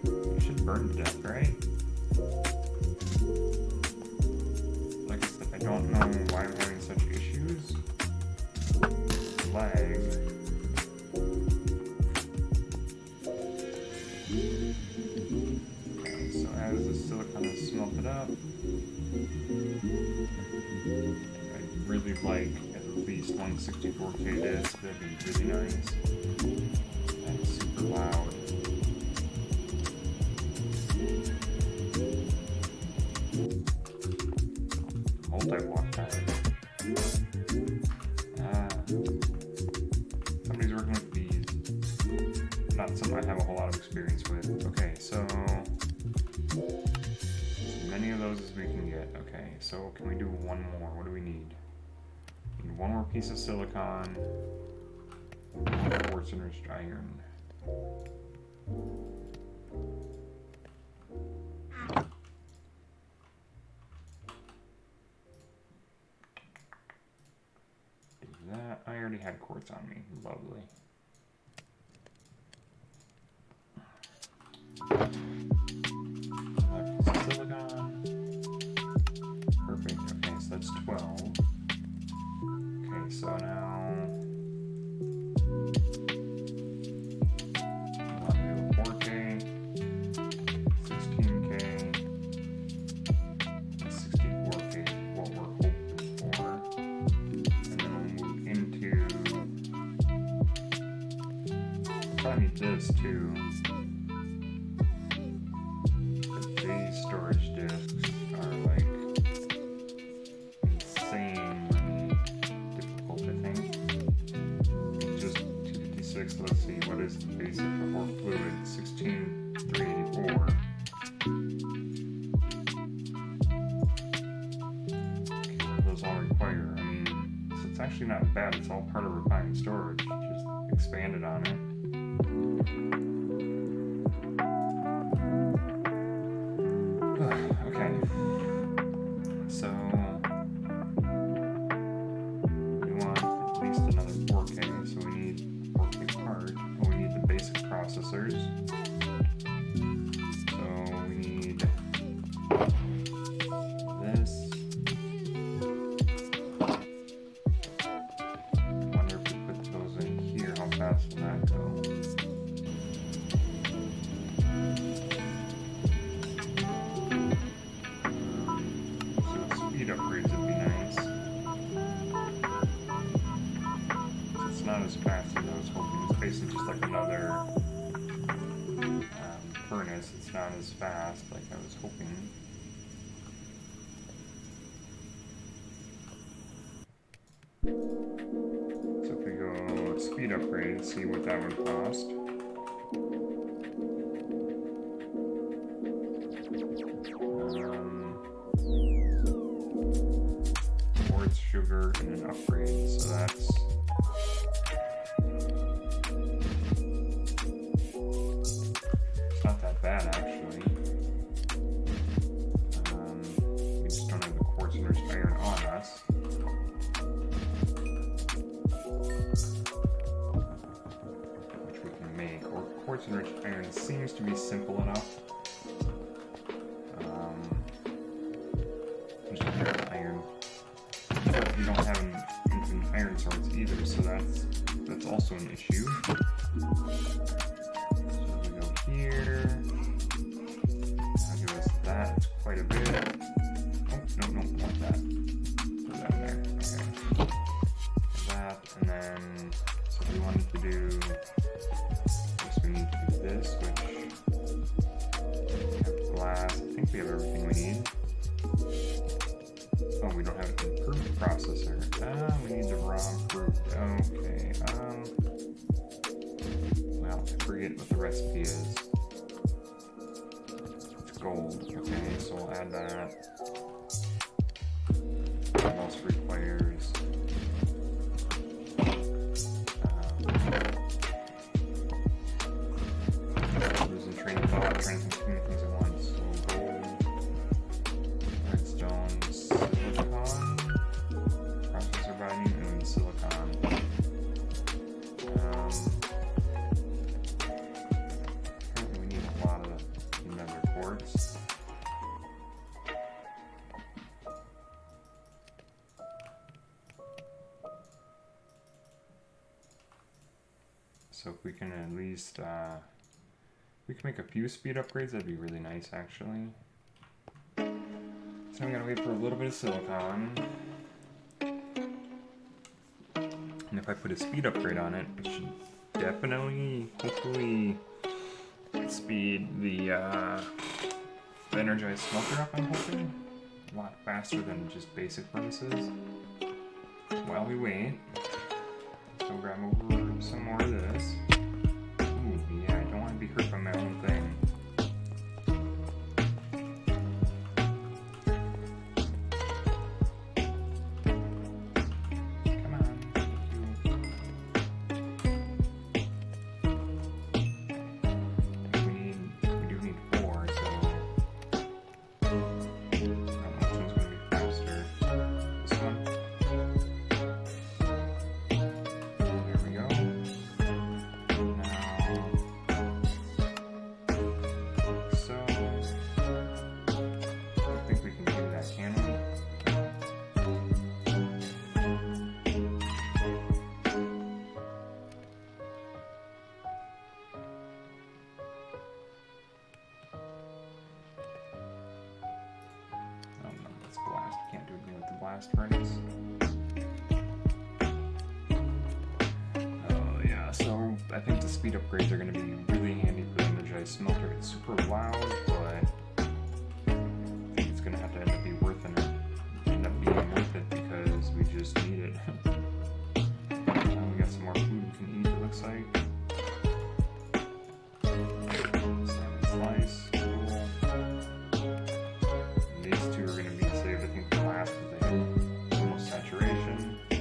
You should burn to death, right? Like I said, I don't know why I'm having such issues. Lag. Okay, so as the silicon is smelted up, I'd really like at least 164K disc. That'd be really nice. That's super loud. Multi-block time. Somebody's working with bees. Not something I have a whole lot of experience with. Okay, so as many of those as we can get. Okay, so can we do one more? What do we need? We need one more piece of silicon, one quartz enriched iron. That I already had quartz on me. Lovely. Silicon. Perfect. Okay, so that's 12. Okay, so now I'll do 4K, 16K, and 64K is what we're hoping for. And then we'll move into, probably need this too. These storage disks are like insanely difficult, I think. Just 256, let's see, what is the basic for fluid? 16384. Okay, what do those all require? I mean, so it's actually not bad, it's all part of refined storage, just expanded on it. Okay, so we want at least another 4K, so we need 4K part, but we need the basic processors. So we need this. I wonder if we put those in here, how fast will that go? Upgrades would be nice. It's not as fast as I was hoping. It's basically just like another furnace. It's not as fast like I was hoping. So if we go speed upgrade, see what that would cost. Sugar and an upgrade, so that's it's not that bad actually. We just don't have the quartz enriched iron on us. Which we can make. Or quartz enriched iron seems to be simple enough. Just iron. You don't have an infinite iron source either, so that's also an issue. So we go here. That'll give us that. It's quite a bit. Oh, no, want that. Put that in there. Okay. That, and then, so if we wanted to do, I guess we need to do this, which we have glass. I think we have everything we need. Oh, we don't have an improved processor. We need the raw improved. Okay. Well, I forget what the recipe is. It's gold. Okay, so we'll add that. What else requires? Losing train of thought, trying to think too many things at once. So gold, redstone, silicon, processor binding, and silicon. Apparently we need a lot of nether quartz. So if we can at least, we can make a few speed upgrades, that'd be really nice actually. So I'm gonna wait for a little bit of silicon. And if I put a speed upgrade on it, it should definitely, hopefully, speed the energized smelter up, I'm hoping. A lot faster than just basic furnaces. While we wait, so grab over some more of this. Ooh, yeah, I don't want to be hurt by my own thing. blast furnace. Oh yeah, so I think the speed upgrades are going to be really handy for the energized smelter. It's super loud, but I think it's going to have to end up being worth it because we just need it. We got some more food we can eat, it looks like. Salmon slice, cool. And these two are going to be saved, I think, for last because they have almost saturation. Put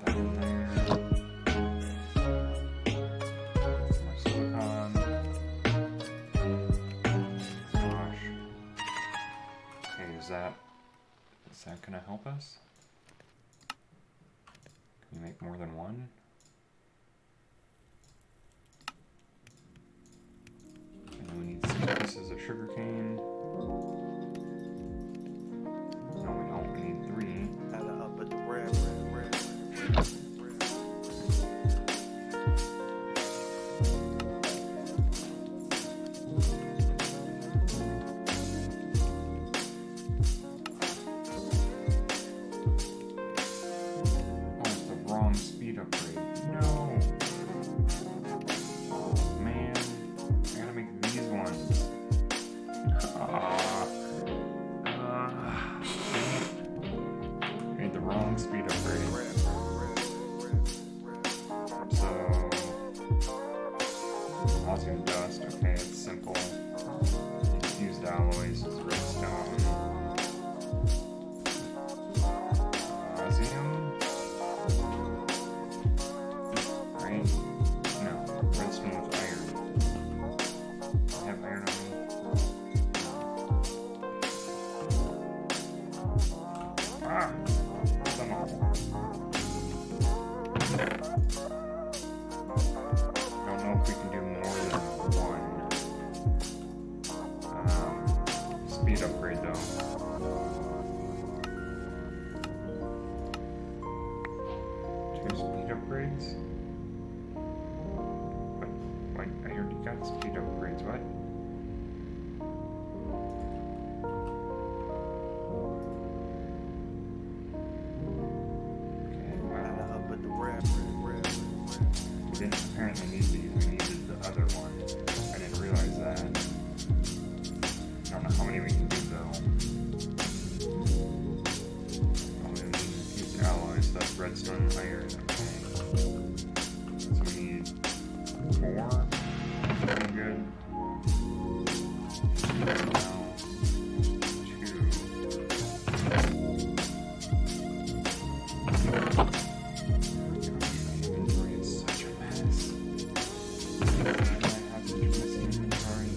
that in there. Some more silicon. Gosh. Okay, is that going to help us? Can we make more than one? And then we need 6 pieces of sugar cane. No, we don't. We need 3. Up at the red. Speed upgrade. No. Oh man, I gotta make these ones. Made the wrong speed upgrade. So, Osmium dust. Okay, it's simple. Fused alloys is redstone. Osmium. No, redstone with iron. I have iron on me. Ah! Come on. Don't know if we can do more than one. Speed upgrade though. 2 speed upgrades? I already got speed upgrades, what? Okay, wow. Up at the red. We didn't apparently need these, we needed the other one. I didn't realize that. I don't know how many we can do though. Oh, we need these alloys, that's redstone and iron, okay. So we need 4. Pretty good. Now, 2. My inventory is such a mess. I have such a messy inventory.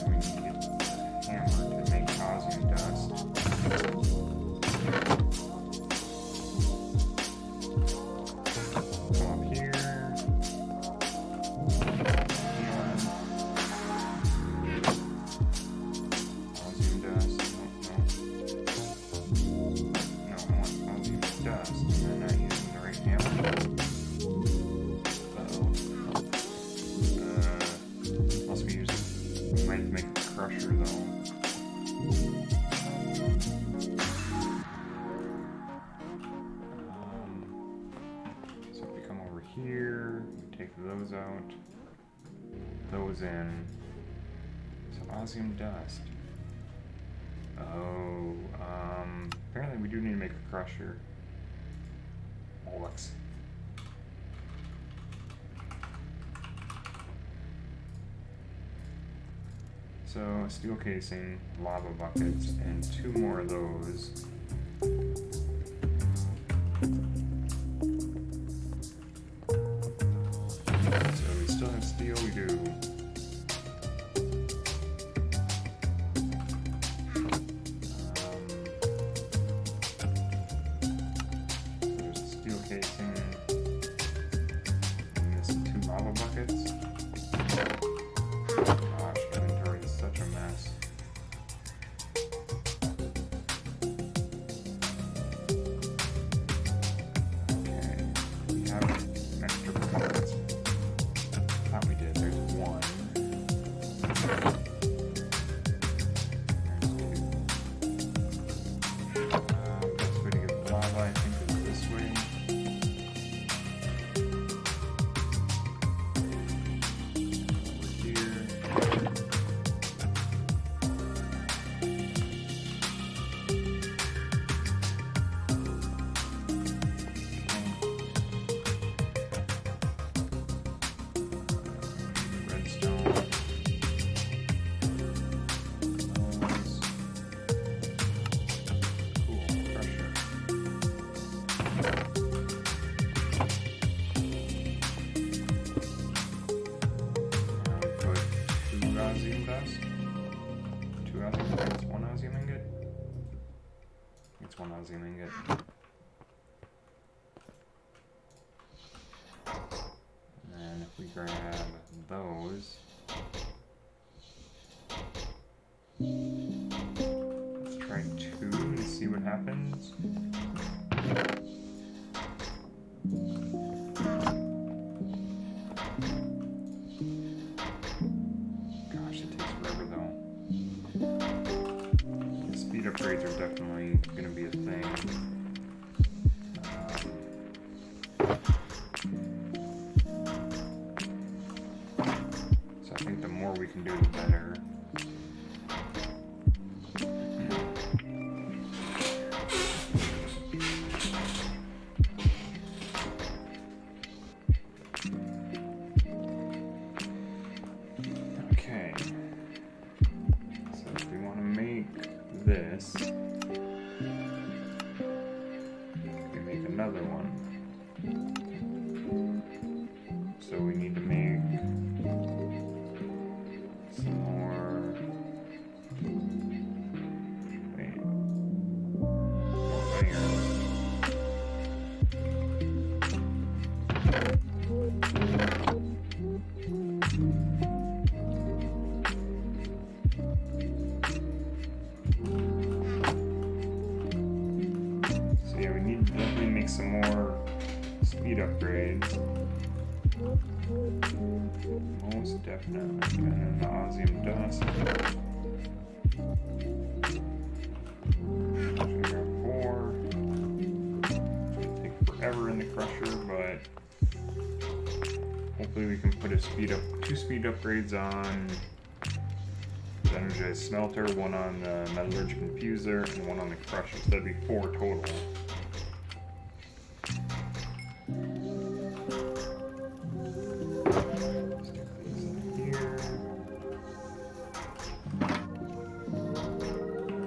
We need a hammer to make osmium dust. Come up here. Osmium dust. No, I want osmium dust. I'm not using the right hammer. Unless we use we might make a crusher though. So if we come over here, we take those out, those in. So osmium dust. Oh, apparently we do need to make a crusher. Bollocks. So, steel casing, lava buckets, and 2 more of those. So we still have steel, we do. There's a steel casing, and there's 2 lava buckets. Gosh, inventory is such a mess. Osium dust. 2 Osium ingots, 1 Osium ingot. It's 1 Osium ingot. And then if we grab those, let's try 2 to see what happens. Gosh, it takes forever though. The speed upgrades are definitely going to be a thing. So I think the more we can do, the better. Okay. So if we want to make this, we make another one. So we need to make some more. Wait. More iron. So yeah, we need to definitely make some more speed upgrades. Most definitely. And then the Osium dust. We got 4. It's gonna take forever in the crusher, but hopefully we can put a 2 speed upgrades on the energized smelter, 1 on the metallurgic infuser, and 1 on the crusher. So that'd be 4 total. Stick these in here.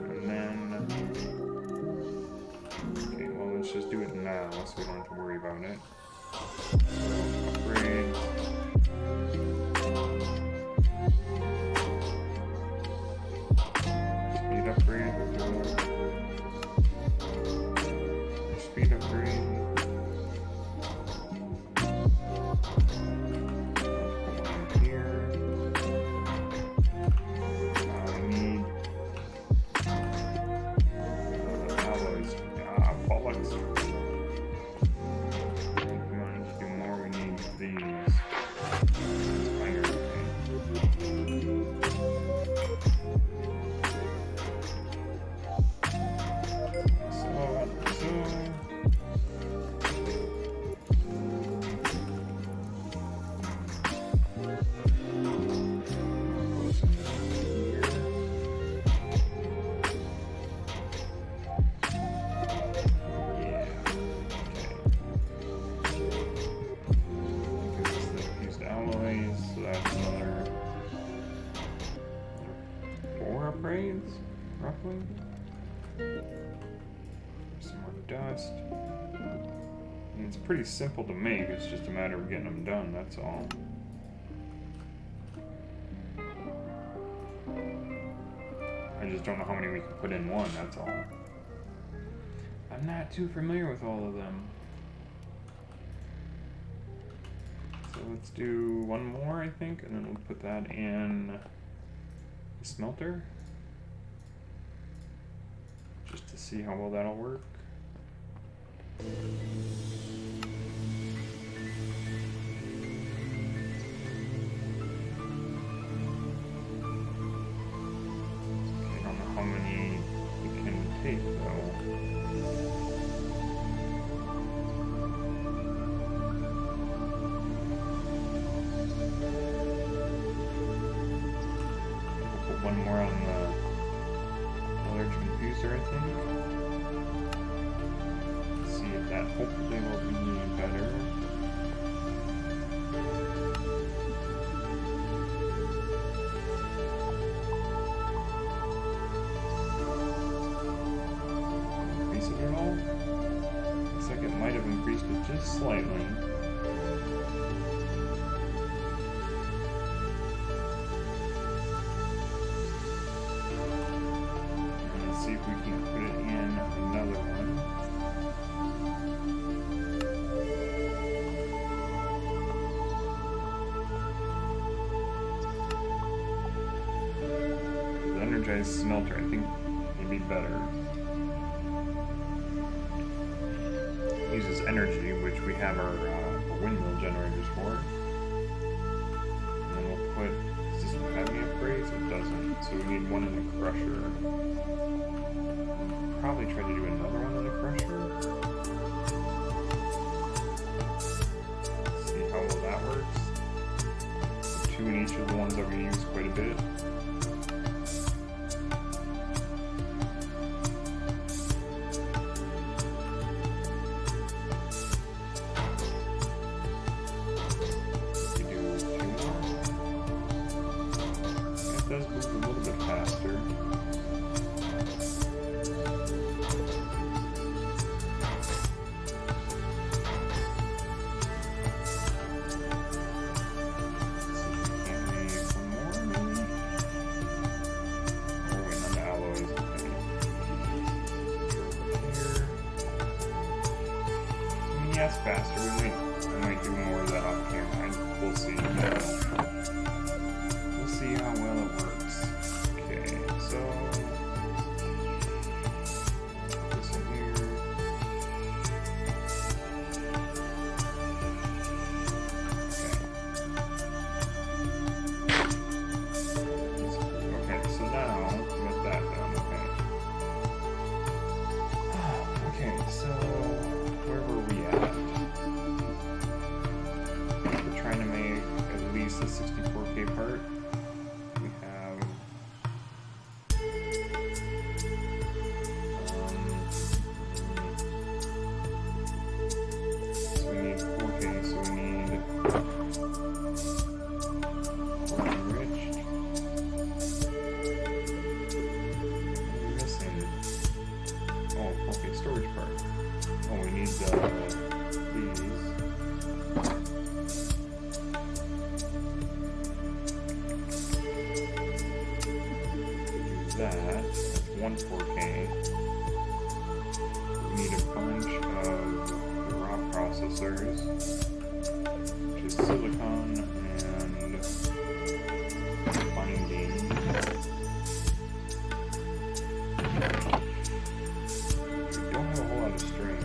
And then, okay, well let's just do it now so we don't have to worry about it. Upgrade. Speed upgrade. Speed upgrade. One here. We need alloys. Pollux. If we want to do more, we need these. Iron. Upgrades, roughly. Some more dust. And it's pretty simple to make, it's just a matter of getting them done, that's all. I just don't know how many we can put in one, that's all. I'm not too familiar with all of them. So let's do 1 more, I think, and then we'll put that in the smelter. Just to see how well that'll work. I don't know how many it can take though. We'll put 1 more on the metallurgic infuser, I think. See if that hopefully will be better. Increase it at all? Looks like it might have increased it just slightly. energized smelter. I think it'd be better. It uses energy, which we have our windmill generators for. And then we'll put. Does this have any upgrades? It doesn't. So we need one in the crusher. Probably try to do another one in the crusher. See how well that works. Two in each of the ones that we use quite a bit. We do two more. It does move a little bit faster. Yes, faster. I might do more of that off camera. We'll see. We'll see how well it works. Okay, so put this in here. Okay, so now we got that done. Okay, so where were we at? We're trying to make at least a 64K part. We have so we need 4K, so we need 4 enriched. What are we missing? Oh, 4K storage part. Oh, we need these. That's one 4K. We need a bunch of raw processors, which is silicon and binding. We don't have a whole lot of string.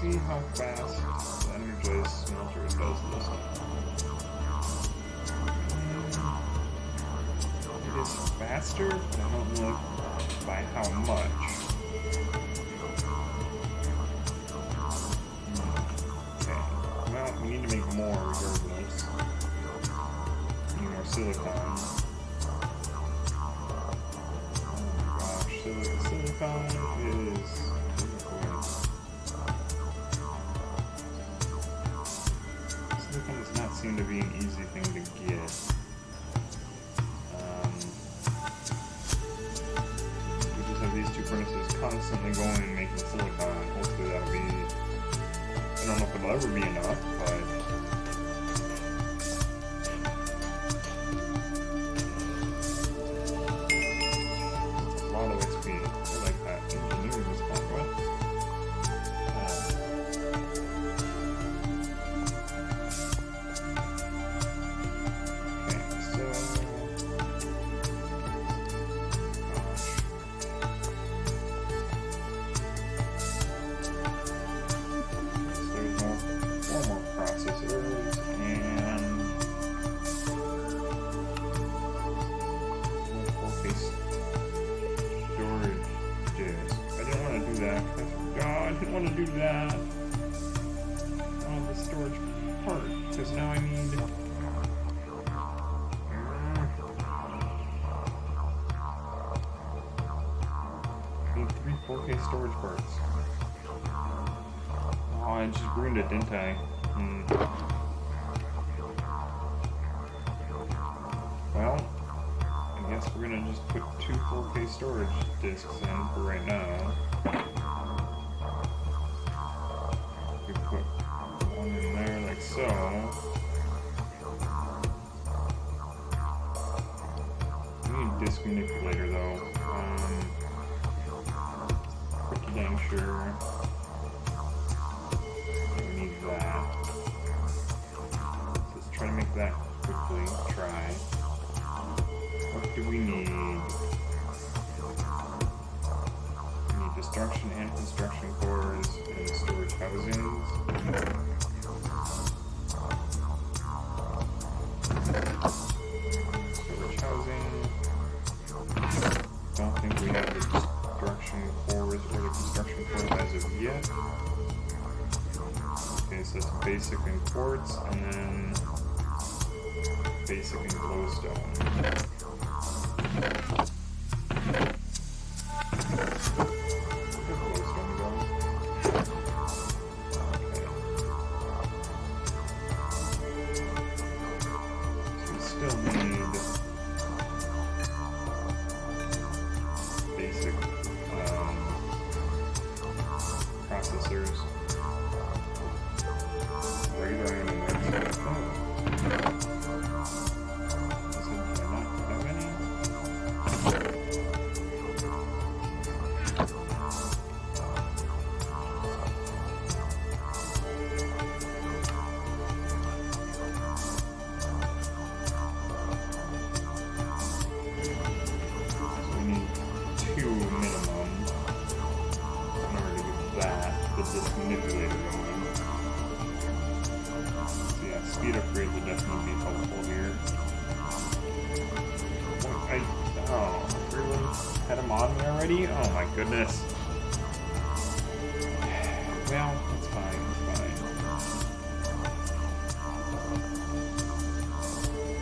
See how fast the energized smelter does this. It is faster, but I don't know by how much. Okay, well, we need to make more regardless. We need more silicon. Oh my gosh, silicon is... Silicon does not seem to be an easy thing to get. We just have these two furnaces constantly going and making silicon. Hopefully that'll be... I don't know if it'll ever be enough, but... It's a lot of XP. I like that. Engineering is fun. What? I didn't want to do that on the storage part, because now I need three 4K storage parts. Oh, I just ruined it, didn't I? Well, I guess we're gonna just put two 4K storage discs in for right now. We put sure. We need that. Let's try to make that quickly. Try. What do we need? We need destruction and construction cores and storage housings. Storage housing. Don't think we have the destruction cores or the construction cores as of yet. Okay, so it's basic and quartz, and then basic and glowstone. Processors. Regular and emergency. Oh. Does it not have any? So we need 2 minimum. This manipulator going. So yeah, speed upgrades would definitely be helpful here. Oh, really? Had him on me already? Oh my goodness. Well, it's fine, it's fine.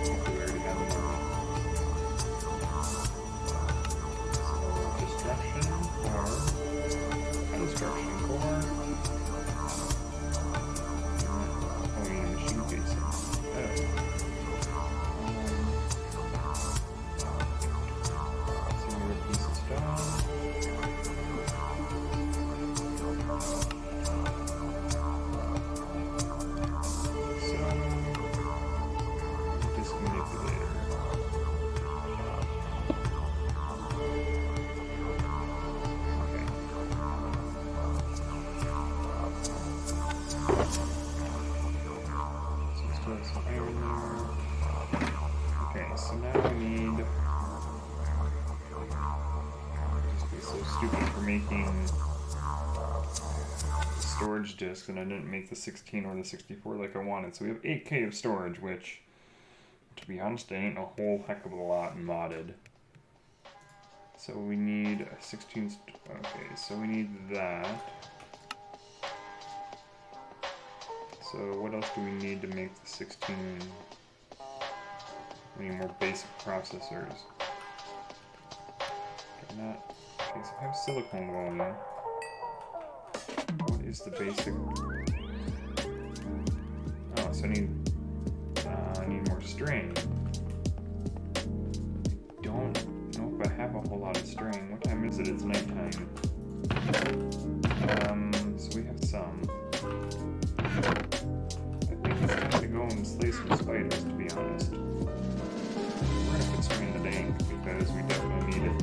Hopefully we already have him on. So, destruction core. Destruction core. Machine casing. Singular piece of stone. Disk manipulator. Okay, so now we need. Just be so stupid for making storage disks, and I didn't make the 16 or the 64 like I wanted. So we have 8K of storage, which, to be honest, ain't a whole heck of a lot modded. So we need a 16. Okay, so we need that. So what else do we need to make the 16? We need more basic processors. Okay, so I have silicone going. What is the basic? Oh, so I need more string. Don't know if I have a whole lot of string. What time is it? It's nighttime. So we have some. I think it's time to go and slay some spiders, to be honest. We're gonna put string in the tank because we definitely need it.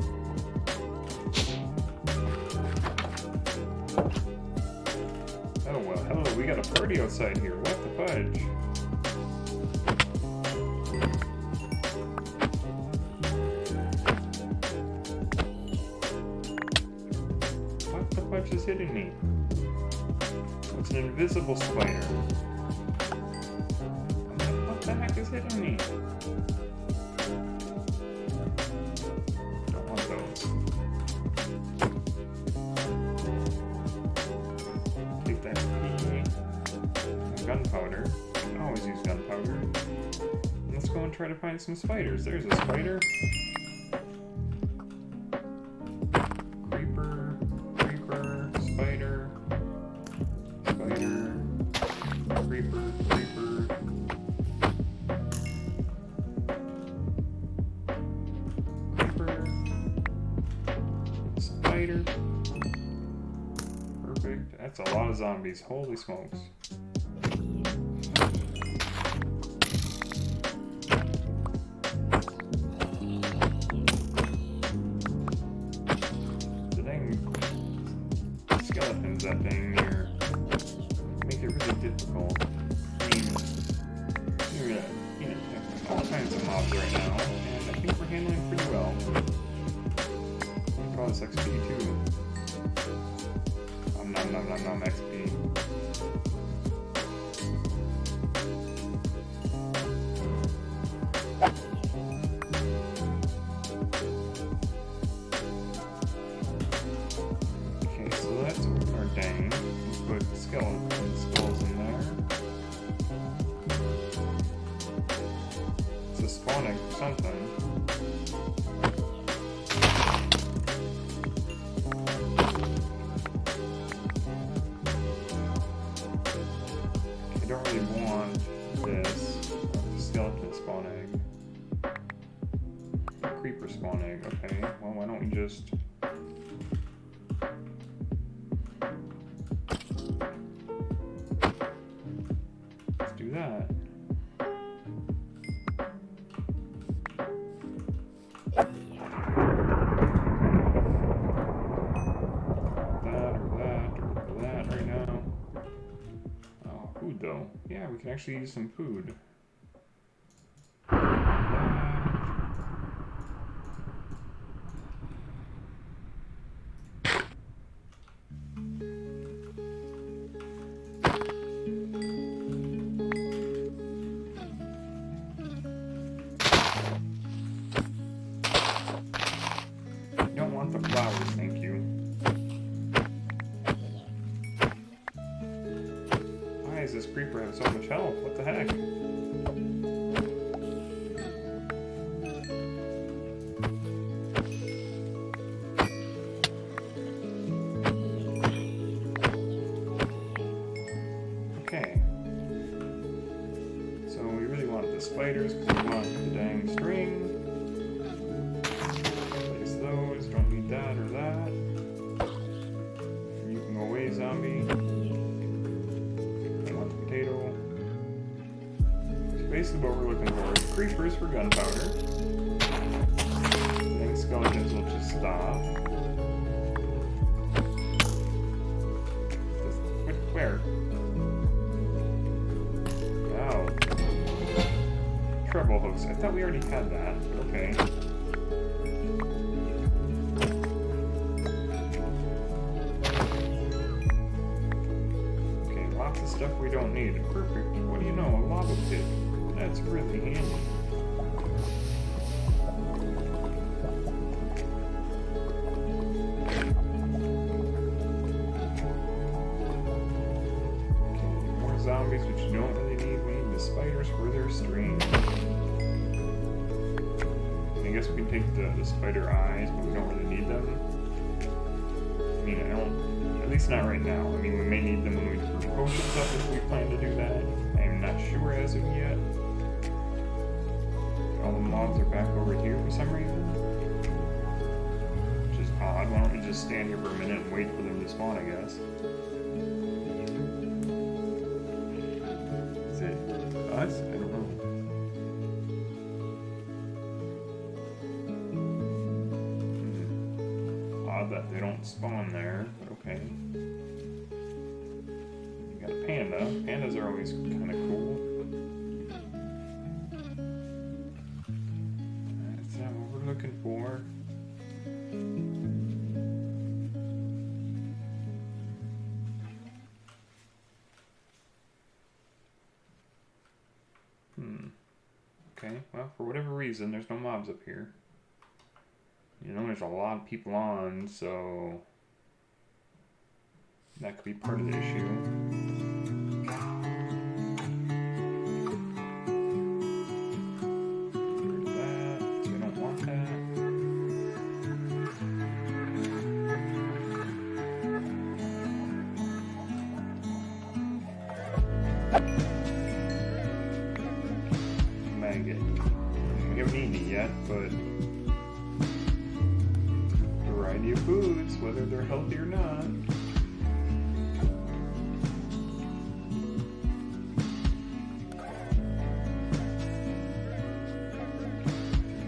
Oh well, hello, we got a party outside here. What the fudge? What the fudge is hitting me? It's an invisible spider. What the heck is hitting me? Don't want those. Take that key. Gunpowder. I can always use gunpowder. Let's go and try to find some spiders. There's a spider. Creeper. Creeper. Spider. Spider. Creeper. Creeper. Creeper. Spider. Perfect. That's a lot of zombies. Holy smokes. skeletons that dang near make it really difficult. I mean, you're gonna attack all kinds of mobs right now, and I think we're handling pretty well. Look at all this XP too. Nom XP. Okay, so that's our dang. We'll put skulls in there. It's a spawning for something. I don't really want this. Skeleton spawn egg. Creeper spawn egg. Okay, well, why don't we just... let's do that. That right now. Oh, food though. Yeah, we can actually use some food. Don't want the flowers, thank you. Why does this creeper have so much health? What the heck? Okay. So we really want the spiders because we want the dang string. Place those, don't need that or that. You can go away, zombie. I want the potato. So basically what we're looking for is creepers for gunpowder. Dang skeletons will just stop. Where? Treble hooks. I thought we already had that. Okay. Okay, lots of stuff we don't need. Perfect. What do you know? A lava pit. That's really handy. Okay, more zombies, which you don't really need. We need the spiders for their string. I guess we can take the spider eyes, but we don't really need them. I mean, I don't, at least not right now. I mean, we may need them when we brew potions up if we plan to do that. I am not sure as of yet. All the mobs are back over here for some reason. Which is odd. Why don't we just stand here for a minute and wait for them to spawn, I guess. Is it us? I don't know. That they don't spawn there, but okay. You got a panda. Pandas are always kind of cool. That's not what we're looking for. Okay, well, for whatever reason, there's no mobs up here. You know, there's a lot of people on, so that could be part of the issue. There's that. We don't want that. Maggot. We haven't eaten it yet, but variety of foods, whether they're healthy or not.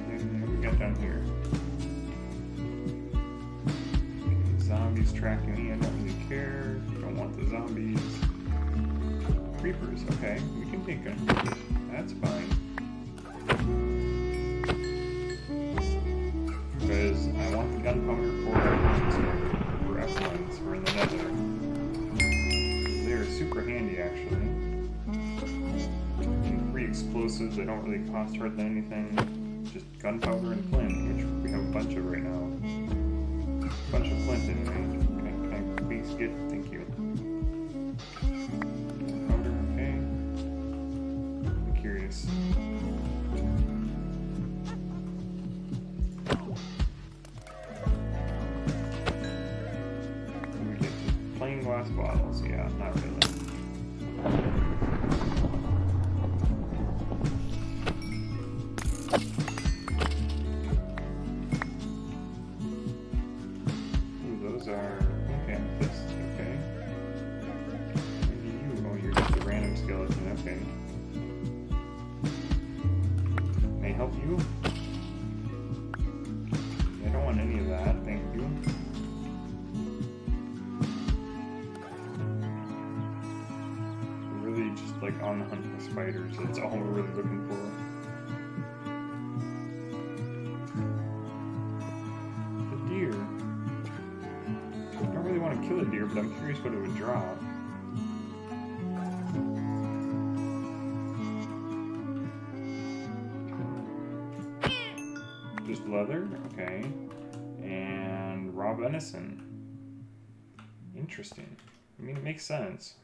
And what do we got down here? Okay, zombies tracking me, I don't really care. numbers. Okay, we can take them. That's fine. Because I want the gunpowder for F1s, for in the nether. They're super handy, actually. And free explosives, they don't really cost hardly anything. Just gunpowder and flint, which we have a bunch of right now. A bunch of flint anyway. Can I please get, thank you. Gunpowder, okay. I'm curious. We get plain glass bottles, yeah, not really. On the hunt for spiders. That's all we're really looking for. The deer. I don't really want to kill a deer, but I'm curious what it would drop. Just leather? Okay. And raw venison. Interesting. I mean, it makes sense.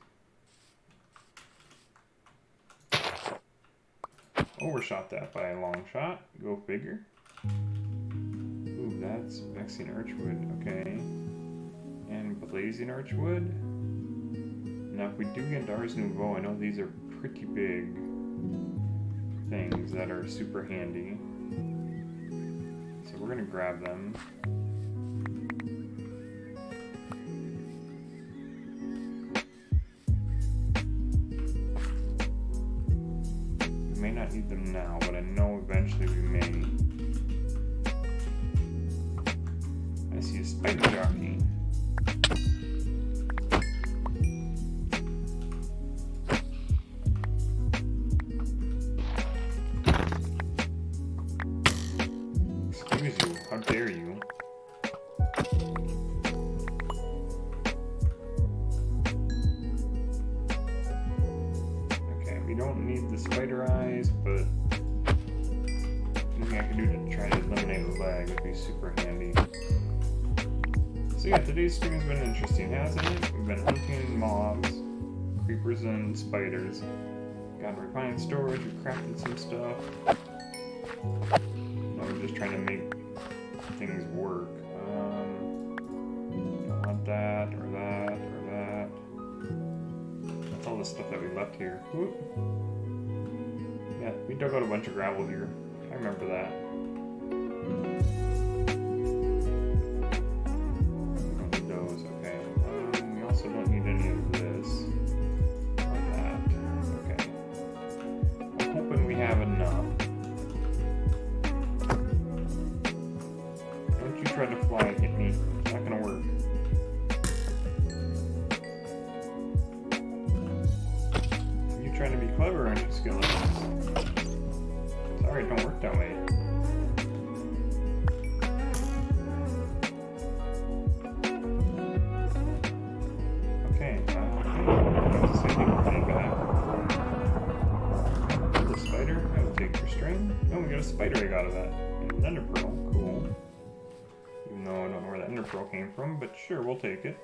Overshot that by a long shot. Go figure. Ooh, that's Vexing Archwood. Okay. And Blazing Archwood. Now, if we do get Ars Nouveau, I know these are pretty big things that are super handy. So we're gonna grab them. May not need them now, but I know eventually we may. I see a spider jockey. Excuse you, how dare you? We don't need the spider eyes, but anything I can do to try to eliminate the lag would be super handy. So yeah, today's stream has been interesting, hasn't it? We've been hunting mobs, creepers and spiders. Got refined storage, we crafted some stuff. Now we're just trying to make things work. Don't want that, or that, or that. That's all the stuff that we left here. Whoop. Yeah, we dug out a bunch of gravel here. I remember that. We don't need those, okay. We also don't need any of this. Or that. Okay. I'm hoping we have enough. Don't you try to fly and hit me. It's not gonna work. You're trying to be clever, aren't you, skeletons? Sorry, it don't work that way. Okay, the spider, I will take your string. Oh, we got a spider egg out of that. And an ender pearl, cool. Even though I don't know where that ender pearl came from, but sure, we'll take it.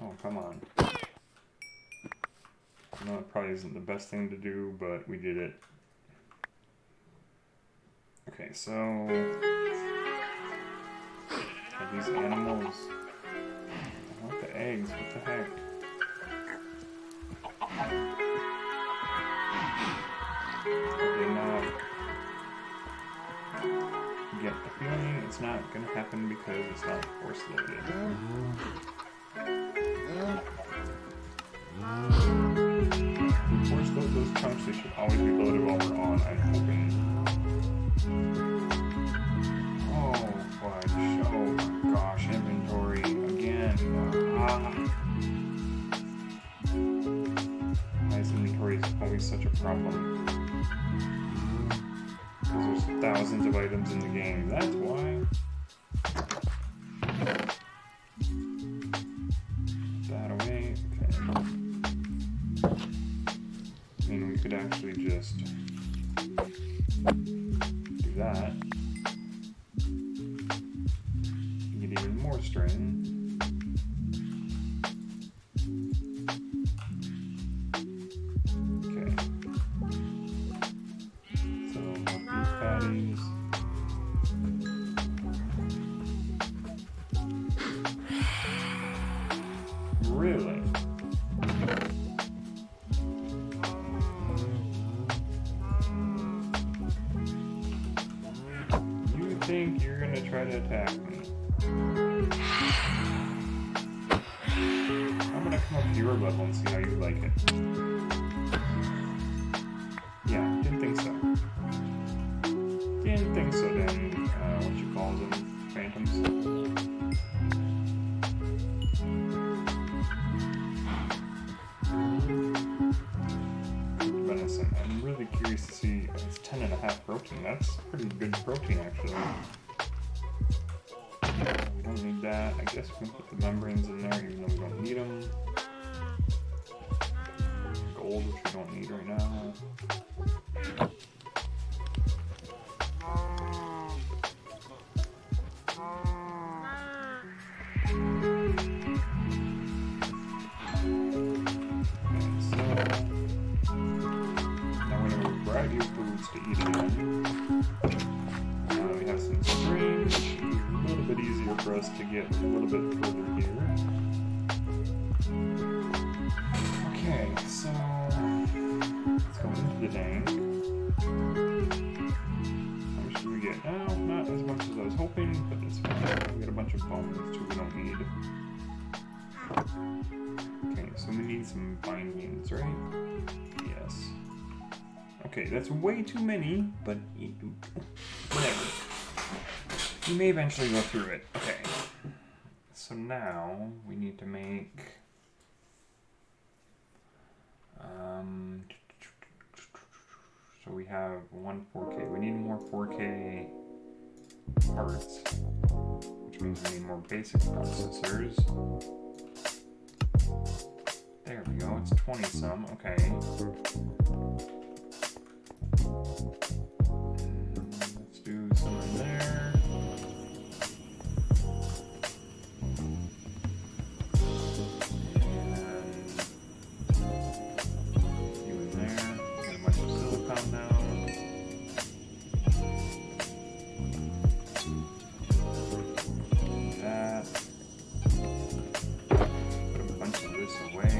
Oh, come on. I know it probably isn't the best thing to do, but we did it. Okay, so... are these animals... I want the eggs, what the heck? Are they not... get the feeling it's not gonna happen because it's not force loaded. Force load those chunks, they should always be loaded while we're on, I'm hoping. Oh, why? problem. Because there's thousands of items in the game. That's why. Put that away. Okay. I mean, we could actually just do that. Get even more string. Okay. So these patties. Really? You think you're gonna try to attack me? I'm gonna come up to your level and see how you like it. Yeah, didn't think so. Didn't think so then, what you call them? Phantoms? Venison. I'm really curious to see, it's 10.5 protein. That's pretty good protein actually. We don't need that. I guess we can put the membranes in there even though we don't need them. Gold, which we don't need right now. Variety of foods to eat again. We have some string, which is a little bit easier for us to get a little bit further here. Okay, so let's go into the tank. How much do we get? Oh, not as much as I was hoping, but it's fine. We got a bunch of bones too we don't need. Okay, so we need some bindings, right? Yes. Okay, that's way too many, but whatever. You may eventually go through it. Okay. So now we need to make so we have one 4K. We need more 4K parts, which means we need more basic processors. There we go. It's 20 some. Okay. Let's do some in there. And you in there. Get a bunch of silicon now. That. Put a bunch of this away.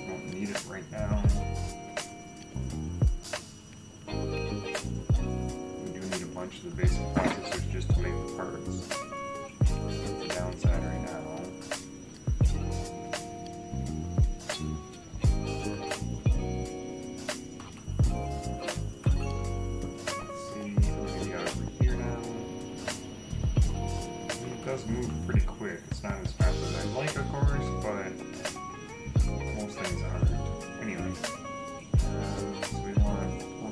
Don't need it right now. Bunch of the basic processors just to make the parts. That's the downside right now. Let's see what we got over here now. It does move pretty quick. It's not as fast as I'd like, of course, but most things aren't. Anyway, so we want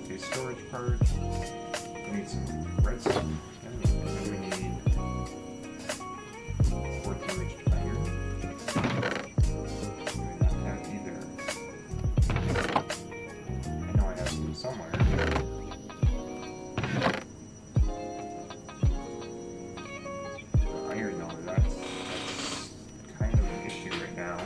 4K storage parts. We need some redstone, and then we need 14-inch iron. Do we not have either? I know I have some somewhere. Iron, though, that's kind of an issue right now.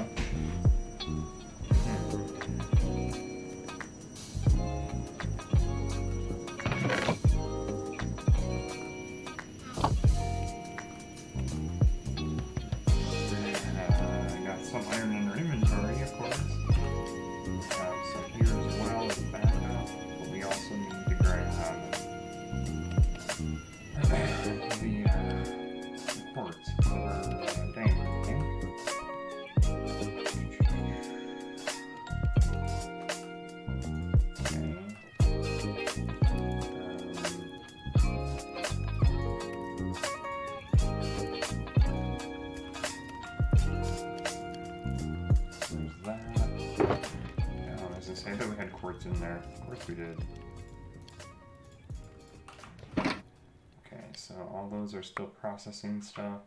quartz in there. Of course we did. Okay, so all those are still processing stuff.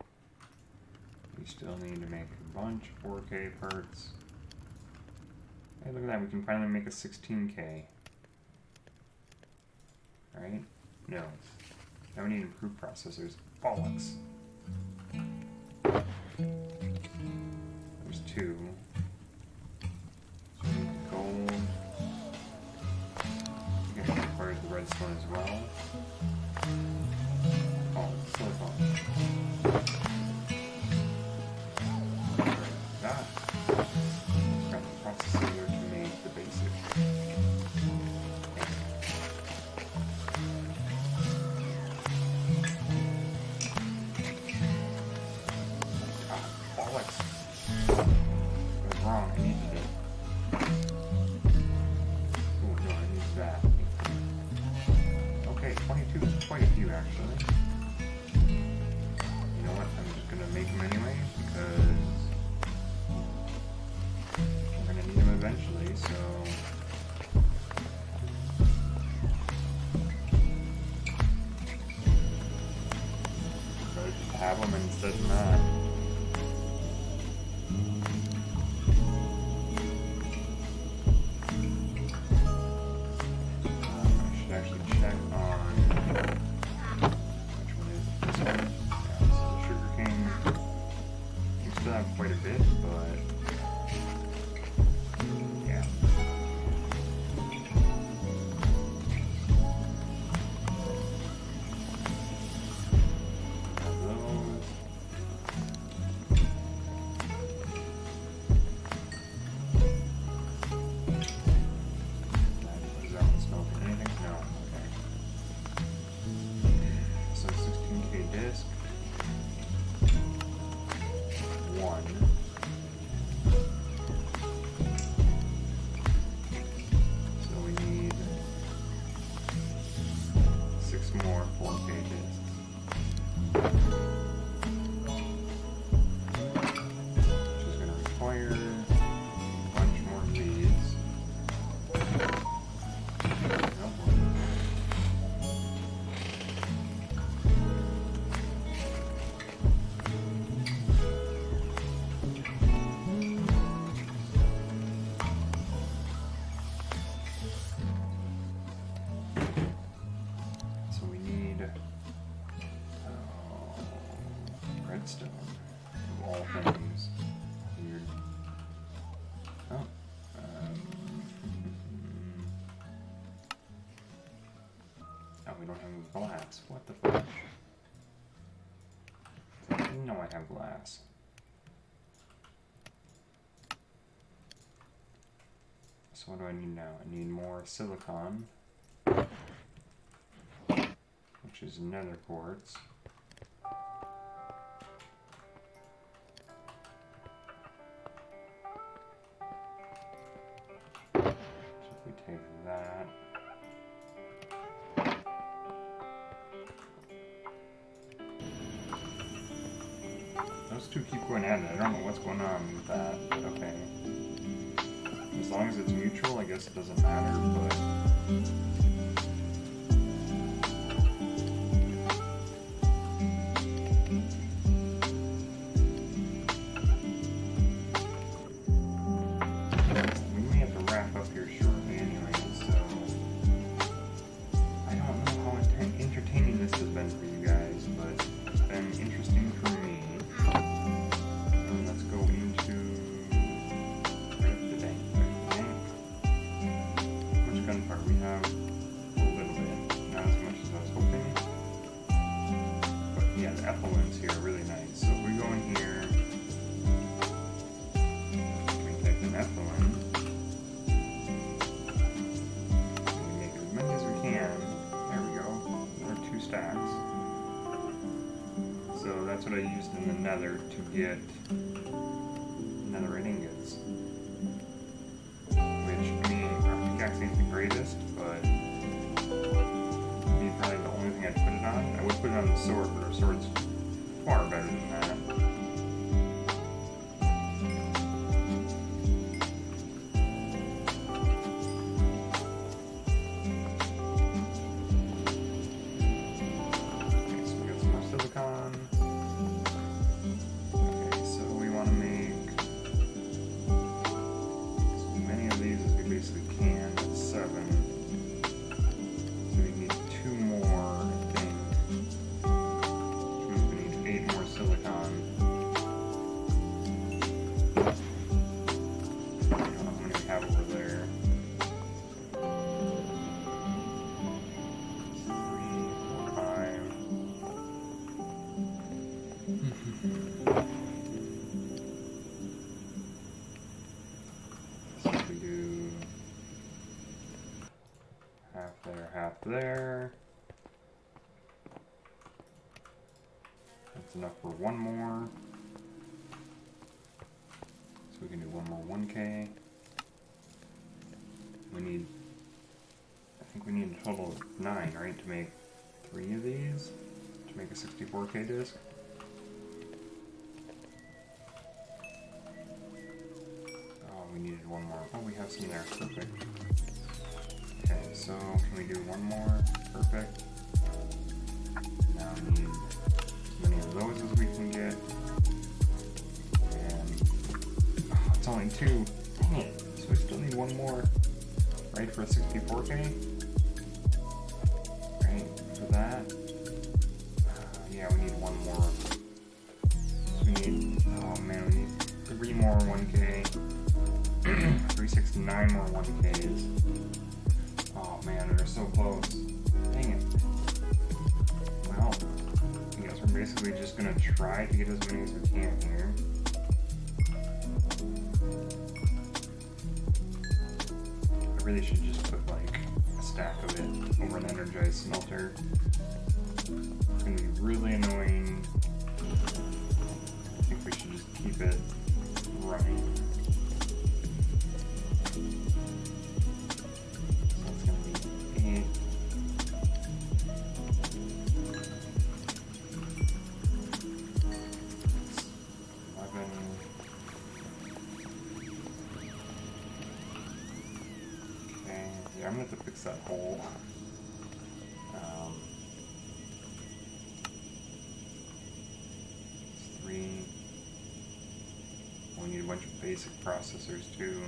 We still need to make a bunch of 4K parts. Hey, look at that, we can finally make a 16K. Right? No. Now we need improved processors. Bollocks. There's 2. So we need the gold. I think it requires the redstone as well. Oh, silicone. That. Got the processor to make the basic. Have them instead of not. I should actually check on which one is it? This one? Yeah, this is the sugar cane. We still have quite a bit, but yeah. More 4K discs. Which is going to require a bunch more of these. Redstone, of all things. Weird. Oh. Oh, we don't have glass. What the fuck? No, I have glass. So what do I need now? I need more silicon, which is nether quartz. Take that. Those two keep going at it. I don't know what's going on with that. Okay. As long as it's mutual, I guess it doesn't matter, but... we may have to wrap up here shortly anyway, so... I don't know how entertaining this has been for you guys, but it's been interesting for me. Let's go into... gunpowder. We have a little bit, not as much as I was hoping. But yeah, the effluents here are really nice. So if we go in here, we can type in effluent. And we make as many as we can. There we go. There are 2 stacks. So that's what I used in the nether to get netherite ingots. Ain't the greatest, but it'd be probably the only thing I'd put it on. I would put it on the sword, but our sword's far better than that. enough there. That's enough for one more. So we can do one more 1K. We need, I think we need a total of 9, right, to make 3 of these, to make a 64K disc. Oh, we needed one more. Oh, we have some there. Perfect. Okay, so can we do one more? Perfect. Now we need as many of those as we can get. And oh, it's only 2. Dang it. So we still need one more, right, for a 64K? Right, for that. Yeah, we need one more. So we need, oh man, we need 3 more 1K. 369 more 1Ks. Oh man, they're so close. Dang it. Well, I guess we're basically just gonna try to get as many as we can here. I really should just put like a stack of it over an energized smelter. It's gonna be really annoying. I think we should just keep it running. I'm gonna have to fix that hole. It's 3. We need a bunch of basic processors too.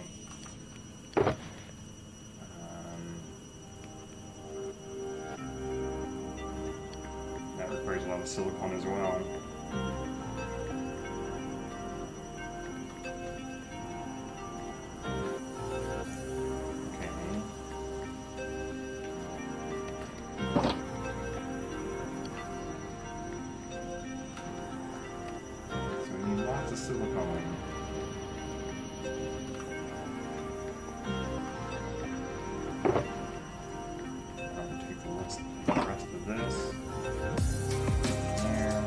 That requires a lot of silicon as well. The silicone. I'll take the rest of this. There.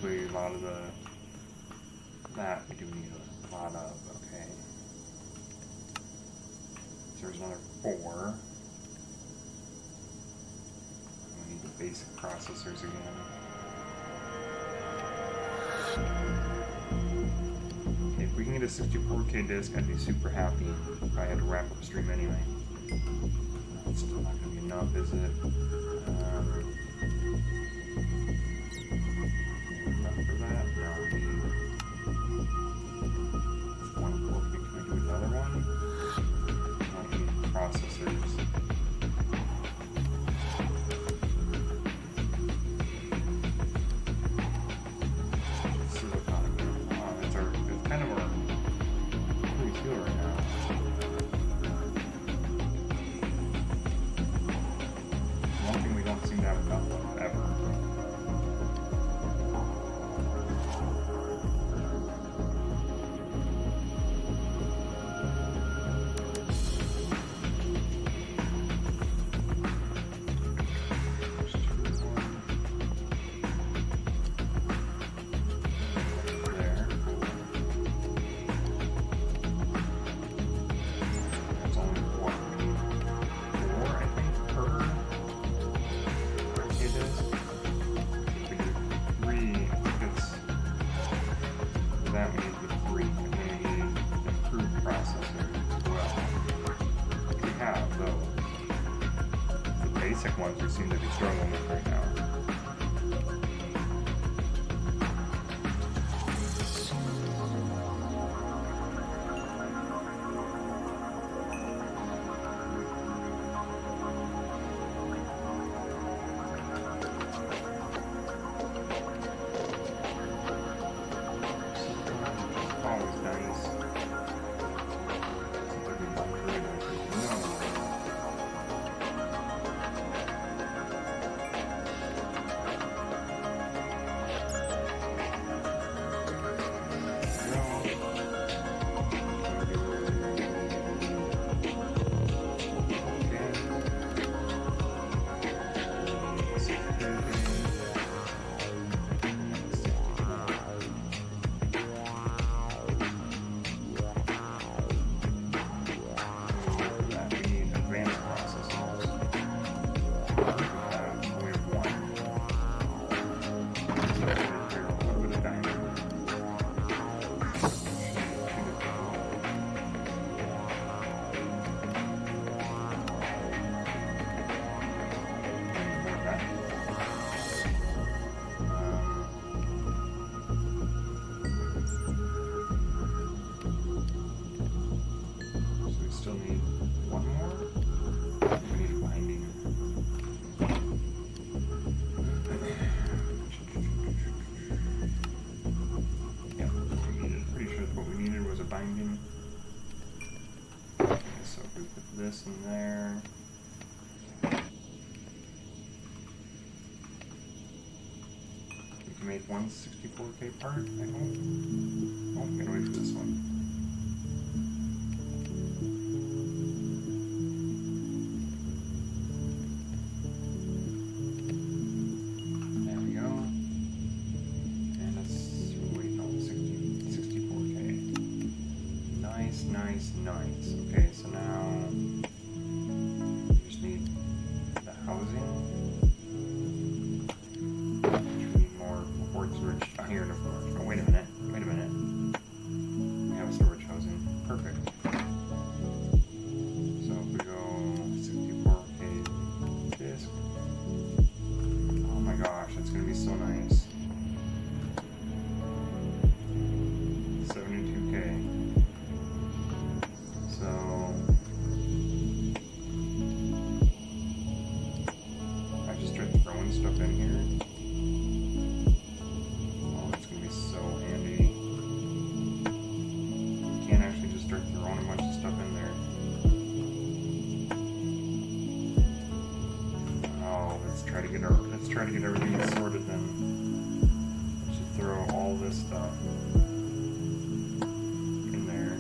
actually a lot of that we do need a lot of. Okay. So there's another 4. We need the basic processors again. Okay, if we can get a 64K disc, I'd be super happy if I had to wrap up stream anyway. It's still not going to be enough, is it? Enough for that? No, we need 1 4K. Can we do another one? No, we need processors. Ones we seem to be struggling with right now. Always nice. Binding. Okay, so if we put this in there. We can make one 64K part, I hope. Oh, I'm gonna wait for this one. There we go. And let's wait, no, 64K. Nice, nice, nice. Okay, so now we just need the housing. We need more quartz rich iron, of course. Oh, wait a minute. Wait a minute. We have storage housing. Perfect. So if we go 64K disc. Oh my gosh, that's gonna be so nice. 72K. So I just start throwing stuff in here. Oh, it's gonna be so handy. You can't actually just start throwing a bunch of stuff in there. Oh, let's try to get everything sorted then. Should throw all this stuff in there.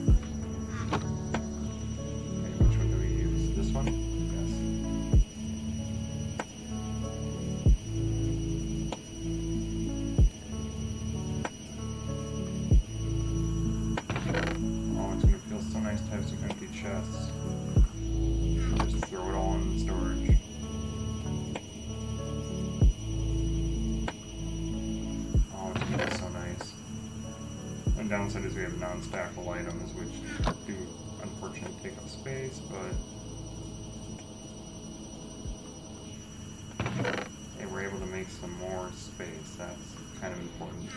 This one? Yes. only downside is we have non-stackable items, which do unfortunately take up space, but hey, we're able to make some more space. That's kind of important.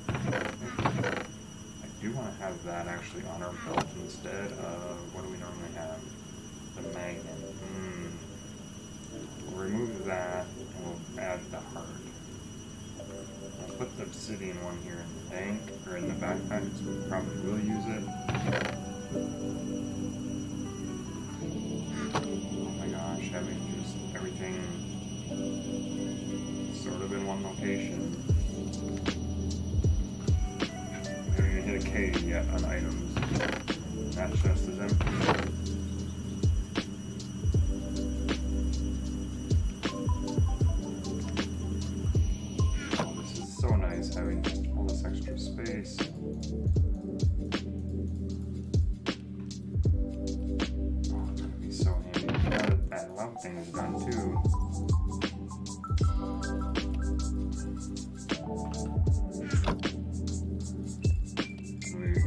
I do want to have that actually on our belt instead of, what do we normally have? The magnet. We'll remove that and we'll add the heart. I'll put the obsidian one here in the tank, or in the backpack, so we probably will use it. Oh my gosh, having just everything sort of in one location. We haven't even hit a K yet on items. That chest is empty. Having all this extra space. Oh, it's gonna be so handy. Now that that love thing is done too.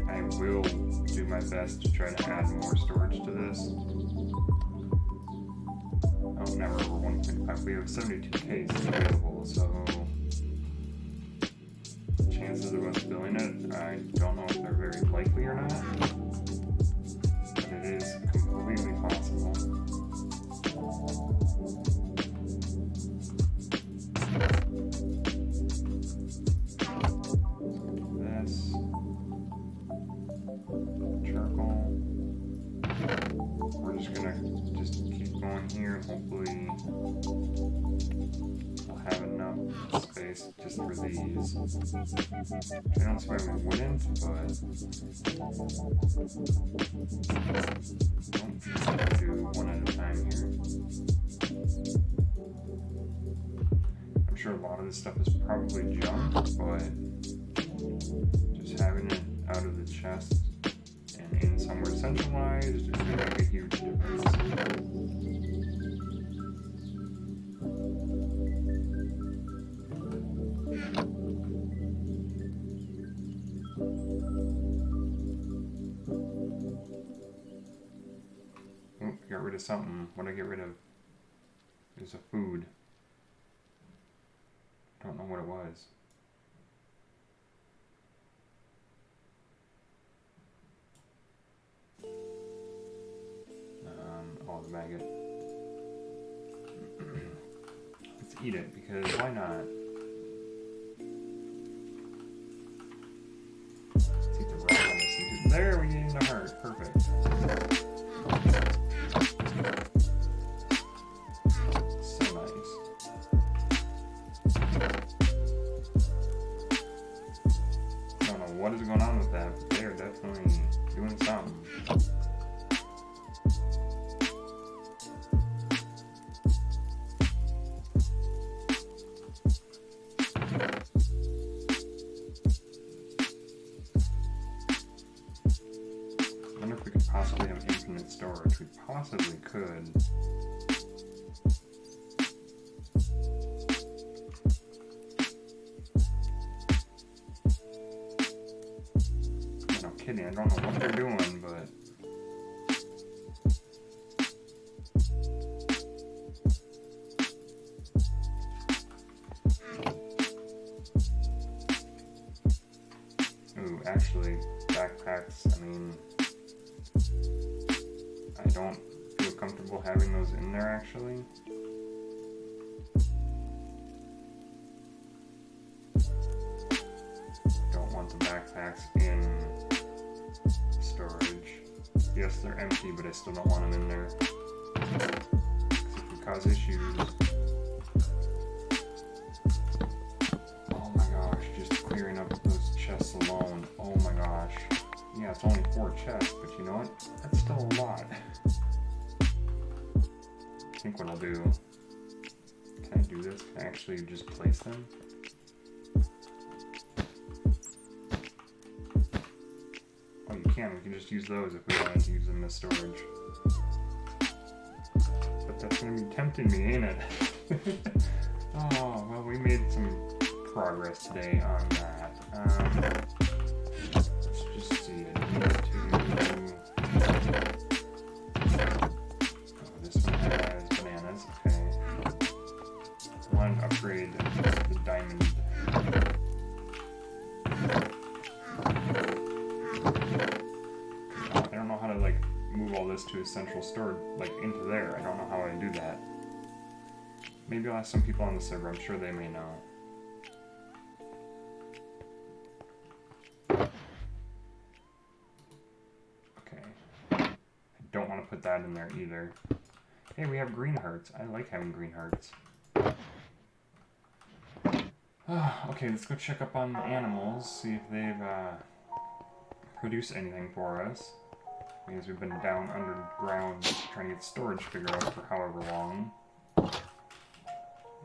I will do my best to try to add more storage to this. Oh, never over 1.5. We have 72 cases available, so chances of us filling it, I don't know if they're very likely or not, but it is completely possible. This charcoal. We're just gonna keep going here, and hopefully we'll have enough space just for these. I don't see why we wouldn't, but don't do one at a time here. I'm sure a lot of this stuff is probably junk, but just having it out of the chest and in somewhere centralized is going to make a huge difference. Oh, got rid of something. What did I get rid of? There's a food. I don't know what it was. Oh, the maggot. Let's eat it, because why not? Let's eat the rat on this. There, we get in the heart. Perfect. So nice. I don't know what is going on with that, but they are definitely doing something. Possibly have infinite storage. We possibly could. No kidding, I don't know what they're doing, but ooh, actually, backpacks, I mean, I don't feel comfortable having those in there, actually. Don't want the backpacks in storage. Yes, they're empty, but I still don't want them in there. Because it could cause issues. Oh my gosh, just clearing up those chests alone. Oh my gosh. Yeah, it's only 4 chests, but you know what? That's still a lot. I think what I'll do... Can I do this? Can I actually just place them? Oh, you can. We can just use those if we wanted to use them as storage. But that's going to be tempting me, ain't it? Oh, well, we made some progress today on that. Let's just see. I need to... Oh, this one has bananas. Okay. I want to upgrade the diamond. I don't know how to, like, move all this to a central store, like, into there. I don't know how I do that. Maybe I'll ask some people on the server. I'm sure they may know. Okay. I don't want to put that in there either. Hey, we have green hearts. I like having green hearts. Okay, let's go check up on the animals, see if they've produced anything for us. Because we've been down underground trying to get storage figured out for however long.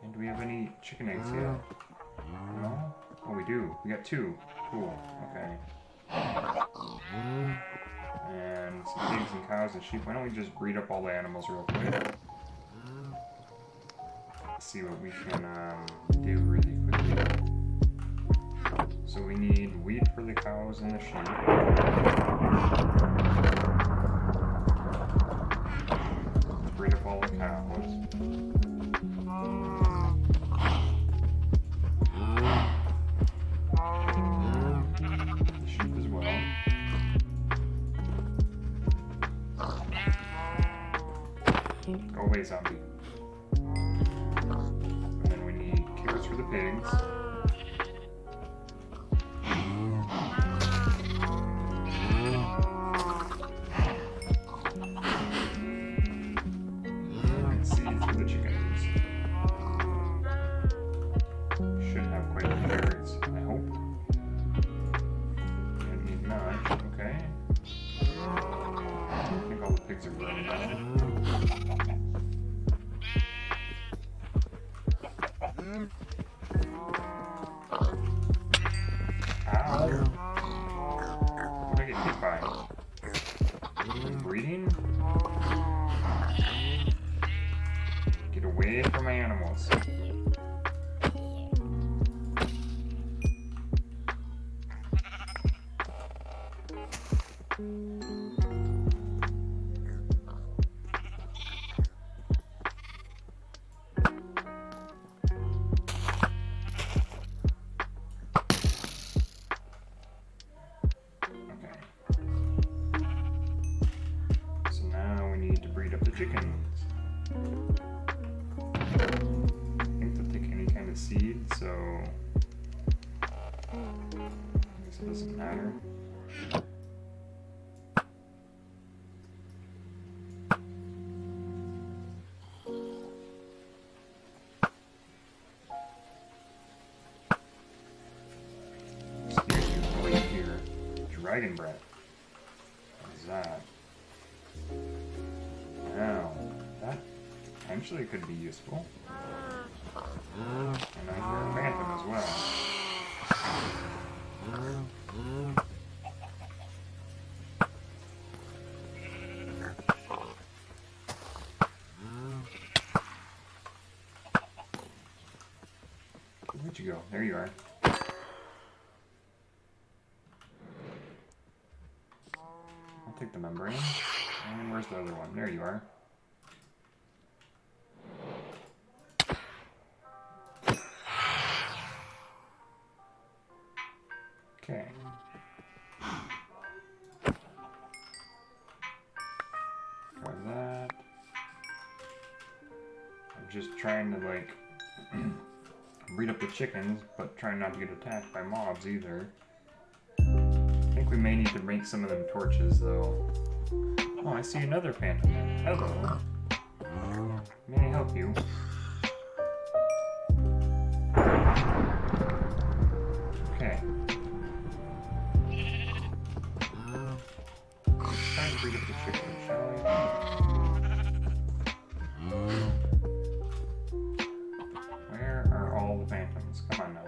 And do we have any chicken eggs yet? No? Oh, we do. We got 2. Cool. Okay. And some pigs and cows and sheep. Why don't we just breed up all the animals real quick? Let's see what we can do really quickly. So we need wheat for the cows and the sheep. Breed up all the cows. The sheep as well. Go away, zombie. And then we need carrots for the pigs. Get away from my animals. Chickens. I think they'll take any kind of seed, so I guess it doesn't matter. Excuse you, wait here. Dragon breath. What is that? Now, that potentially could be useful. And I hear a phantom as well. Where'd you go? There you are. I'll take the membrane. And where's the other one? There you are. Okay. Try that. I'm just trying to, like, breed up the chickens, but trying not to get attacked by mobs either. I think we may need to make some of them torches, though. Oh, I see another phantom there. Hello. May I help you? Okay. Let's try to breed up the chicken, shall we? Where are all the phantoms? Come on now.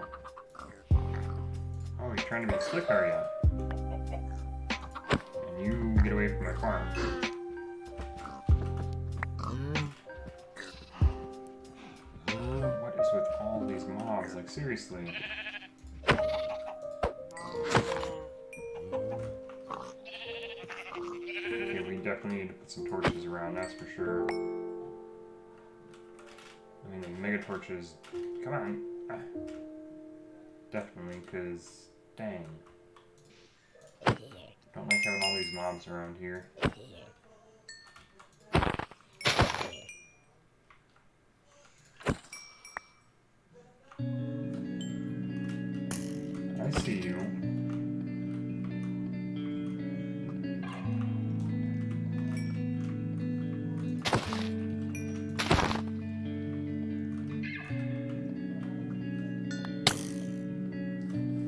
Oh, you're trying to be slick, are you? You get away from my farm. seriously. Okay, we definitely need to put some torches around, that's for sure. I mean, the mega torches. Come on. Ah. Definitely, because, dang. Don't like having all these mobs around here. I see you.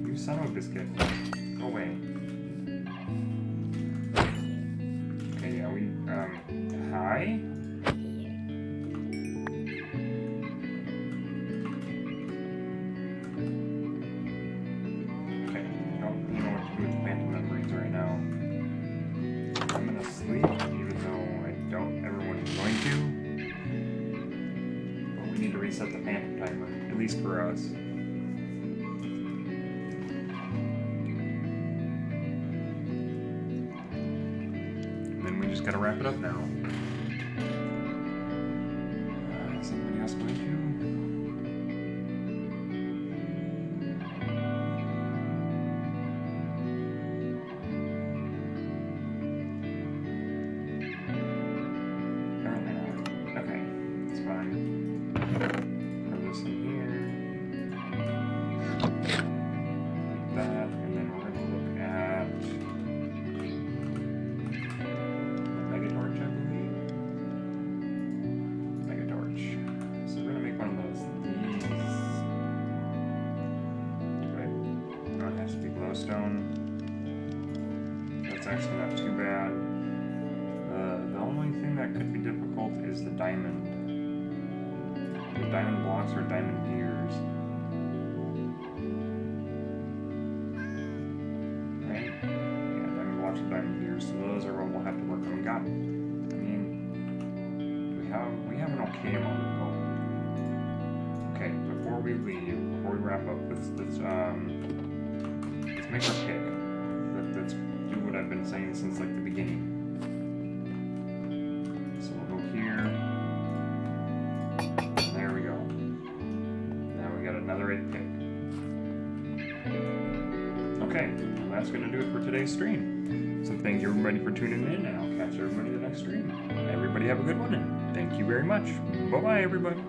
You son of a biscuit. Go away. Okay, yeah, we, hi? Okay, don't know what to do with the phantom memories right now. I'm gonna sleep, even though I don't, everyone's going to. But we need to reset the phantom timer, at least for us. Just gotta wrap it up now. Is anybody else going to? Apparently not. Okay, it's fine. Throw this in here. That, and then we're gonna look at stone. That's actually not too bad. The only thing that could be difficult is the diamond. The diamond blocks or diamond gears. Right? Yeah, diamond blocks or diamond gears. So those are what we'll have to work on. We got, I mean, we have an okay amount of gold. Okay, before we leave, before we wrap up, let's make our pick. Let's do what I've been saying since like the beginning. So we'll go here. There we go. Now we got another 8 pick. Okay, well, that's gonna do it for today's stream. So thank you everybody for tuning in, and I'll catch everybody in the next stream. Everybody have a good one, and thank you very much. Bye bye everybody.